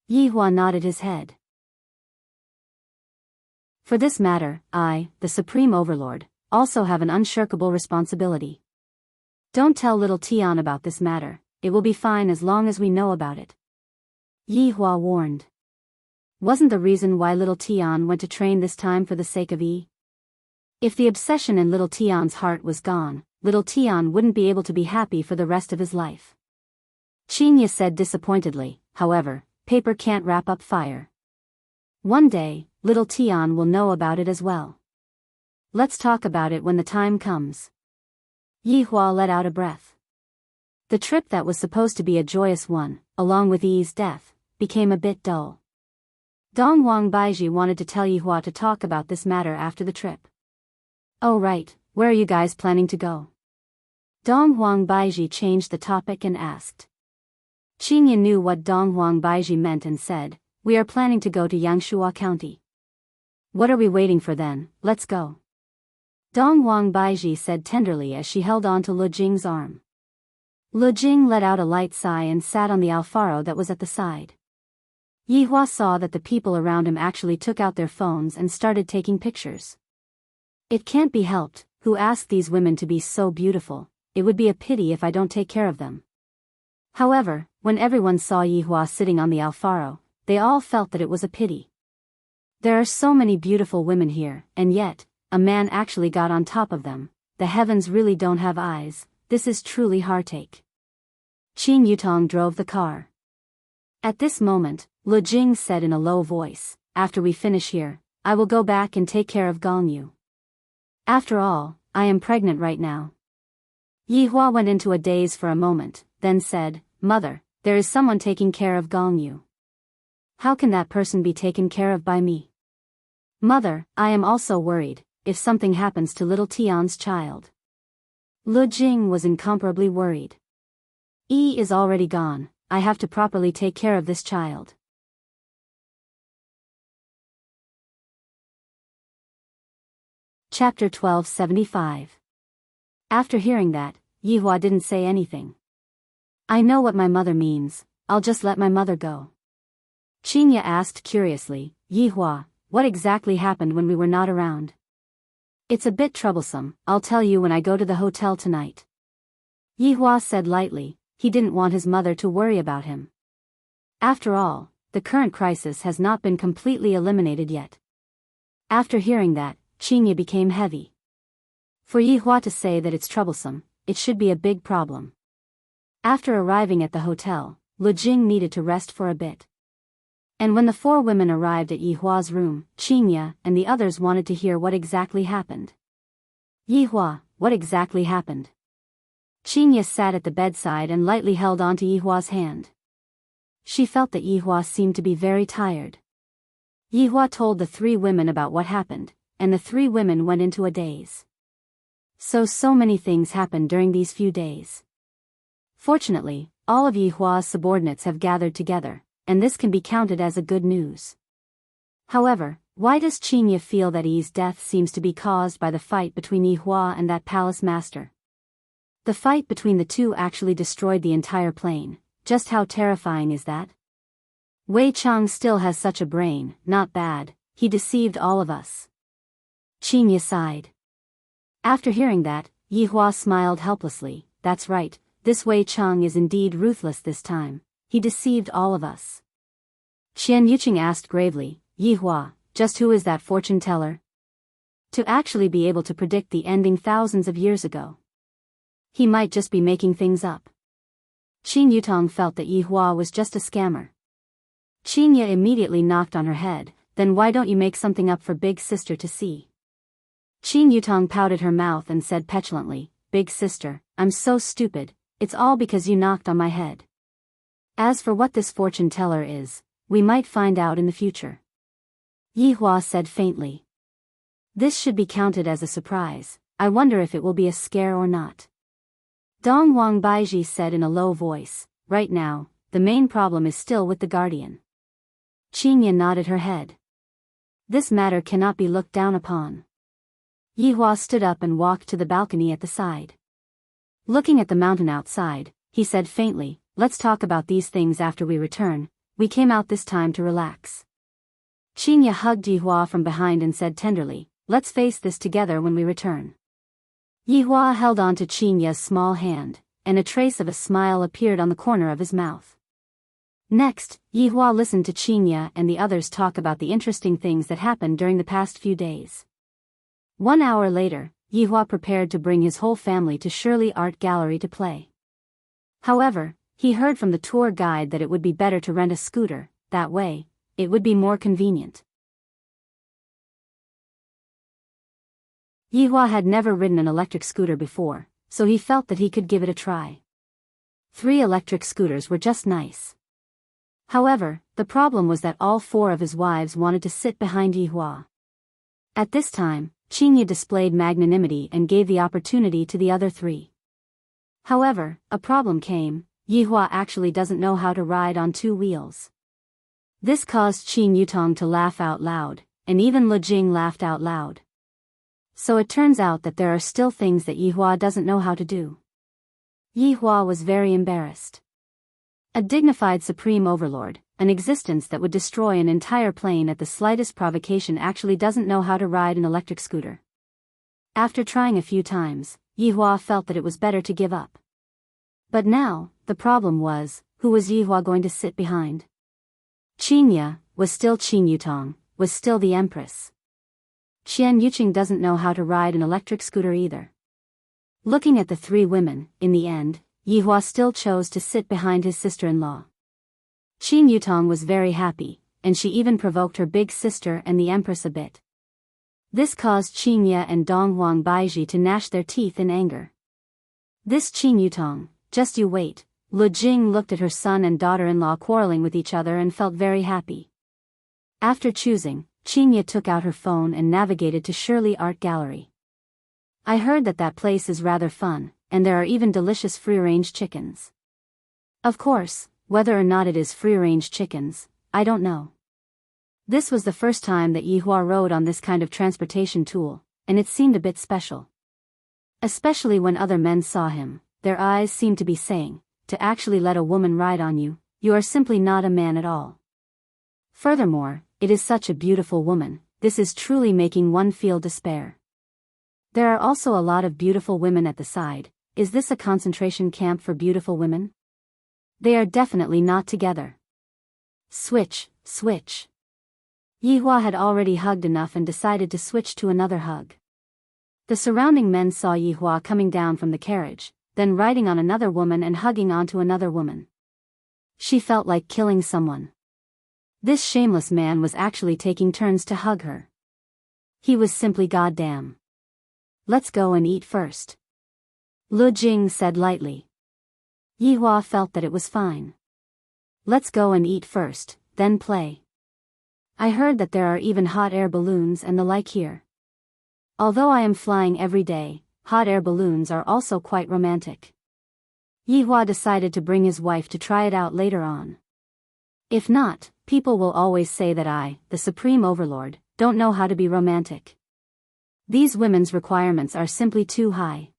Yihua nodded his head. For this matter, I, the Supreme Overlord, also have an unshirkable responsibility. Don't tell little Tian about this matter, it will be fine as long as we know about it. Yihua warned. Wasn't the reason why little Tian went to train this time for the sake of Yi? If the obsession in little Tian's heart was gone, little Tian wouldn't be able to be happy for the rest of his life. Qinya said disappointedly, however, paper can't wrap up fire. One day, little Tian will know about it as well. Let's talk about it when the time comes. Yihua let out a breath. The trip that was supposed to be a joyous one, along with Yi's death, became a bit dull. Donghuang Baiji wanted to tell Yihua to talk about this matter after the trip. Oh right, where are you guys planning to go? Donghuang Baiji changed the topic and asked. Qinya knew what Donghuang Baiji meant and said, we are planning to go to Yangshuo County. What are we waiting for then, let's go. Donghuang Baiji said tenderly as she held on to Lu Jing's arm. Lu Jing let out a light sigh and sat on the alfaro that was at the side. Yihua saw that the people around him actually took out their phones and started taking pictures. It can't be helped, who asked these women to be so beautiful? It would be a pity if I don't take care of them. However, when everyone saw Yihua sitting on the Alfaro, they all felt that it was a pity. There are so many beautiful women here, and yet, a man actually got on top of them. The heavens really don't have eyes, this is truly heartache. Qin Yutong drove the car. At this moment, Lu Jing said in a low voice, after we finish here, I will go back and take care of Gongyu. After all, I am pregnant right now. Yihua went into a daze for a moment, then said, Mother, there is someone taking care of Gongyu. How can that person be taken care of by me? Mother, I am also worried, if something happens to little Tian's child. Lu Jing was incomparably worried. Yi is already gone, I have to properly take care of this child. Chapter 1275. After hearing that, Yihua didn't say anything. I know what my mother means, I'll just let my mother go. Qinya asked curiously, Yihua, what exactly happened when we were not around? It's a bit troublesome, I'll tell you when I go to the hotel tonight. Yihua said lightly, he didn't want his mother to worry about him. After all, the current crisis has not been completely eliminated yet. After hearing that, Qinya became heavy. For Yihua to say that it's troublesome, it should be a big problem. After arriving at the hotel, Lu Jing needed to rest for a bit. And when the four women arrived at Yihua's room, Qinya and the others wanted to hear what exactly happened. Yihua, what exactly happened? Qinya sat at the bedside and lightly held onto Yihua's hand. She felt that Yihua seemed to be very tired. Yihua told the three women about what happened, and the three women went into a daze. So many things happened during these few days. Fortunately, all of Yihua's subordinates have gathered together, and this can be counted as a good news. However, why does Qinya feel that Yi's death seems to be caused by the fight between Yihua and that palace master? The fight between the two actually destroyed the entire plane. Just how terrifying is that? Wei Chang still has such a brain, not bad, he deceived all of us. Qinya sighed. After hearing that, Yihua smiled helplessly, that's right, this Wei Chang is indeed ruthless this time, he deceived all of us. Qian Yuqing asked gravely, Yihua, just who is that fortune teller? To actually be able to predict the ending thousands of years ago. He might just be making things up. Qin Yutong felt that Yihua was just a scammer. Qinya immediately knocked on her head, then why don't you make something up for big sister to see? Qin Yutong pouted her mouth and said petulantly, Big sister, I'm so stupid, it's all because you knocked on my head. As for what this fortune teller is, we might find out in the future. Yihua said faintly. This should be counted as a surprise, I wonder if it will be a scare or not. Dong Wang Baiji said in a low voice, right now, the main problem is still with the guardian. Qinya nodded her head. This matter cannot be looked down upon. Yihua stood up and walked to the balcony at the side. Looking at the mountain outside, he said faintly, let's talk about these things after we return, we came out this time to relax. Qinya hugged Yihua from behind and said tenderly, let's face this together when we return. Yihua held on to Qinya's small hand, and a trace of a smile appeared on the corner of his mouth. Next, Yihua listened to Qinya and the others talk about the interesting things that happened during the past few days. 1 hour later, Yihua prepared to bring his whole family to Shirley Art Gallery to play. However, he heard from the tour guide that it would be better to rent a scooter, that way, it would be more convenient. Yihua had never ridden an electric scooter before, so he felt that he could give it a try. 3 electric scooters were just nice. However, the problem was that all 4 of his wives wanted to sit behind Yihua. At this time, Qinya displayed magnanimity and gave the opportunity to the other 3. However, a problem came, Yihua actually doesn't know how to ride on 2 wheels. This caused Qin Yutong to laugh out loud, and even Lu Jing laughed out loud. So it turns out that there are still things that Yihua doesn't know how to do. Yihua was very embarrassed. A dignified supreme overlord, an existence that would destroy an entire plane at the slightest provocation, actually doesn't know how to ride an electric scooter. After trying a few times, Yihua felt that it was better to give up. But now, the problem was, who was Yihua going to sit behind? Qinya was still Qin Yutong, was still the empress. Qian Yuqing doesn't know how to ride an electric scooter either. Looking at the three women, in the end, Yihua still chose to sit behind his sister-in-law. Qin Yutong was very happy, and she even provoked her big sister and the empress a bit. This caused Qinya and Donghuang Baiji to gnash their teeth in anger. This Qin Yutong, just you wait. Lu Jing looked at her son and daughter-in-law quarreling with each other and felt very happy. After choosing, Qinya took out her phone and navigated to Shirley Art Gallery. I heard that place is rather fun, and there are even delicious free-range chickens. Of course, whether or not it is free-range chickens, I don't know. This was the first time that Yihua rode on this kind of transportation tool, and it seemed a bit special. Especially when other men saw him, their eyes seemed to be saying, to actually let a woman ride on you, you are simply not a man at all. Furthermore, it is such a beautiful woman, this is truly making one feel despair. There are also a lot of beautiful women at the side. Is this a concentration camp for beautiful women? They are definitely not together. Switch, switch. Yihua had already hugged enough and decided to switch to another hug. The surrounding men saw Yihua coming down from the carriage, then riding on another woman and hugging onto another woman. She felt like killing someone. This shameless man was actually taking turns to hug her. He was simply goddamn. Let's go and eat first. Lu Jing said lightly. Yihua felt that it was fine. Let's go and eat first, then play. I heard that there are even hot air balloons and the like here. Although I am flying every day, hot air balloons are also quite romantic. Yihua decided to bring his wife to try it out later on. If not, people will always say that I, the supreme overlord, don't know how to be romantic. These women's requirements are simply too high.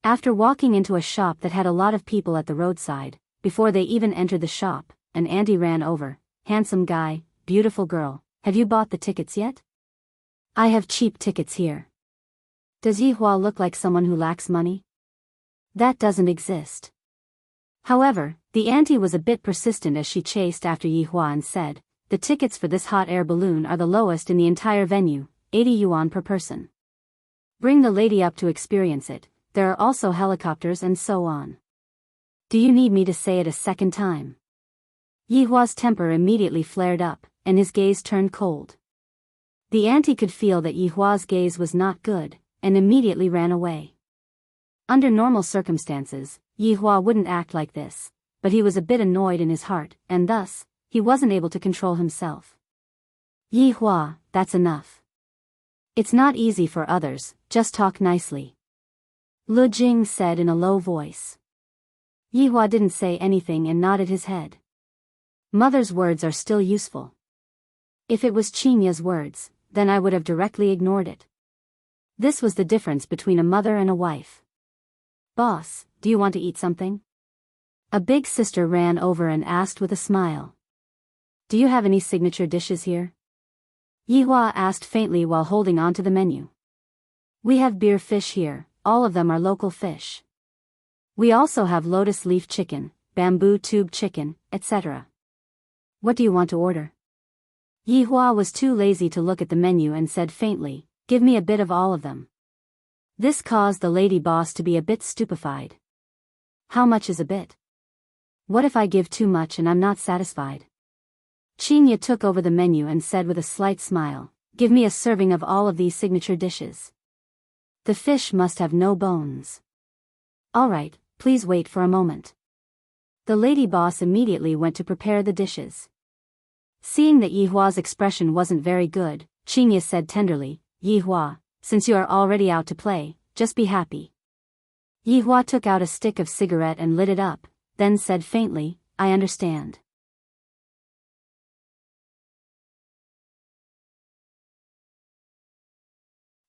After walking into a shop that had a lot of people at the roadside, before they even entered the shop, an auntie ran over. Handsome guy, beautiful girl, have you bought the tickets yet? I have cheap tickets here. Does Yihua look like someone who lacks money? That doesn't exist. However, the auntie was a bit persistent as she chased after Yihua and said, the tickets for this hot air balloon are the lowest in the entire venue, 80 yuan per person. Bring the lady up to experience it, there are also helicopters and so on. Do you need me to say it a second time? Yihua's temper immediately flared up, and his gaze turned cold. The auntie could feel that Yihua's gaze was not good, and immediately ran away. Under normal circumstances, Yihua wouldn't act like this, but he was a bit annoyed in his heart, and thus, he wasn't able to control himself. Yihua, that's enough. It's not easy for others, just talk nicely. Lu Jing said in a low voice. Yihua didn't say anything and nodded his head. Mother's words are still useful. If it was Qinya's words, then I would have directly ignored it. This was the difference between a mother and a wife. Boss, do you want to eat something? A big sister ran over and asked with a smile. Do you have any signature dishes here? Yihua asked faintly while holding on to the menu. We have beer fish here, all of them are local fish. We also have lotus leaf chicken, bamboo tube chicken, etc. What do you want to order? Yihua was too lazy to look at the menu and said faintly, give me a bit of all of them. This caused the lady boss to be a bit stupefied. How much is a bit? What if I give too much and I'm not satisfied? Qinya took over the menu and said with a slight smile, give me a serving of all of these signature dishes. The fish must have no bones. Alright, please wait for a moment. The lady boss immediately went to prepare the dishes. Seeing that Yihua's expression wasn't very good, Qinya said tenderly, Yihua, since you are already out to play, just be happy. Yihua took out a stick of cigarette and lit it up, then said faintly, I understand.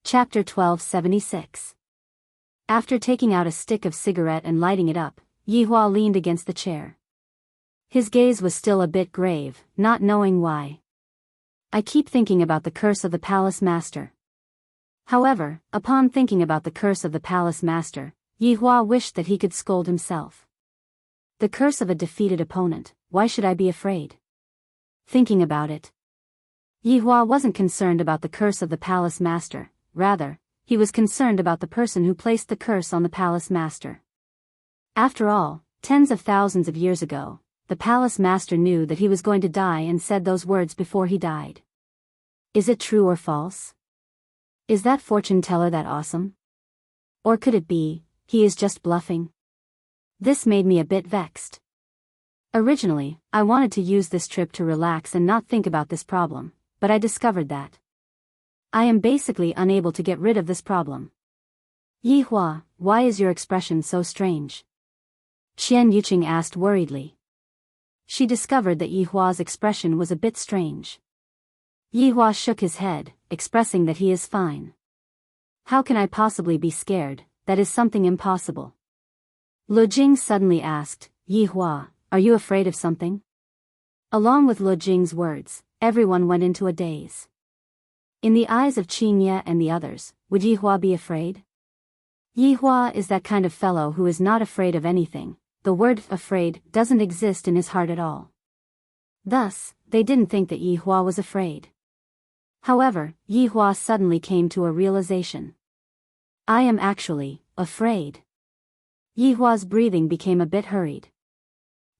Chapter 1276. After taking out a stick of cigarette and lighting it up, Yihua leaned against the chair. His gaze was still a bit grave, not knowing why. I keep thinking about the curse of the palace master. However, upon thinking about the curse of the palace master, Yi Hua wished that he could scold himself. The curse of a defeated opponent, why should I be afraid? Thinking about it, Yi Hua wasn't concerned about the curse of the palace master, rather, he was concerned about the person who placed the curse on the palace master. After all, tens of thousands of years ago, the palace master knew that he was going to die and said those words before he died. Is it true or false? Is that fortune teller that awesome? Or could it be, he is just bluffing? This made me a bit vexed. Originally, I wanted to use this trip to relax and not think about this problem, but I discovered that I am basically unable to get rid of this problem. Yi Hua, why is your expression so strange? Qian Yuqing asked worriedly. She discovered that Yi Hua's expression was a bit strange. Yi Hua shook his head, expressing that he is fine. How can I possibly be scared? That is something impossible. Lu Jing suddenly asked, Yi Hua, are you afraid of something? Along with Lu Jing's words, everyone went into a daze. In the eyes of Qin Ye and the others, would Yi Hua be afraid? Yi Hua is that kind of fellow who is not afraid of anything. The word afraid doesn't exist in his heart at all. Thus, they didn't think that Yi Hua was afraid. However, Yi Hua suddenly came to a realization. I am actually afraid. Yi Hua's breathing became a bit hurried.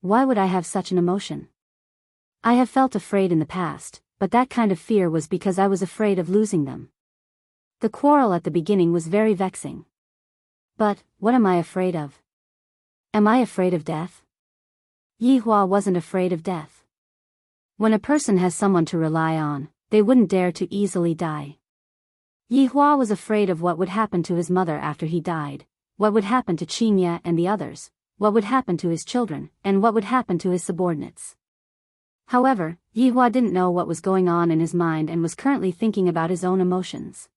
Why would I have such an emotion? I have felt afraid in the past, but that kind of fear was because I was afraid of losing them. The quarrel at the beginning was very vexing. But, what am I afraid of? Am I afraid of death? Yi Hua wasn't afraid of death. When a person has someone to rely on, they wouldn't dare to easily die. Yi Hua was afraid of what would happen to his mother after he died, what would happen to Qin Ye and the others, what would happen to his children, and what would happen to his subordinates. However, Yi Hua didn't know what was going on in his mind and was currently thinking about his own emotions.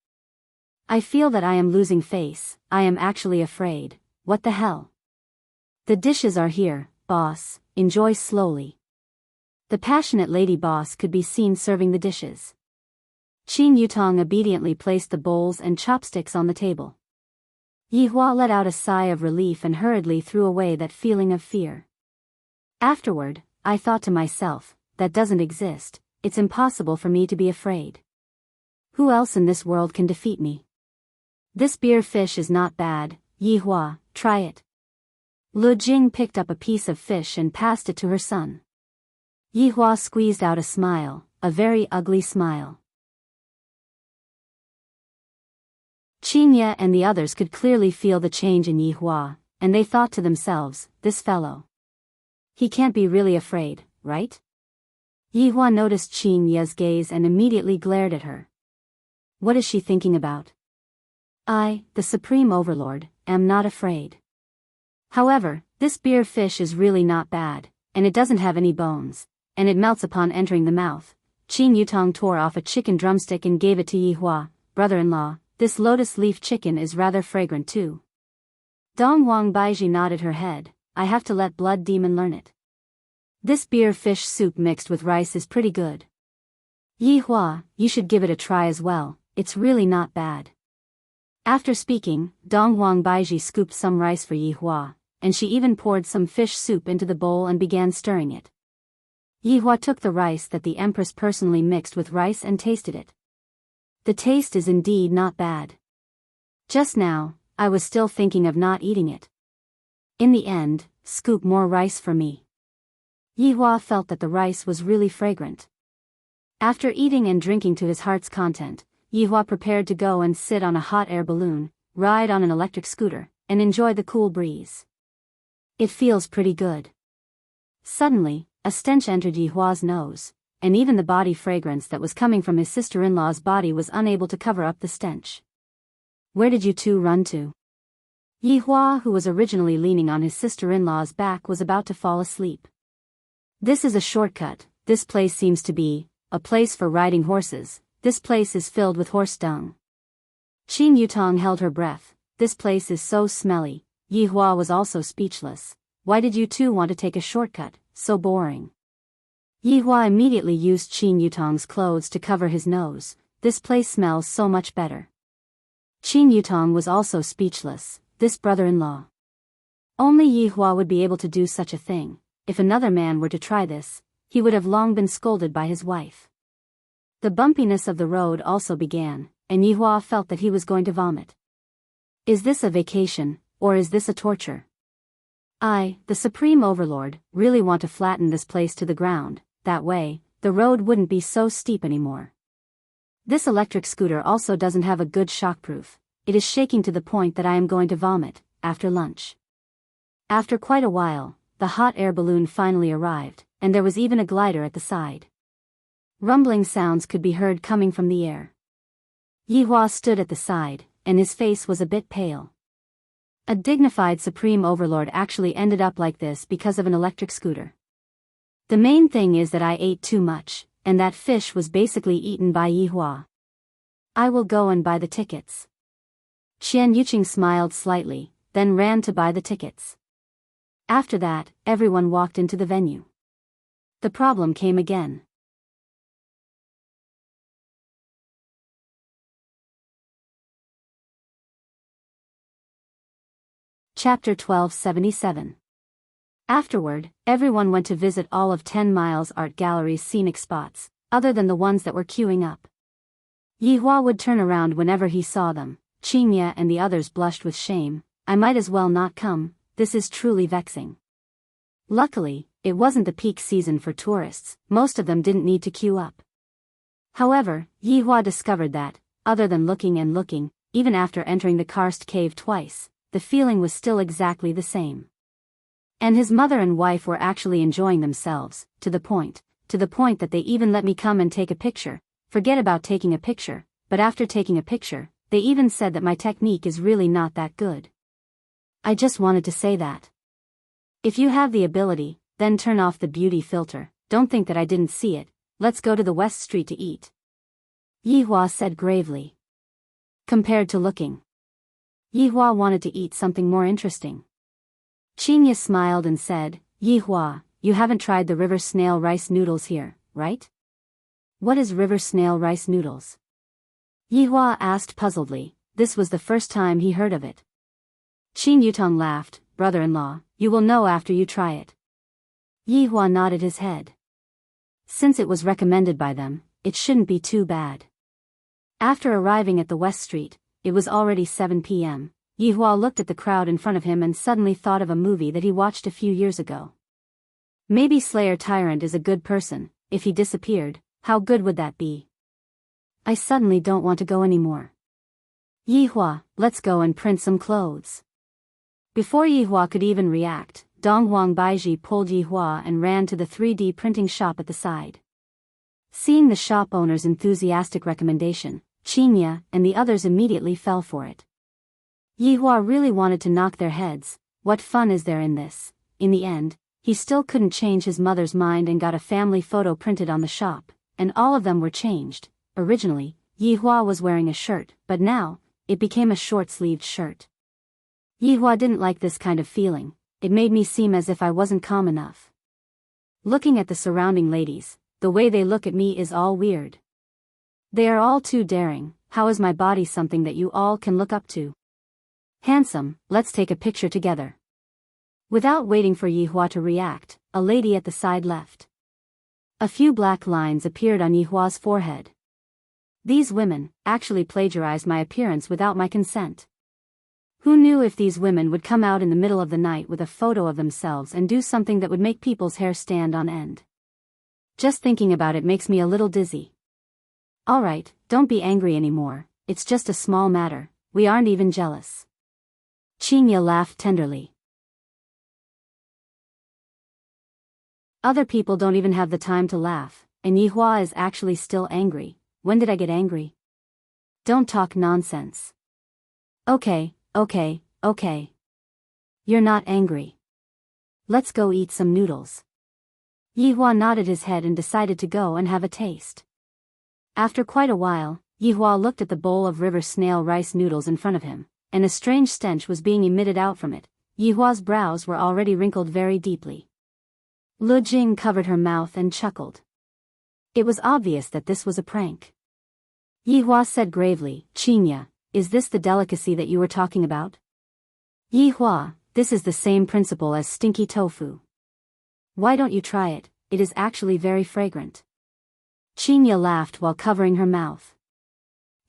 I feel that I am losing face, I am actually afraid, what the hell? The dishes are here, boss, enjoy slowly. The passionate lady boss could be seen serving the dishes. Qin Yutong obediently placed the bowls and chopsticks on the table. Yi Hua let out a sigh of relief and hurriedly threw away that feeling of fear. Afterward, I thought to myself, that doesn't exist, it's impossible for me to be afraid. Who else in this world can defeat me? This beer fish is not bad, Yi Hua, try it. Lu Jing picked up a piece of fish and passed it to her son. Yi Hua squeezed out a smile, a very ugly smile. Qin Ye and the others could clearly feel the change in Yi Hua, and they thought to themselves, this fellow. He can't be really afraid, right? Yi Hua noticed Qin Ye's gaze and immediately glared at her. What is she thinking about? I, the Supreme Overlord, am not afraid. However, this beer fish is really not bad, and it doesn't have any bones, and it melts upon entering the mouth. Qin Yutong tore off a chicken drumstick and gave it to Yi Hua, brother-in-law, this lotus leaf chicken is rather fragrant too. Dong Wang Baiji nodded her head, I have to let Blood Demon learn it. This beer fish soup mixed with rice is pretty good. Yi Hua, you should give it a try as well, it's really not bad. After speaking, Dong Wang Baiji scooped some rice for Yi Hua, and she even poured some fish soup into the bowl and began stirring it. Yi Hua took the rice that the Empress personally mixed with rice and tasted it. The taste is indeed not bad. Just now, I was still thinking of not eating it. In the end, scoop more rice for me. Yi Hua felt that the rice was really fragrant. After eating and drinking to his heart's content, Yi Hua prepared to go and sit on a hot air balloon, ride on an electric scooter, and enjoy the cool breeze. It feels pretty good. Suddenly, a stench entered Yi Hua's nose, and even the body fragrance that was coming from his sister-in-law's body was unable to cover up the stench. Where did you two run to? Yi Hua, who was originally leaning on his sister-in-law's back, was about to fall asleep. This is a shortcut, this place seems to be a place for riding horses, this place is filled with horse dung. Qin Yutong held her breath, this place is so smelly. Yi Hua was also speechless. Why did you two want to take a shortcut? so boring. Yihua immediately used Qin Yutong's clothes to cover his nose. This place smells so much better. Qin Yutong was also speechless. This brother-in-law. Only Yihua would be able to do such a thing. If another man were to try this, he would have long been scolded by his wife. The bumpiness of the road also began, and Yihua felt that he was going to vomit. Is this a vacation, or is this a torture? I, the Supreme Overlord, really want to flatten this place to the ground. That way, the road wouldn't be so steep anymore. This electric scooter also doesn't have a good shockproof. It is shaking to the point that I am going to vomit, after lunch. After quite a while, the hot air balloon finally arrived, and there was even a glider at the side. Rumbling sounds could be heard coming from the air. Yihua stood at the side, and his face was a bit pale. A dignified Supreme Overlord actually ended up like this because of an electric scooter. The main thing is that I ate too much, and that fish was basically eaten by Yihua. I will go and buy the tickets. Qian Yuqing smiled slightly, then ran to buy the tickets. After that, everyone walked into the venue. The problem came again. Chapter 1277. Afterward, everyone went to visit all of 10 Miles Art Gallery's scenic spots, other than the ones that were queuing up. Yihua would turn around whenever he saw them. Qingye and the others blushed with shame. I might as well not come, this is truly vexing. Luckily, it wasn't the peak season for tourists, most of them didn't need to queue up. However, Yihua discovered that, other than looking and looking, even after entering the karst cave twice, the feeling was still exactly the same. And his mother and wife were actually enjoying themselves, to the point that they even let me come and take a picture. Forget about taking a picture, but after taking a picture, they even said that my technique is really not that good. I just wanted to say that. If you have the ability, then turn off the beauty filter, don't think that I didn't see it. Let's go to the West Street to eat. Yihua said gravely. Compared to looking. Yihua wanted to eat something more interesting. Qingye smiled and said, Yihua, you haven't tried the river snail rice noodles here, right? What is river snail rice noodles? Yihua asked puzzledly. This was the first time he heard of it. Qin Yutong laughed. Brother-in-law, you will know after you try it. Yihua nodded his head. Since it was recommended by them, it shouldn't be too bad. After arriving at the West Street, it was already 7 p.m. Yihua looked at the crowd in front of him and suddenly thought of a movie that he watched a few years ago. Maybe Slayer Tyrant is a good person. If he disappeared, how good would that be? I suddenly don't want to go anymore. Yihua, let's go and print some clothes. Before Yihua could even react, Donghuang Baiji pulled Yihua and ran to the 3D printing shop at the side. Seeing the shop owner's enthusiastic recommendation, Qingye and the others immediately fell for it. Yihua really wanted to knock their heads. What fun is there in this? In the end, he still couldn't change his mother's mind and got a family photo printed on the shop, and all of them were changed. Originally, Yihua was wearing a shirt, but now, it became a short-sleeved shirt. Yihua didn't like this kind of feeling. It made me seem as if I wasn't calm enough. Looking at the surrounding ladies, the way they look at me is all weird. They are all too daring. How is my body something that you all can look up to? Handsome, let's take a picture together. Without waiting for Yihua to react, a lady at the side left. A few black lines appeared on Yihua's forehead. These women actually plagiarized my appearance without my consent. Who knew if these women would come out in the middle of the night with a photo of themselves and do something that would make people's hair stand on end? Just thinking about it makes me a little dizzy. Alright, don't be angry anymore, it's just a small matter, we aren't even jealous. Qingye laughed tenderly. Other people don't even have the time to laugh, and Yihua is actually still angry. When did I get angry? Don't talk nonsense. Okay. You're not angry. Let's go eat some noodles. Yihua nodded his head and decided to go and have a taste. After quite a while, Yihua looked at the bowl of river snail rice noodles in front of him, and a strange stench was being emitted out from it. Yihua's brows were already wrinkled very deeply. Lu Jing covered her mouth and chuckled. It was obvious that this was a prank. Yihua said gravely, Qinya, is this the delicacy that you were talking about? Yihua, this is the same principle as stinky tofu. Why don't you try it? It is actually very fragrant. Qinya laughed while covering her mouth.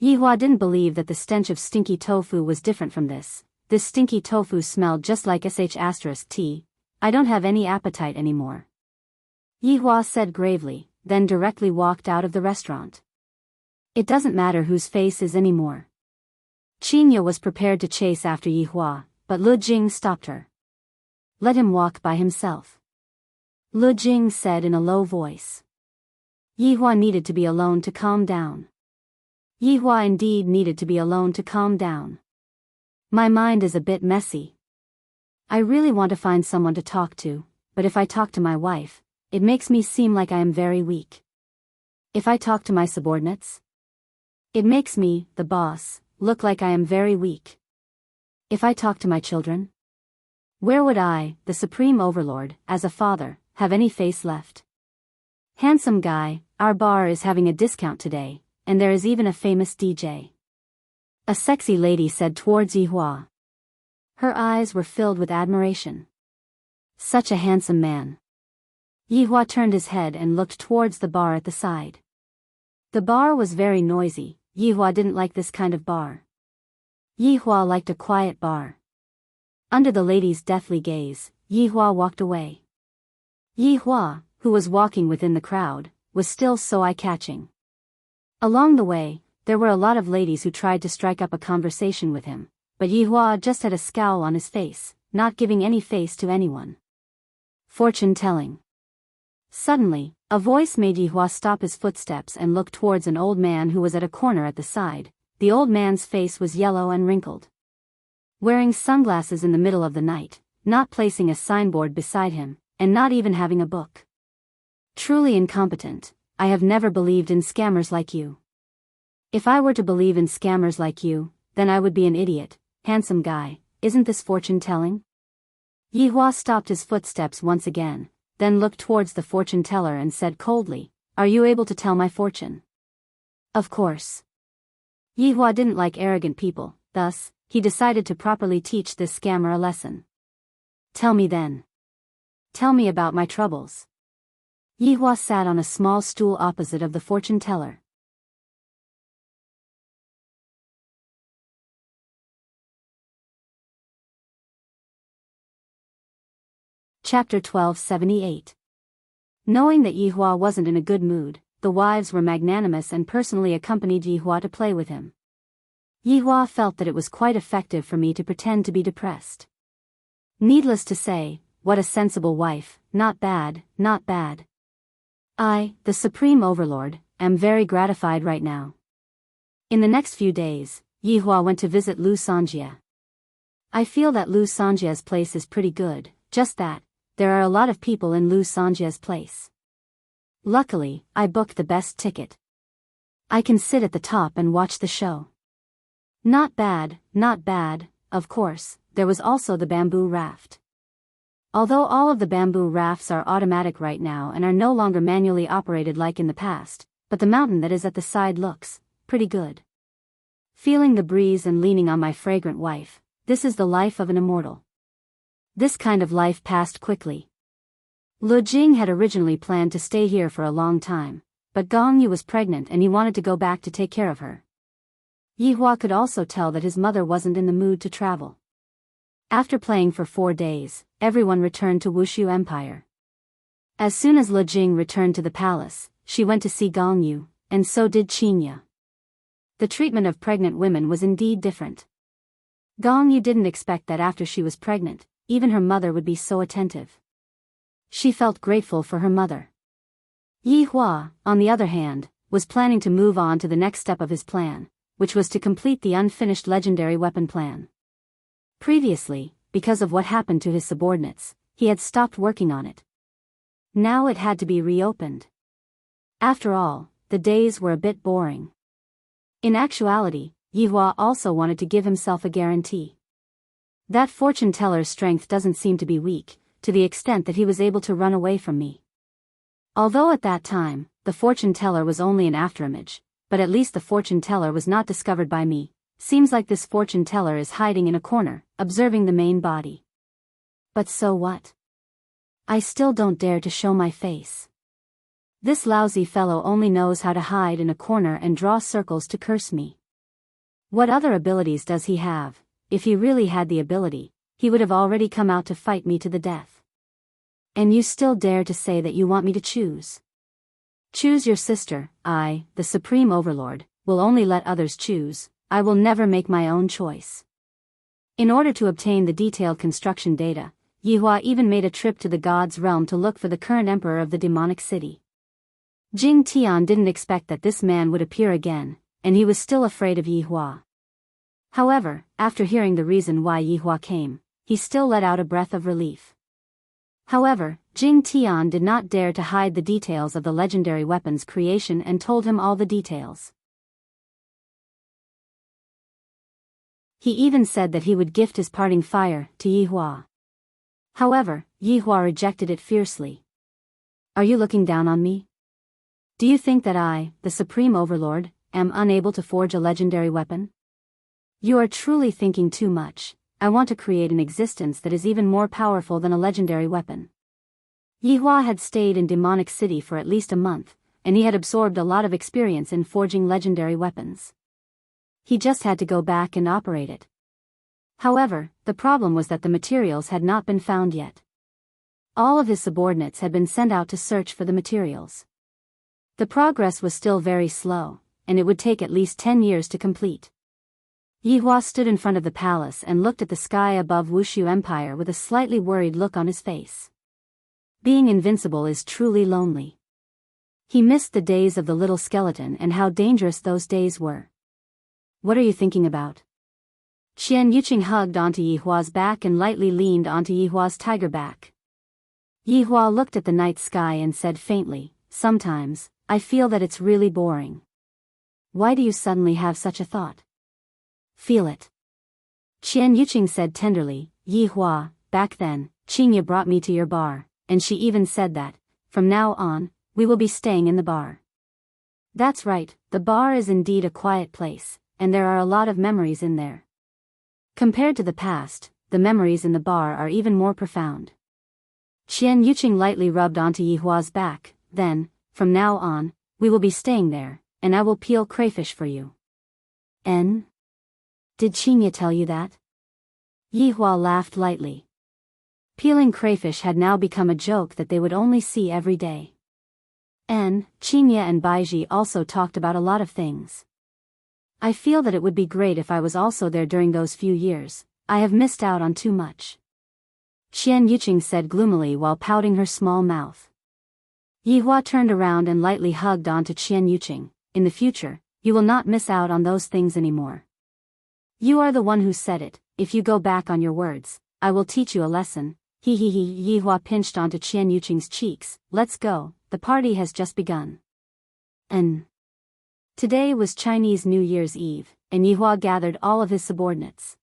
Yihua didn't believe that the stench of stinky tofu was different from this. This stinky tofu smelled just like sh*t. I don't have any appetite anymore. Yihua said gravely, then directly walked out of the restaurant. It doesn't matter whose face is anymore. Qinya was prepared to chase after Yihua, but Lu Jing stopped her. Let him walk by himself. Lu Jing said in a low voice. Yihua needed to be alone to calm down. Yihua indeed needed to be alone to calm down. My mind is a bit messy. I really want to find someone to talk to, but if I talk to my wife, it makes me seem like I am very weak. If I talk to my subordinates, it makes me, the boss, look like I am very weak. If I talk to my children, where would I, the supreme overlord, as a father, have any face left? Handsome guy, our bar is having a discount today, and there is even a famous DJ. A sexy lady said towards Yihua. Her eyes were filled with admiration. Such a handsome man. Yihua turned his head and looked towards the bar at the side. The bar was very noisy. Yihua didn't like this kind of bar. Yihua liked a quiet bar. Under the lady's deathly gaze, Yihua walked away. Yihua, who was walking within the crowd, was still so eye-catching. Along the way, there were a lot of ladies who tried to strike up a conversation with him, but Yihua just had a scowl on his face, not giving any face to anyone. Fortune-telling. Suddenly, a voice made Yihua stop his footsteps and look towards an old man who was at a corner at the side. The old man's face was yellow and wrinkled. Wearing sunglasses in the middle of the night, not placing a signboard beside him, and not even having a book. Truly incompetent. I have never believed in scammers like you. If I were to believe in scammers like you, then I would be an idiot. Handsome guy, isn't this fortune-telling? Yihua stopped his footsteps once again, then looked towards the fortune-teller and said coldly, Are you able to tell my fortune? Of course. Yihua didn't like arrogant people, thus, he decided to properly teach this scammer a lesson. Tell me then. Tell me about my troubles. Yihua sat on a small stool opposite of the fortune-teller. Chapter 1278. Knowing that Yihua wasn't in a good mood, the wives were magnanimous and personally accompanied Yihua to play with him. Yihua felt that it was quite effective for me to pretend to be depressed. Needless to say, what a sensible wife, not bad, not bad. I, the Supreme Overlord, am very gratified right now. In the next few days, Yihua went to visit Lu Sanjia. I feel that Lu Sanjia's place is pretty good, just that, there are a lot of people in Lu Sanjia's place. Luckily, I booked the best ticket. I can sit at the top and watch the show. Not bad, not bad. Of course, there was also the bamboo raft. Although all of the bamboo rafts are automatic right now and are no longer manually operated like in the past, but the mountain that is at the side looks pretty good. Feeling the breeze and leaning on my fragrant wife, this is the life of an immortal. This kind of life passed quickly. Lu Jing had originally planned to stay here for a long time, but Gong Yu was pregnant and he wanted to go back to take care of her. Yihua could also tell that his mother wasn't in the mood to travel. After playing for 4 days, everyone returned to Wushu Empire. As soon as Lu Jing returned to the palace, she went to see Gong Yu, and so did Qinya. The treatment of pregnant women was indeed different. Gong Yu didn't expect that after she was pregnant, even her mother would be so attentive. She felt grateful for her mother. Yihua, on the other hand, was planning to move on to the next step of his plan, which was to complete the unfinished legendary weapon plan. Previously, because of what happened to his subordinates, he had stopped working on it. Now it had to be reopened. After all, the days were a bit boring. In actuality, Yihua also wanted to give himself a guarantee. That fortune teller's strength doesn't seem to be weak. to the extent that he was able to run away from me. Although at that time, the fortune teller was only an afterimage, but at least the fortune teller was not discovered by me. Seems like this fortune teller is hiding in a corner, observing the main body. But so what? I still don't dare to show my face. This lousy fellow only knows how to hide in a corner and draw circles to curse me. What other abilities does he have? If he really had the ability, he would have already come out to fight me to the death. And you still dare to say that you want me to choose? Choose your sister. I, the Supreme Overlord, will only let others choose. I will never make my own choice. In order to obtain the detailed construction data, Yihua even made a trip to the God's realm to look for the current emperor of the demonic city. Jing Tian didn't expect that this man would appear again, and he was still afraid of Yihua. However, after hearing the reason why Yihua came, he still let out a breath of relief. However, Jing Tian did not dare to hide the details of the legendary weapon's creation and told him all the details. He even said that he would gift his parting fire to Yihua. However, Yihua rejected it fiercely. Are you looking down on me? Do you think that I, the Supreme Overlord, am unable to forge a legendary weapon? You are truly thinking too much. I want to create an existence that is even more powerful than a legendary weapon. Yihua had stayed in Demonic City for at least a month, and he had absorbed a lot of experience in forging legendary weapons. He just had to go back and operate it. However, the problem was that the materials had not been found yet. All of his subordinates had been sent out to search for the materials. The progress was still very slow, and it would take at least 10 years to complete. Yihua stood in front of the palace and looked at the sky above Wushu Empire with a slightly worried look on his face. Being invincible is truly lonely. He missed the days of the little skeleton and how dangerous those days were. What are you thinking about? Qian Yuqing hugged onto Yihua's back and lightly leaned onto Yihua's tiger back. Yihua looked at the night sky and said faintly, "Sometimes, I feel that it's really boring." Why do you suddenly have such a thought? Feel it. Qian Yuqing said tenderly, "Yihua, back then, Qingya brought me to your bar, and she even said that, from now on, we will be staying in the bar." That's right, the bar is indeed a quiet place, and there are a lot of memories in there. Compared to the past, the memories in the bar are even more profound. Qian Yuqing lightly rubbed onto Yihua's back, then, from now on, we will be staying there, and I will peel crayfish for you. Did Qingya tell you that? Yihua laughed lightly. Peeling crayfish had now become a joke that they would only see every day. Qingya and Baiji also talked about a lot of things. I feel that it would be great if I was also there during those few years. I have missed out on too much. Qian Yuqing said gloomily while pouting her small mouth. Yihua turned around and lightly hugged onto Qian Yuqing. In the future, you will not miss out on those things anymore. You are the one who said it. If you go back on your words, I will teach you a lesson. Yihua pinched onto Qian Yuqing's cheeks. Let's go, the party has just begun. Today was Chinese New Year's Eve, and Yihua gathered all of his subordinates.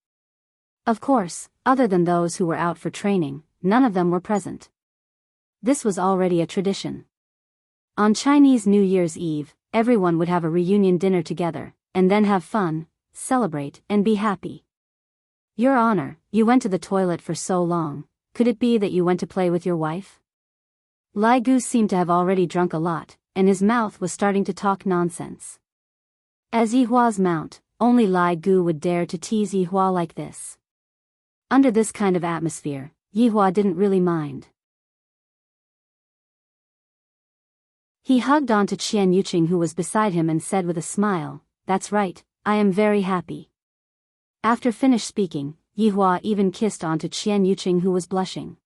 Of course, other than those who were out for training, none of them were present. This was already a tradition. On Chinese New Year's Eve, everyone would have a reunion dinner together, and then have fun, celebrate, and be happy. Your Honor, you went to the toilet for so long. Could it be that you went to play with your wife? Lai Gu seemed to have already drunk a lot, and his mouth was starting to talk nonsense. As Yihua's mount, only Lai Gu would dare to tease Yihua like this. Under this kind of atmosphere, Yihua didn't really mind. He hugged onto Qian Yuqing who was beside him and said with a smile, "That's right, I am very happy." After finished speaking, Yihua even kissed onto Qian Yuqing who was blushing.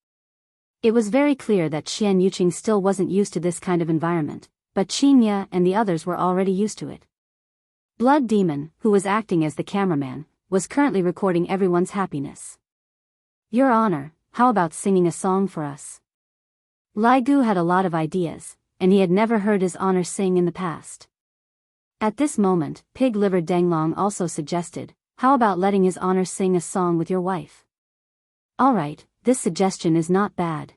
It was very clear that Qian Yuqing still wasn't used to this kind of environment, but Qingya and the others were already used to it. Blood Demon, who was acting as the cameraman, was currently recording everyone's happiness. Your Honor, how about singing a song for us? Lai Gu had a lot of ideas, and he had never heard His Honor sing in the past. At this moment, Pig-Livered Denglong also suggested, how about letting His Honor sing a song with your wife? Alright, This suggestion is not bad.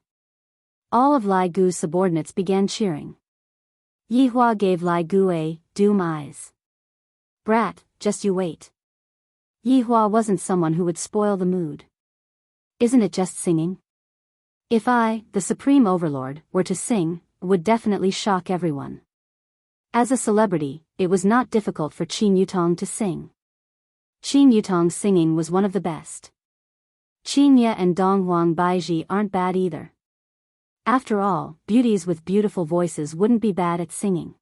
All of Lai Gu's subordinates began cheering. Yi Hua gave Lai Gu a doom eyes. Brat, just you wait. Yi Hua wasn't someone who would spoil the mood. Isn't it just singing? If I, the Supreme Overlord, were to sing, it would definitely shock everyone. As a celebrity, it was not difficult for Qin Yutong to sing. Qin Yutong's singing was one of the best. Qin Ye and Dong Huang Baiji aren't bad either. After all, beauties with beautiful voices wouldn't be bad at singing.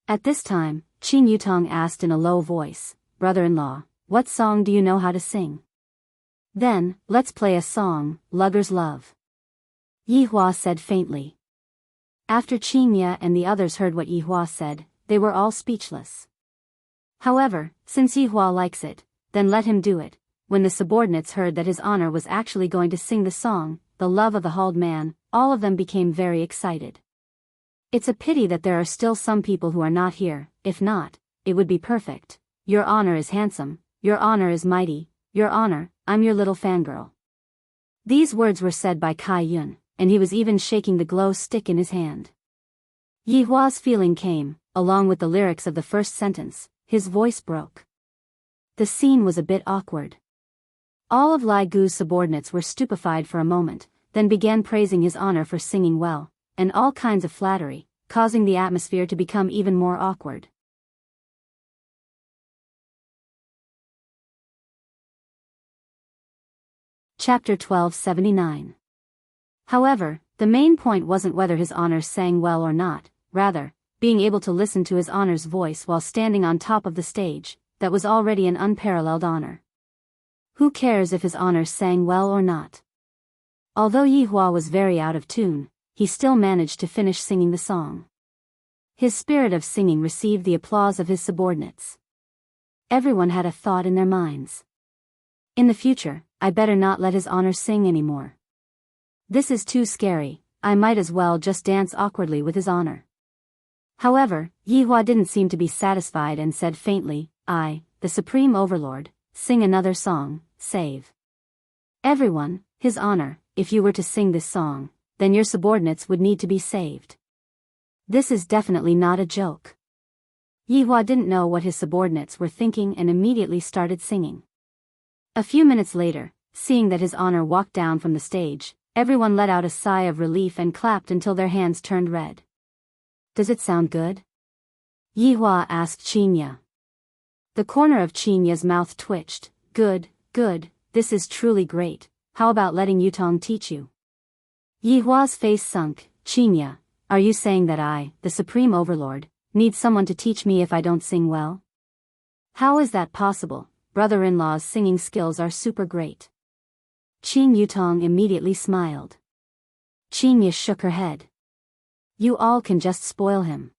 At this time, Qin Yutong asked in a low voice, "Brother-in-law, what song do you know how to sing?" "Then, let's play a song, Lugger's Love," Yi Hua said faintly. After Qin Ye and the others heard what Yi Hua said, they were all speechless. However, since Yi Hua likes it, then let him do it. When the subordinates heard that His Honor was actually going to sing the song, The Love of the Hauled Man, all of them became very excited. It's a pity that there are still some people who are not here. If not, it would be perfect. Your Honor is handsome, Your Honor is mighty, Your Honor, I'm your little fangirl. These words were said by Kai Yun, and he was even shaking the glow stick in his hand. Yi Hua's feeling came, along with the lyrics of the first sentence. His voice broke. The scene was a bit awkward. All of Lai Gu's subordinates were stupefied for a moment, then began praising His Honor for singing well, and all kinds of flattery, causing the atmosphere to become even more awkward. Chapter 1279. However, the main point wasn't whether His Honor sang well or not, rather, being able to listen to His Honor's voice while standing on top of the stage, that was already an unparalleled honor. Who cares if His Honor sang well or not? Although Yi Hua was very out of tune, he still managed to finish singing the song. His spirit of singing received the applause of his subordinates. Everyone had a thought in their minds. In the future, I better not let His Honor sing anymore. This is too scary, I might as well just dance awkwardly with His Honor. However, Yi Hua didn't seem to be satisfied and said faintly, "I, the Supreme Overlord, sing another song, save." "Everyone, His Honor, if you were to sing this song, then your subordinates would need to be saved." This is definitely not a joke. Yi Hua didn't know what his subordinates were thinking and immediately started singing. A few minutes later, seeing that His Honor walked down from the stage, everyone let out a sigh of relief and clapped until their hands turned red. "Does it sound good?" Yi Hua asked Qin Ye. The corner of Qin Ye's mouth twitched. Good, this is truly great. How about letting Yutong teach you?" Yi Hua's face sunk. "Qin Ye, are you saying that I, the Supreme Overlord, need someone to teach me if I don't sing well? How is that possible? Brother-in-law's singing skills are super great." Qin Yutong immediately smiled. Qin Ye shook her head. "You all can just spoil him."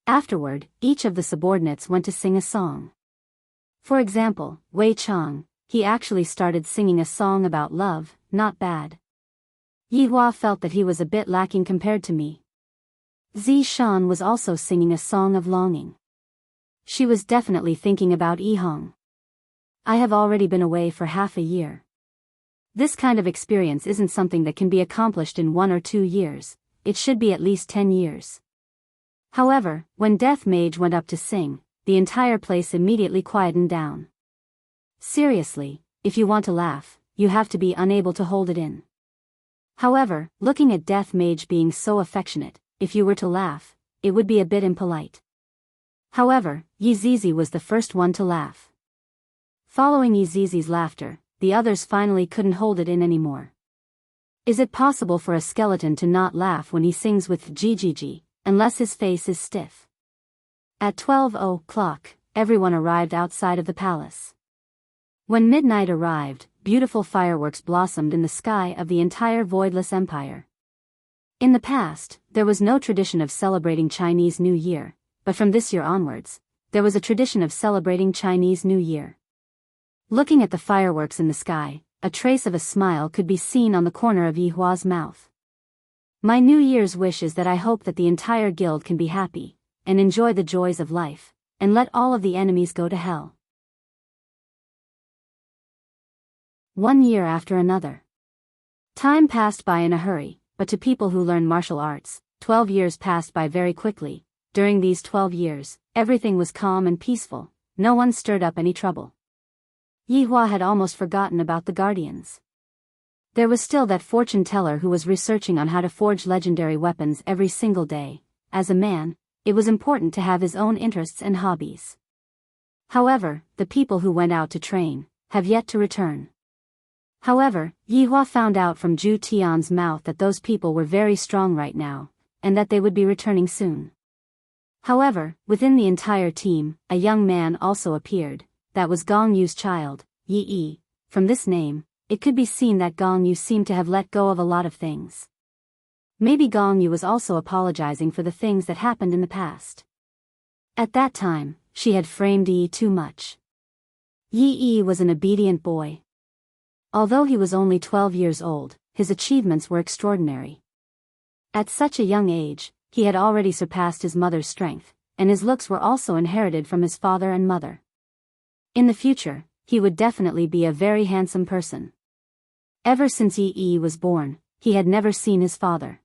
Afterward, each of the subordinates went to sing a song. For example, Wei Chang, he actually started singing a song about love. Not bad. Yi Hua felt that he was a bit lacking compared to me. Zi Shan was also singing a song of longing. She was definitely thinking about Yi Hong. I have already been away for half a year. This kind of experience isn't something that can be accomplished in 1 or 2 years, it should be at least 10 years. However, when Death Mage went up to sing, the entire place immediately quietened down. Seriously, if you want to laugh, you have to be unable to hold it in. However, looking at Death Mage being so affectionate, if you were to laugh, it would be a bit impolite. However, Yi Zizi was the first one to laugh. Following Yi Zizi's laughter, the others finally couldn't hold it in anymore. Is it possible for a skeleton to not laugh when he sings with Gigi, unless his face is stiff? At 12 o'clock, everyone arrived outside of the palace. When midnight arrived, beautiful fireworks blossomed in the sky of the entire voidless empire. In the past, there was no tradition of celebrating Chinese New Year, but from this year onwards, there was a tradition of celebrating Chinese New Year. Looking at the fireworks in the sky, a trace of a smile could be seen on the corner of Yi Hua's mouth. My New Year's wish is that I hope that the entire guild can be happy, and enjoy the joys of life, and let all of the enemies go to hell. 1 year after another. Time passed by in a hurry, but to people who learn martial arts, 12 years passed by very quickly. During these 12 years, everything was calm and peaceful, no one stirred up any trouble. Yihua had almost forgotten about the guardians. There was still that fortune teller who was researching on how to forge legendary weapons every single day. As a man, it was important to have his own interests and hobbies. However, the people who went out to train have yet to return. However, Yihua found out from Zhu Tian's mouth that those people were very strong right now, and that they would be returning soon. However, within the entire team, a young man also appeared. That was Gong Yu's child, Yi. From this name, it could be seen that Gong Yu seemed to have let go of a lot of things. Maybe Gong Yu was also apologizing for the things that happened in the past. At that time, she had framed Yi too much. Yi was an obedient boy. Although he was only 12 years old, his achievements were extraordinary. At such a young age, he had already surpassed his mother's strength, and his looks were also inherited from his father and mother. In the future, he would definitely be a very handsome person. Ever since Yi was born, he had never seen his father.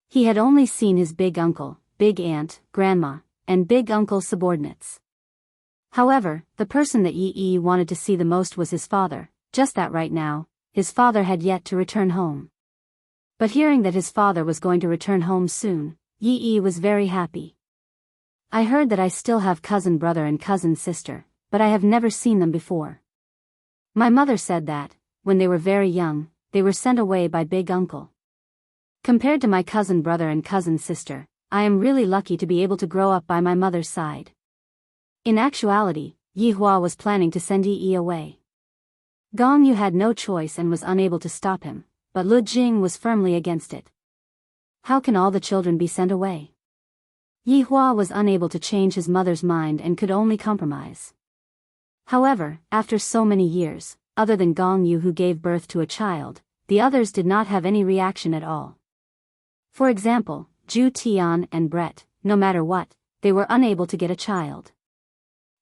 He had only seen his big uncle, big aunt, grandma, and big uncle's subordinates. However, the person that Yi wanted to see the most was his father, just that right now, his father had yet to return home. But hearing that his father was going to return home soon, Yi was very happy. I heard that I still have cousin brother and cousin sister, but I have never seen them before. My mother said that, when they were very young, they were sent away by big uncle. Compared to my cousin brother and cousin sister, I am really lucky to be able to grow up by my mother's side. In actuality, Yihua was planning to send Yi away. Gong Yu had no choice and was unable to stop him, but Lu Jing was firmly against it. How can all the children be sent away? Yihua was unable to change his mother's mind and could only compromise. However, after so many years, other than Gong Yu who gave birth to a child, the others did not have any reaction at all. For example, Zhu Tian and Brett, no matter what, they were unable to get a child.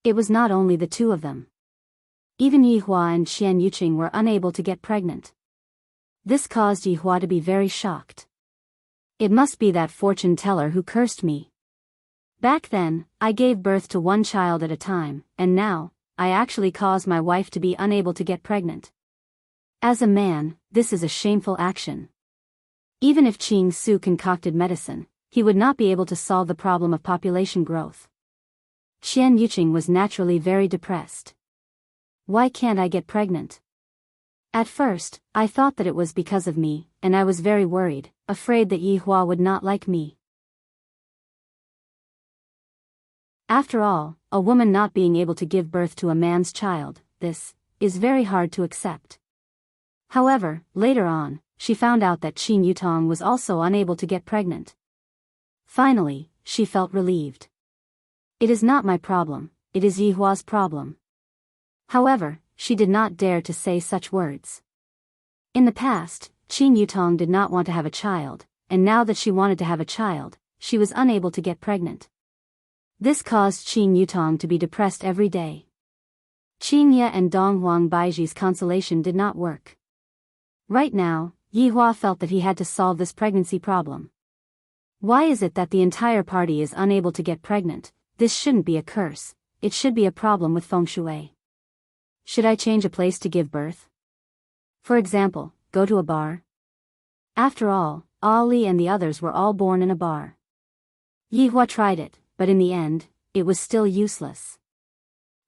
It was not only the two of them. Even Yihua and Xian Yuqing were unable to get pregnant. This caused Yihua to be very shocked. It must be that fortune teller who cursed me. Back then, I gave birth to one child at a time, and now, I actually caused my wife to be unable to get pregnant. As a man, this is a shameful action. Even if Qing Su concocted medicine, he would not be able to solve the problem of population growth. Xian Yuqing was naturally very depressed. Why can't I get pregnant? At first, I thought that it was because of me, and I was very worried, afraid that Yihua would not like me. After all, a woman not being able to give birth to a man's child, this is very hard to accept. However, later on, she found out that Qin Yutong was also unable to get pregnant. Finally, she felt relieved. It is not my problem, it is Yihua's problem. However, she did not dare to say such words. In the past, Qin Yutong did not want to have a child, and now that she wanted to have a child, she was unable to get pregnant. This caused Qin Yutong to be depressed every day. Qingye and Dong Huang Baiji's consolation did not work. Right now, Yihua felt that he had to solve this pregnancy problem. Why is it that the entire party is unable to get pregnant? This shouldn't be a curse, it should be a problem with feng shui. Should I change a place to give birth? For example, go to a bar? After all, Ali and the others were all born in a bar. Yihua tried it, but in the end, it was still useless.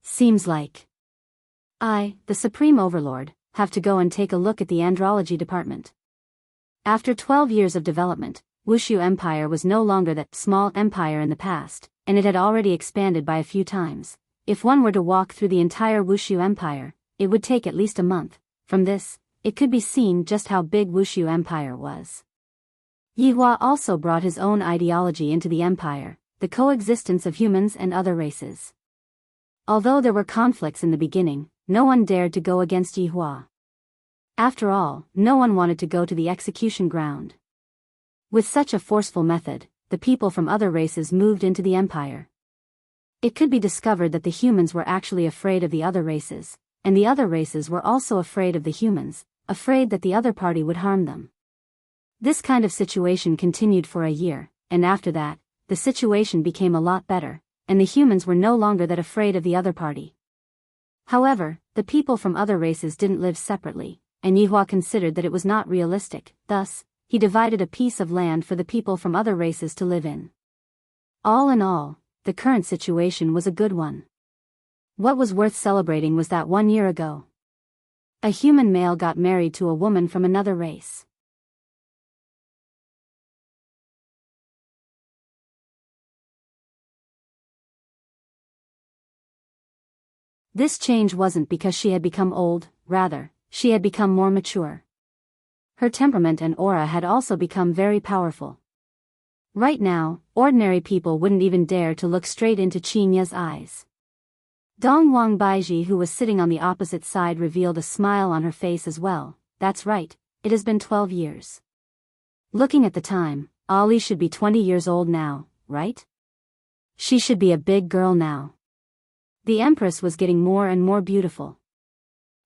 Seems like I, the Supreme Overlord, have to go and take a look at the andrology department. After 12 years of development, Wushu Empire was no longer that small empire in the past, and it had already expanded by a few times. If one were to walk through the entire Wushu Empire, it would take at least a month. From this, it could be seen just how big Wushu Empire was. Yihua also brought his own ideology into the empire, the coexistence of humans and other races. Although there were conflicts in the beginning, no one dared to go against Yihua. After all, no one wanted to go to the execution ground. With such a forceful method, the people from other races moved into the empire. It could be discovered that the humans were actually afraid of the other races, and the other races were also afraid of the humans. afraid that the other party would harm them. This kind of situation continued for a year, and after that, the situation became a lot better, and the humans were no longer that afraid of the other party. However, the people from other races didn't live separately, and Yihua considered that it was not realistic. Thus, he divided a piece of land for the people from other races to live in. All in all, the current situation was a good one. What was worth celebrating was that 1 year ago, a human male got married to a woman from another race. This change wasn't because she had become old, rather, she had become more mature. Her temperament and aura had also become very powerful. Right now, ordinary people wouldn't even dare to look straight into Qinya's eyes. Dongwang Baiji, who was sitting on the opposite side, revealed a smile on her face as well. That's right, it has been 12 years. Looking at the time, Ali should be 20 years old now, right? She should be a big girl now. The Empress was getting more and more beautiful.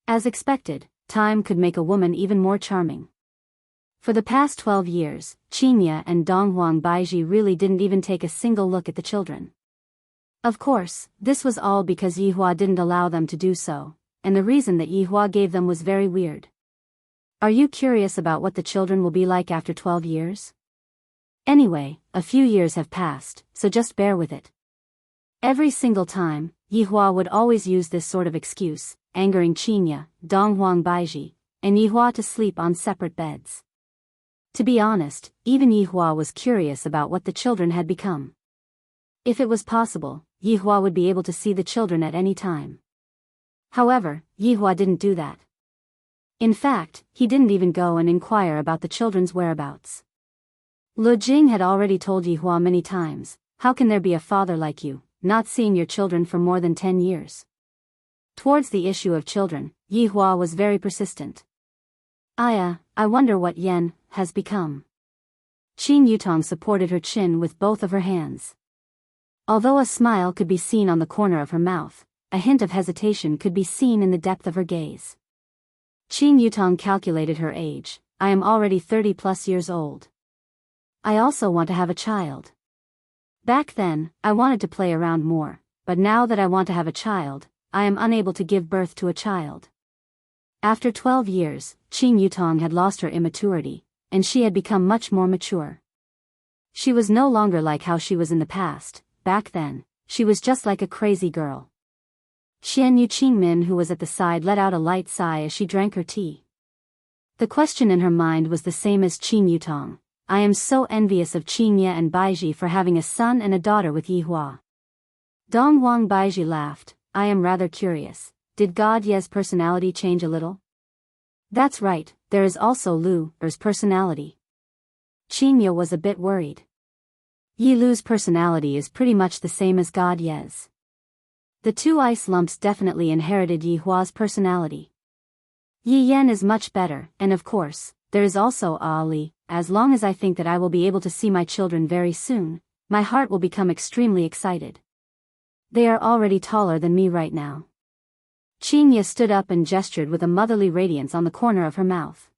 As expected, time could make a woman even more charming. For the past 12 years, Qinya and Donghuang Baiji really didn't even take a single look at the children. Of course, this was all because Yihua didn't allow them to do so, and the reason that Yihua gave them was very weird. Are you curious about what the children will be like after 12 years? Anyway, a few years have passed, so just bear with it. Every single time, Yihua would always use this sort of excuse, angering Qinya, Donghuang Baiji, and Yihua to sleep on separate beds. To be honest, even Yihua was curious about what the children had become. If it was possible, Yihua would be able to see the children at any time. However, Yihua didn't do that. In fact, he didn't even go and inquire about the children's whereabouts. Lu Jing had already told Yihua many times, how can there be a father like you, not seeing your children for more than 10 years? Towards the issue of children, Yihua was very persistent. I wonder what Yan has become. Qin Yutong supported her chin with both of her hands. Although a smile could be seen on the corner of her mouth, a hint of hesitation could be seen in the depth of her gaze. Qin Yutong calculated her age. I am already 30+ years old. I also want to have a child. Back then, I wanted to play around more, but now that I want to have a child, I am unable to give birth to a child. After 12 years, Qin Yutong had lost her immaturity, and she had become much more mature. She was no longer like how she was in the past. Back then, she was just like a crazy girl. Xian Yu Qingmin, who was at the side, let out a light sigh as she drank her tea. The question in her mind was the same as Qin Yutong. I am so envious of Qinya and Baiji for having a son and a daughter with Yihua. Dongwang Baiji laughed. I am rather curious. Did God Ye's personality change a little? That's right, there is also Lu Er's personality. Qinya was a bit worried. Yi Lu's personality is pretty much the same as God Ye's. The two ice lumps definitely inherited Yihua's personality. Yi Yan is much better, and of course, there is also Ali. As long as I think that I will be able to see my children very soon, my heart will become extremely excited. They are already taller than me right now. Qinya stood up and gestured with a motherly radiance on the corner of her mouth.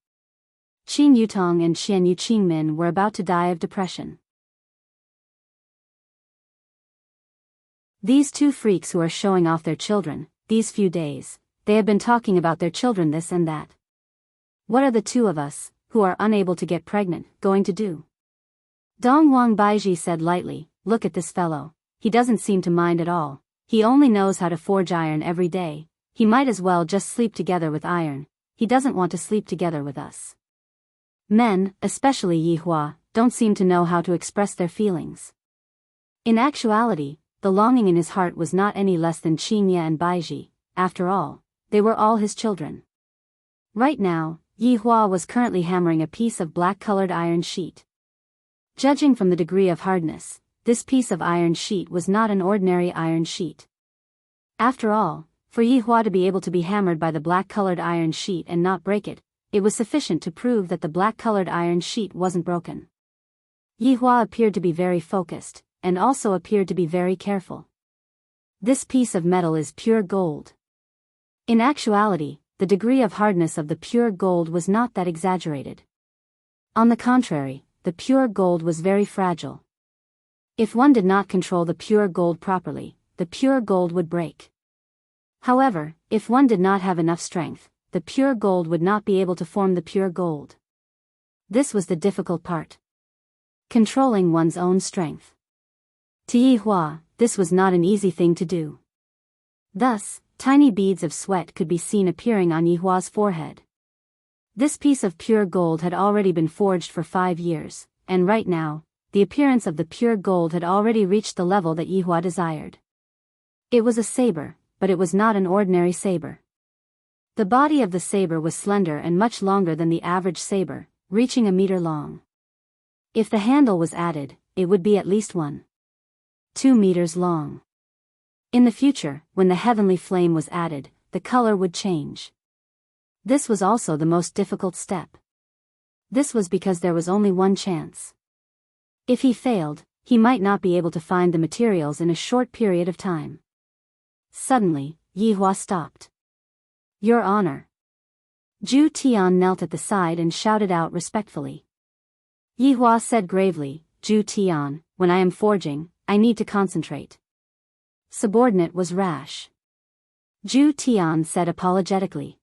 Qin Yutong and Xian Yu Qingmin were about to die of depression. These two freaks who are showing off their children, these few days, they have been talking about their children this and that. What are the two of us, who are unable to get pregnant, going to do? Dongwang Baiji said lightly, look at this fellow, he doesn't seem to mind at all, he only knows how to forge iron every day, he might as well just sleep together with iron, he doesn't want to sleep together with us. Men, especially Yihua, don't seem to know how to express their feelings. In actuality, the longing in his heart was not any less than Qinya and Baiji. After all, they were all his children. Right now, Yihua was currently hammering a piece of black-colored iron sheet. Judging from the degree of hardness, this piece of iron sheet was not an ordinary iron sheet. After all, for Yihua to be able to be hammered by the black-colored iron sheet and not break it, it was sufficient to prove that the black-colored iron sheet wasn't broken. Yihua appeared to be very focused, and also appeared to be very careful. This piece of metal is pure gold. In actuality, the degree of hardness of the pure gold was not that exaggerated. On the contrary, the pure gold was very fragile. If one did not control the pure gold properly, the pure gold would break. However, if one did not have enough strength, the pure gold would not be able to form the pure gold. This was the difficult part. Controlling one's own strength. To Yi Hua, this was not an easy thing to do. Thus, tiny beads of sweat could be seen appearing on Yi Hua's forehead. This piece of pure gold had already been forged for 5 years, and right now, the appearance of the pure gold had already reached the level that Yi Hua desired. It was a saber, but it was not an ordinary saber. The body of the saber was slender and much longer than the average saber, reaching 1 meter long. If the handle was added, it would be at least 1.2 meters long. In the future, when the heavenly flame was added, the color would change. This was also the most difficult step. This was because there was only one chance. If he failed, he might not be able to find the materials in a short period of time. Suddenly, Yi Hua stopped. "Your Honor." Zhu Tian knelt at the side and shouted out respectfully. Yi Hua said gravely, "Zhu Tian, when I am forging, I need to concentrate." Subordinate was rash. Zhu Tian said apologetically.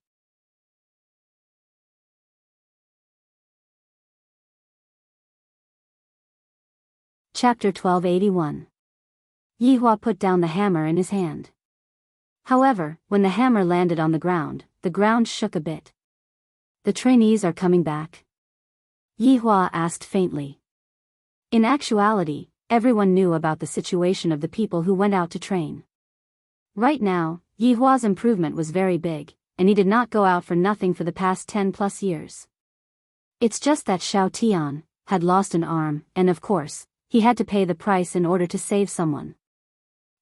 Chapter 1281. Yi Hua put down the hammer in his hand. However, when the hammer landed on the ground shook a bit. "The trainees are coming back?" Yi Hua asked faintly. In actuality, everyone knew about the situation of the people who went out to train. Right now, Yi Hua's improvement was very big, and he did not go out for nothing for the past 10+ years. It's just that Xiao Tian had lost an arm, and of course, he had to pay the price in order to save someone.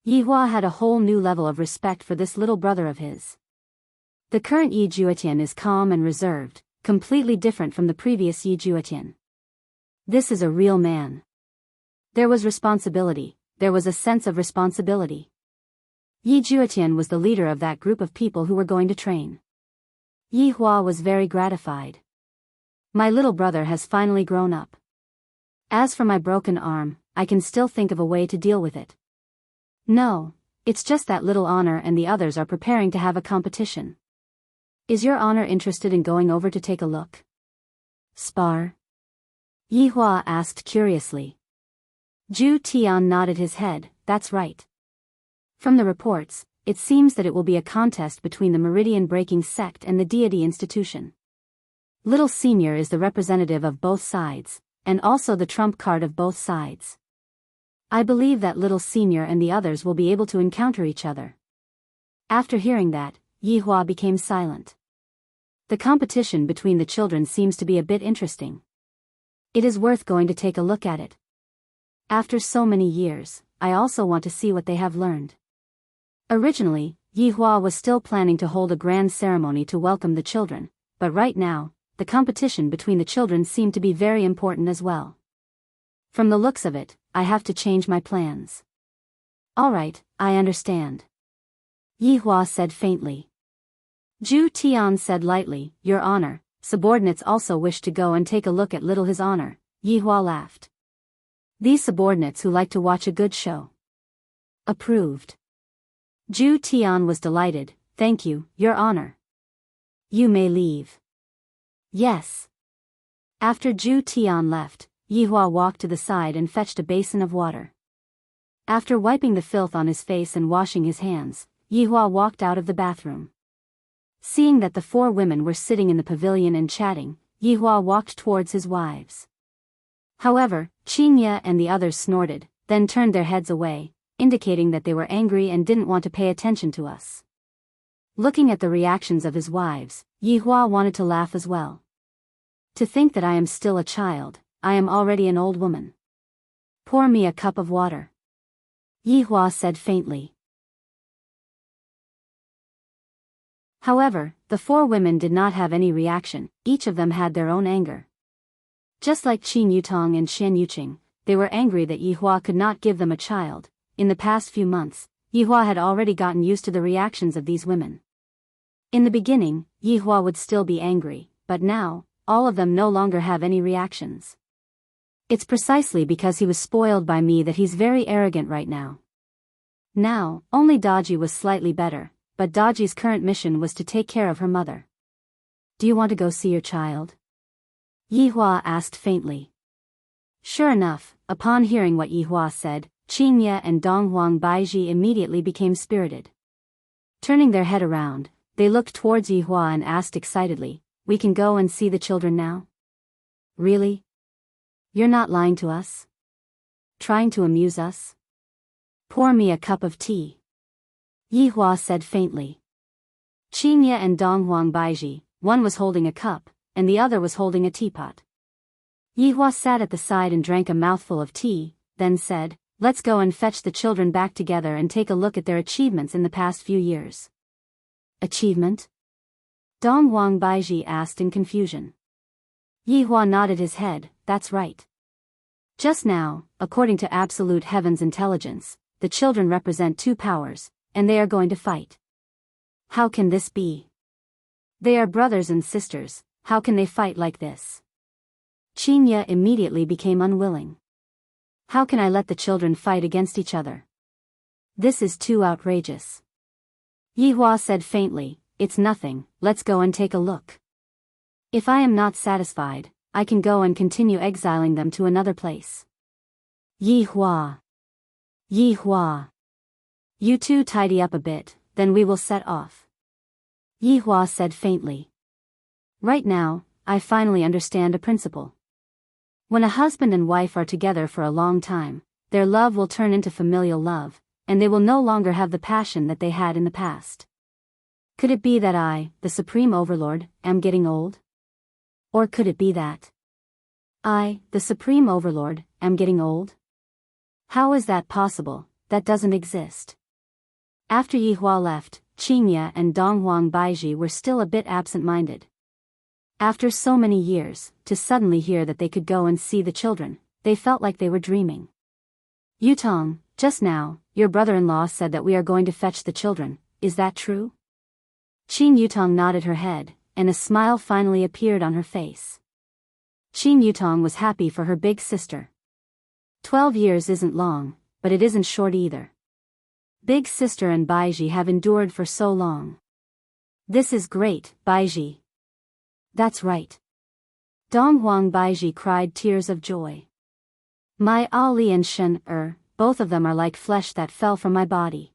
Yi Hua had a whole new level of respect for this little brother of his. The current Yi Juetian is calm and reserved, completely different from the previous Yi Juetian. This is a real man. There was responsibility, there was a sense of responsibility. Yi Juetian was the leader of that group of people who were going to train. Yi Hua was very gratified. My little brother has finally grown up. As for my broken arm, I can still think of a way to deal with it. No, it's just that little Honor and the others are preparing to have a competition. Is your Honor interested in going over to take a look? Spar? Yi Hua asked curiously. Zhu Tian nodded his head, that's right. From the reports, it seems that it will be a contest between the Meridian Breaking Sect and the Deity Institution. Little Senior is the representative of both sides, and also the trump card of both sides. I believe that Little Senior and the others will be able to encounter each other. After hearing that, Yi Hua became silent. The competition between the children seems to be a bit interesting. It is worth going to take a look at it. After so many years, I also want to see what they have learned. Originally, Yi Hua was still planning to hold a grand ceremony to welcome the children, but right now, the competition between the children seemed to be very important as well. From the looks of it, I have to change my plans. Alright, I understand. Yi Hua said faintly. Zhu Tian said lightly, Your Honor, subordinates also wish to go and take a look at little His Honor. Yi Hua laughed. These subordinates who like to watch a good show. Approved. Zhu Tian was delighted, Thank you, Your Honor. You may leave. Yes. After Zhu Tian left, Yi Hua walked to the side and fetched a basin of water. After wiping the filth on his face and washing his hands, Yi Hua walked out of the bathroom. Seeing that the 4 women were sitting in the pavilion and chatting, Yi Hua walked towards his wives. However, Qinya and the others snorted, then turned their heads away, indicating that they were angry and didn't want to pay attention to us. Looking at the reactions of his wives, Yi Hua wanted to laugh as well. To think that I am still a child, I am already an old woman. Pour me a cup of water. Yi Hua said faintly. However, the 4 women did not have any reaction, each of them had their own anger. Just like Qin Yutong and Xian Yuqing, they were angry that Yi Hua could not give them a child. In the past few months, Yi Hua had already gotten used to the reactions of these women. In the beginning, Yihua would still be angry, but now, all of them no longer have any reactions. It's precisely because he was spoiled by me that he's very arrogant right now. Now, only Daji was slightly better, but Daji's current mission was to take care of her mother. Do you want to go see your child? Yihua asked faintly. Sure enough, upon hearing what Yihua said, Qingye and Donghuang Baiji immediately became spirited. Turning their head around, they looked towards Yihua and asked excitedly, "We can go and see the children now?" Really? You're not lying to us? Trying to amuse us? Pour me a cup of tea. Yihua said faintly. Qingye and Donghuang Baiji, one was holding a cup, and the other was holding a teapot. Yihua sat at the side and drank a mouthful of tea, then said, "Let's go and fetch the children back together and take a look at their achievements in the past few years." Achievement? Donghuang Baiji asked in confusion. Yihua nodded his head, "That's right. Just now, according to absolute heaven's intelligence, the children represent two powers, and they are going to fight. How can this be? They are brothers and sisters, how can they fight like this?" Qingye immediately became unwilling. How can I let the children fight against each other? This is too outrageous. Yihua said faintly, "It's nothing, let's go and take a look. If I am not satisfied, I can go and continue exiling them to another place." Yihua. Yihua. You two tidy up a bit, then we will set off. Yihua said faintly. Right now, I finally understand a principle. When a husband and wife are together for a long time, their love will turn into familial love, and they will no longer have the passion that they had in the past. Could it be that I, the Supreme Overlord, am getting old? Or could it be that I, the Supreme Overlord, am getting old? How is that possible? That doesn't exist. After Yihua left, Qingye and Donghuang Baiji were still a bit absent-minded. After so many years, to suddenly hear that they could go and see the children, they felt like they were dreaming. Yutong, just now, your brother-in-law said that we are going to fetch the children, is that true? Qin Yutong nodded her head, and a smile finally appeared on her face. Qin Yutong was happy for her big sister. 12 years isn't long, but it isn't short either. Big sister and Baiji have endured for so long. This is great, Baiji. That's right. Donghuang Baiji cried tears of joy. My Ali and Shen both of them are like flesh that fell from my body.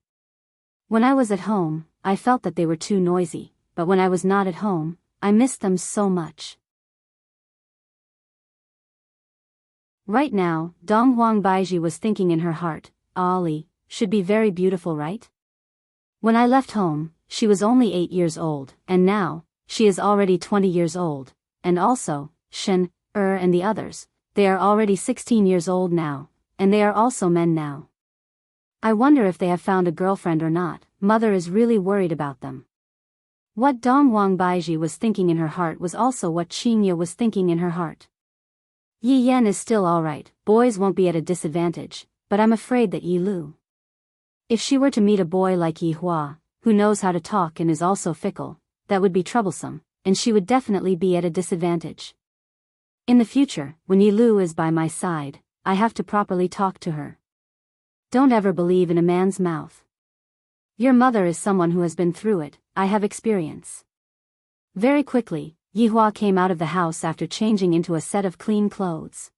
When I was at home, I felt that they were too noisy, but when I was not at home, I missed them so much. Right now, Donghuang Baiji was thinking in her heart, Ali should be very beautiful, right? When I left home, she was only 8 years old, and now, she is already 20 years old, and also, Shen, and the others, they are already 16 years old now, and they are also men now. I wonder if they have found a girlfriend or not. Mother is really worried about them. What Donghuang Baiji was thinking in her heart was also what Qingye was thinking in her heart. Yi Yan is still alright, boys won't be at a disadvantage, but I'm afraid that Yi Lu. If she were to meet a boy like Yi Hua, who knows how to talk and is also fickle, that would be troublesome, and she would definitely be at a disadvantage. In the future, when Yi Lu is by my side, I have to properly talk to her. Don't ever believe in a man's mouth. Your mother is someone who has been through it, I have experience. Very quickly, Yihua came out of the house after changing into a set of clean clothes.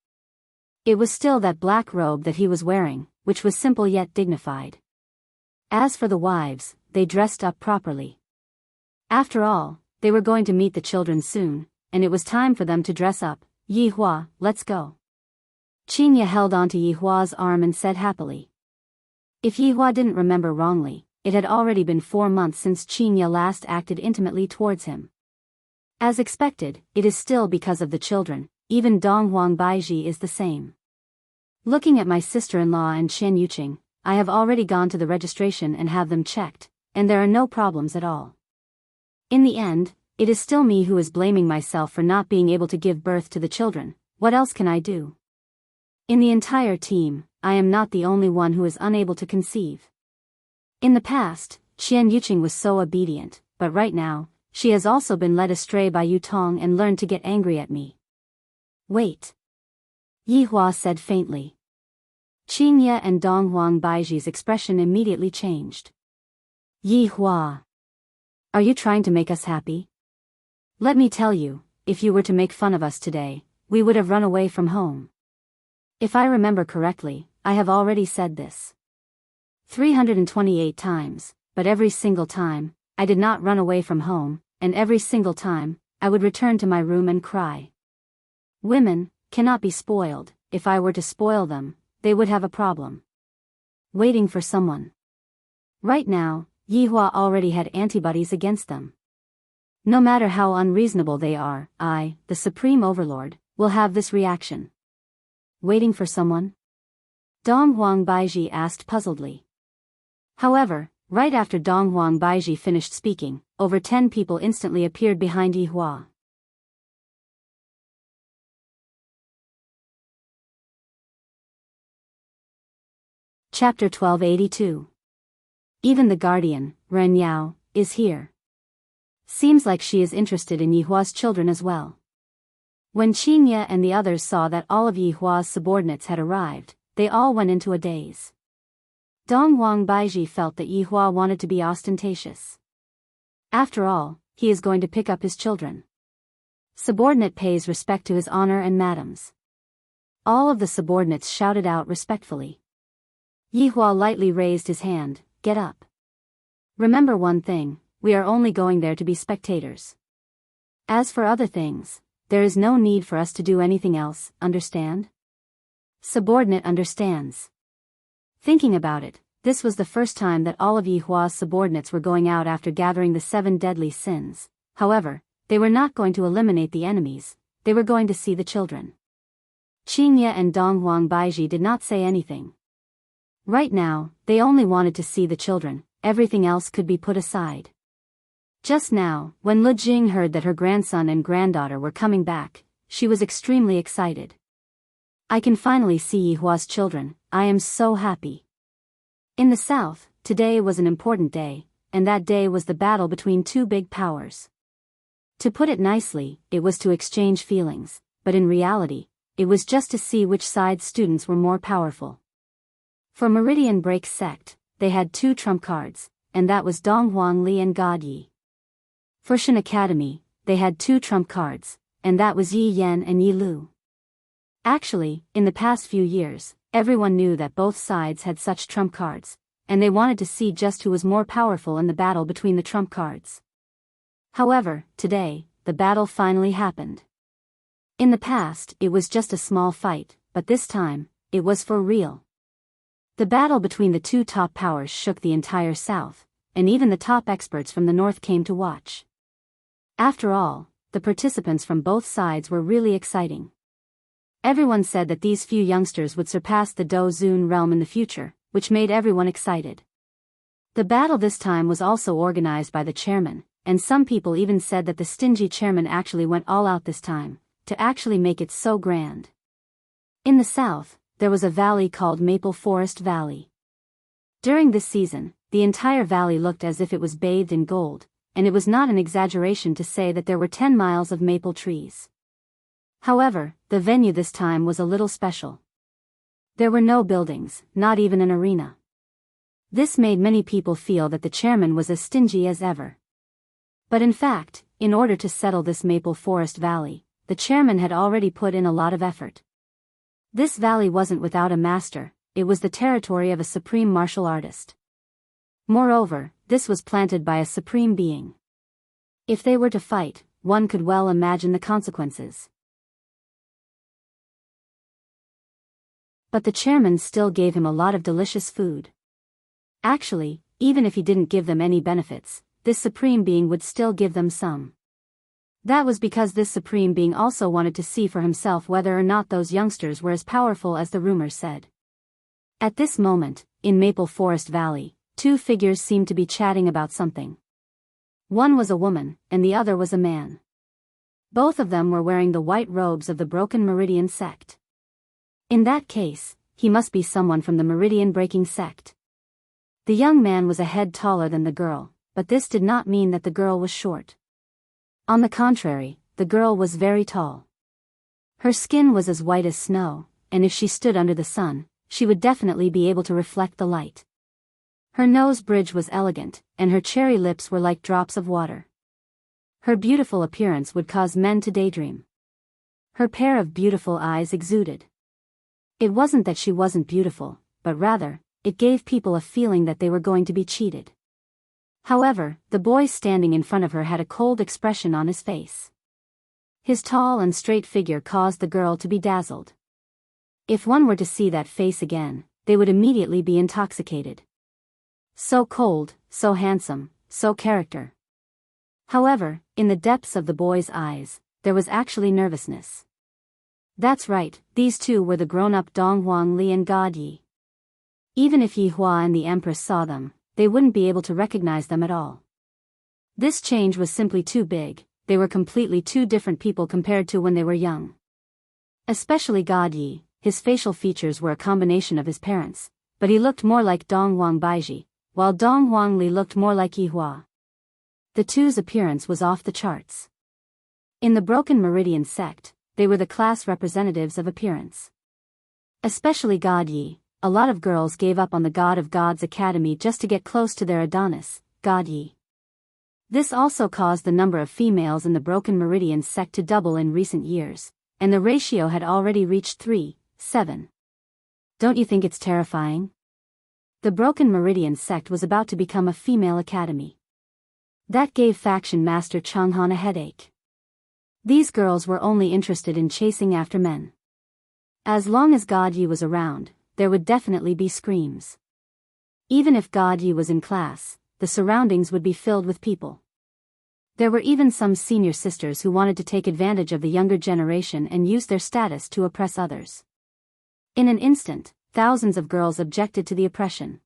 It was still that black robe that he was wearing, which was simple yet dignified. As for the wives, they dressed up properly. After all, they were going to meet the children soon, and it was time for them to dress up. Yihua, let's go. Qingye held onto Yihua's arm and said happily. If Yihua didn't remember wrongly, it had already been 4 months since Qingye last acted intimately towards him. As expected, it is still because of the children, even Donghuang Baiji is the same. Looking at my sister-in-law and Chen Yuqing, I have already gone to the registration and have them checked, and there are no problems at all. In the end, it is still me who is blaming myself for not being able to give birth to the children. What else can I do? In the entire team, I am not the only one who is unable to conceive. In the past, Chen Yuqing was so obedient, but right now, she has also been led astray by Yutong and learned to get angry at me. Wait. Yihua said faintly. Qingye and Donghuang Baiji's expression immediately changed. Yihua. Are you trying to make us happy? Let me tell you, if you were to make fun of us today, we would have run away from home. If I remember correctly, I have already said this 328 times, but every single time, I did not run away from home, and every single time, I would return to my room and cry. Women cannot be spoiled. If I were to spoil them, they would have a problem. Waiting for someone. Right now, Yihua already had antibodies against them. No matter how unreasonable they are, I, the Supreme Overlord, will have this reaction. Waiting for someone? Donghuang Baiji asked puzzledly. However, right after Donghuang Baiji finished speaking, over 10 people instantly appeared behind Yihua. Chapter 1282. Even the guardian, Ren Yao, is here. Seems like she is interested in Yihua's children as well. When Qingye and the others saw that all of Yihua's subordinates had arrived, they all went into a daze. Donghuang Baiji felt that Yihua wanted to be ostentatious. After all, he is going to pick up his children. Subordinate pays respect to his honor and madams. All of the subordinates shouted out respectfully. Yihua lightly raised his hand. Get up. Remember one thing, we are only going there to be spectators. As for other things, there is no need for us to do anything else, understand? Subordinate understands. Thinking about it, this was the first time that all of Yihua's subordinates were going out after gathering the 7 deadly sins. However, they were not going to eliminate the enemies, they were going to see the children. Qingye and Donghuang Baiji did not say anything. Right now, they only wanted to see the children, everything else could be put aside. Just now, when Lu Jing heard that her grandson and granddaughter were coming back, she was extremely excited. I can finally see Yihua's children, I am so happy. In the south, today was an important day, and that day was the battle between 2 big powers. To put it nicely, it was to exchange feelings, but in reality, it was just to see which side's students were more powerful. For Meridian Break Sect, they had 2 trump cards, and that was Donghuang Li and God Yi. For Shen Academy, they had 2 trump cards, and that was Yi Yan and Yi Lu. Actually, in the past few years, everyone knew that both sides had such trump cards, and they wanted to see just who was more powerful in the battle between the trump cards. However, today, the battle finally happened. In the past, it was just a small fight, but this time, it was for real. The battle between the 2 top powers shook the entire South, and even the top experts from the North came to watch. After all, the participants from both sides were really exciting. Everyone said that these few youngsters would surpass the Do Zun realm in the future, which made everyone excited. The battle this time was also organized by the chairman, and some people even said that the stingy chairman actually went all out this time, to actually make it so grand. In the South, there was a valley called Maple Forest Valley. During this season, the entire valley looked as if it was bathed in gold, and it was not an exaggeration to say that there were 10 miles of maple trees. However, the venue this time was a little special. There were no buildings, not even an arena. This made many people feel that the chairman was as stingy as ever. But in fact, in order to settle this Maple Forest Valley, the chairman had already put in a lot of effort. This valley wasn't without a master, it was the territory of a supreme martial artist. Moreover, this was planted by a supreme being. If they were to fight, one could well imagine the consequences. But the chairman still gave him a lot of delicious food. Actually, even if he didn't give them any benefits, this supreme being would still give them some. That was because this supreme being also wanted to see for himself whether or not those youngsters were as powerful as the rumors said. At this moment, in Maple Forest Valley, 2 figures seemed to be chatting about something. One was a woman, and the other was a man. Both of them were wearing the white robes of the Broken Meridian sect. In that case, he must be someone from the Meridian Breaking sect. The young man was a head taller than the girl, but this did not mean that the girl was short. On the contrary, the girl was very tall. Her skin was as white as snow, and if she stood under the sun, she would definitely be able to reflect the light. Her nose bridge was elegant, and her cherry lips were like drops of water. Her beautiful appearance would cause men to daydream. Her pair of beautiful eyes exuded. It wasn't that she wasn't beautiful, but rather, it gave people a feeling that they were going to be cheated. However, the boy standing in front of her had a cold expression on his face. His tall and straight figure caused the girl to be dazzled. If one were to see that face again, they would immediately be intoxicated. So cold, so handsome, so character. However, in the depths of the boy's eyes, there was actually nervousness. That's right, these two were the grown-up Dong Huangli and God Yi. Even if Yi Hua and the Empress saw them, they wouldn't be able to recognize them at all. This change was simply too big, they were completely two different people compared to when they were young. Especially God Yi, his facial features were a combination of his parents, but he looked more like Dong Huang Baiji, while Dong Huangli looked more like Yi Hua. The two's appearance was off the charts. In the Broken Meridian sect, they were the class representatives of appearance. Especially God Yi, a lot of girls gave up on the God of Gods Academy just to get close to their Adonis, God Yi. This also caused the number of females in the Broken Meridian sect to double in recent years, and the ratio had already reached 3:7. Don't you think it's terrifying? The Broken Meridian sect was about to become a female academy. That gave faction master Chung Han a headache. These girls were only interested in chasing after men. As long as God Yi was around, there would definitely be screams. Even if God Yi was in class, the surroundings would be filled with people. There were even some senior sisters who wanted to take advantage of the younger generation and use their status to oppress others. In an instant, thousands of girls objected to the oppression.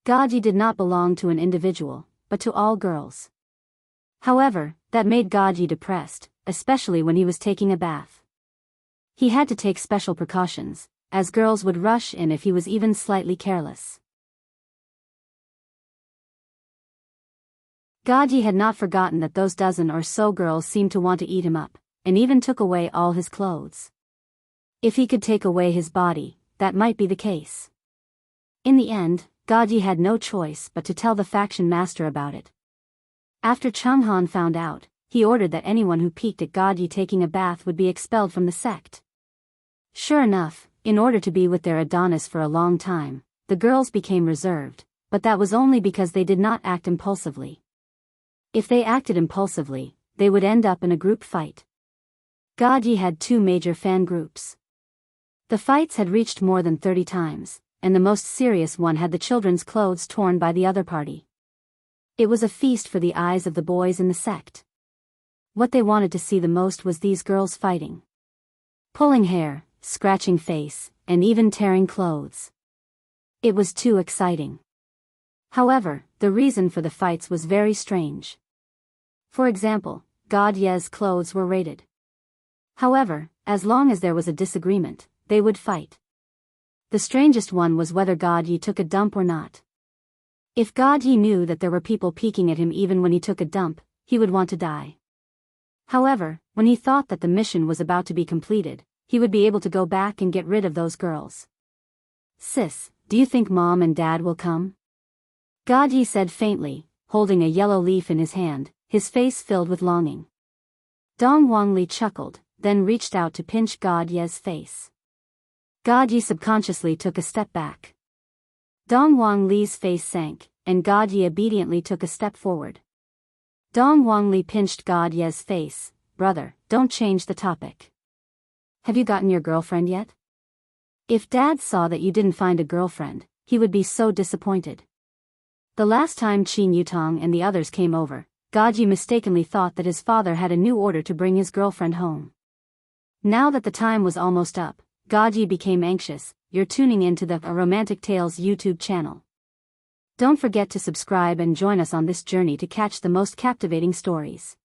God Yi did not belong to an individual, but to all girls. However, that made God Yi depressed, especially when he was taking a bath. He had to take special precautions, as girls would rush in if he was even slightly careless. God Yi had not forgotten that those dozen or so girls seemed to want to eat him up, and even took away all his clothes. If he could take away his body, that might be the case. In the end, God Yi had no choice but to tell the faction master about it. After Chung Han found out, he ordered that anyone who peeked at God Yi taking a bath would be expelled from the sect. Sure enough, in order to be with their Adonis for a long time, the girls became reserved, but that was only because they did not act impulsively. If they acted impulsively, they would end up in a group fight. God Yi had two major fan groups. The fights had reached more than 30 times, and the most serious one had the children's clothes torn by the other party. It was a feast for the eyes of the boys in the sect. What they wanted to see the most was these girls fighting. Pulling hair, scratching face, and even tearing clothes. It was too exciting. However, the reason for the fights was very strange. For example, God Ye's clothes were raided. However, as long as there was a disagreement, they would fight. The strangest one was whether God Yi took a dump or not. If God Yi knew that there were people peeking at him even when he took a dump, he would want to die. However, when he thought that the mission was about to be completed, he would be able to go back and get rid of those girls. "Sis, do you think Mom and Dad will come?" God Yi said faintly, holding a yellow leaf in his hand, his face filled with longing. Dong Huangli chuckled, then reached out to pinch God Ye's face. God Yi subconsciously took a step back. Dong Huangli's face sank, and God Yi obediently took a step forward. Dong Huangli pinched God Ye's face. "Brother, don't change the topic. Have you gotten your girlfriend yet? If Dad saw that you didn't find a girlfriend, he would be so disappointed." The last time Qin Yutong and the others came over, God Yi mistakenly thought that his father had a new order to bring his girlfriend home. Now that the time was almost up, God Yi became anxious. You're tuning into the Romantic Tales YouTube channel. Don't forget to subscribe and join us on this journey to catch the most captivating stories.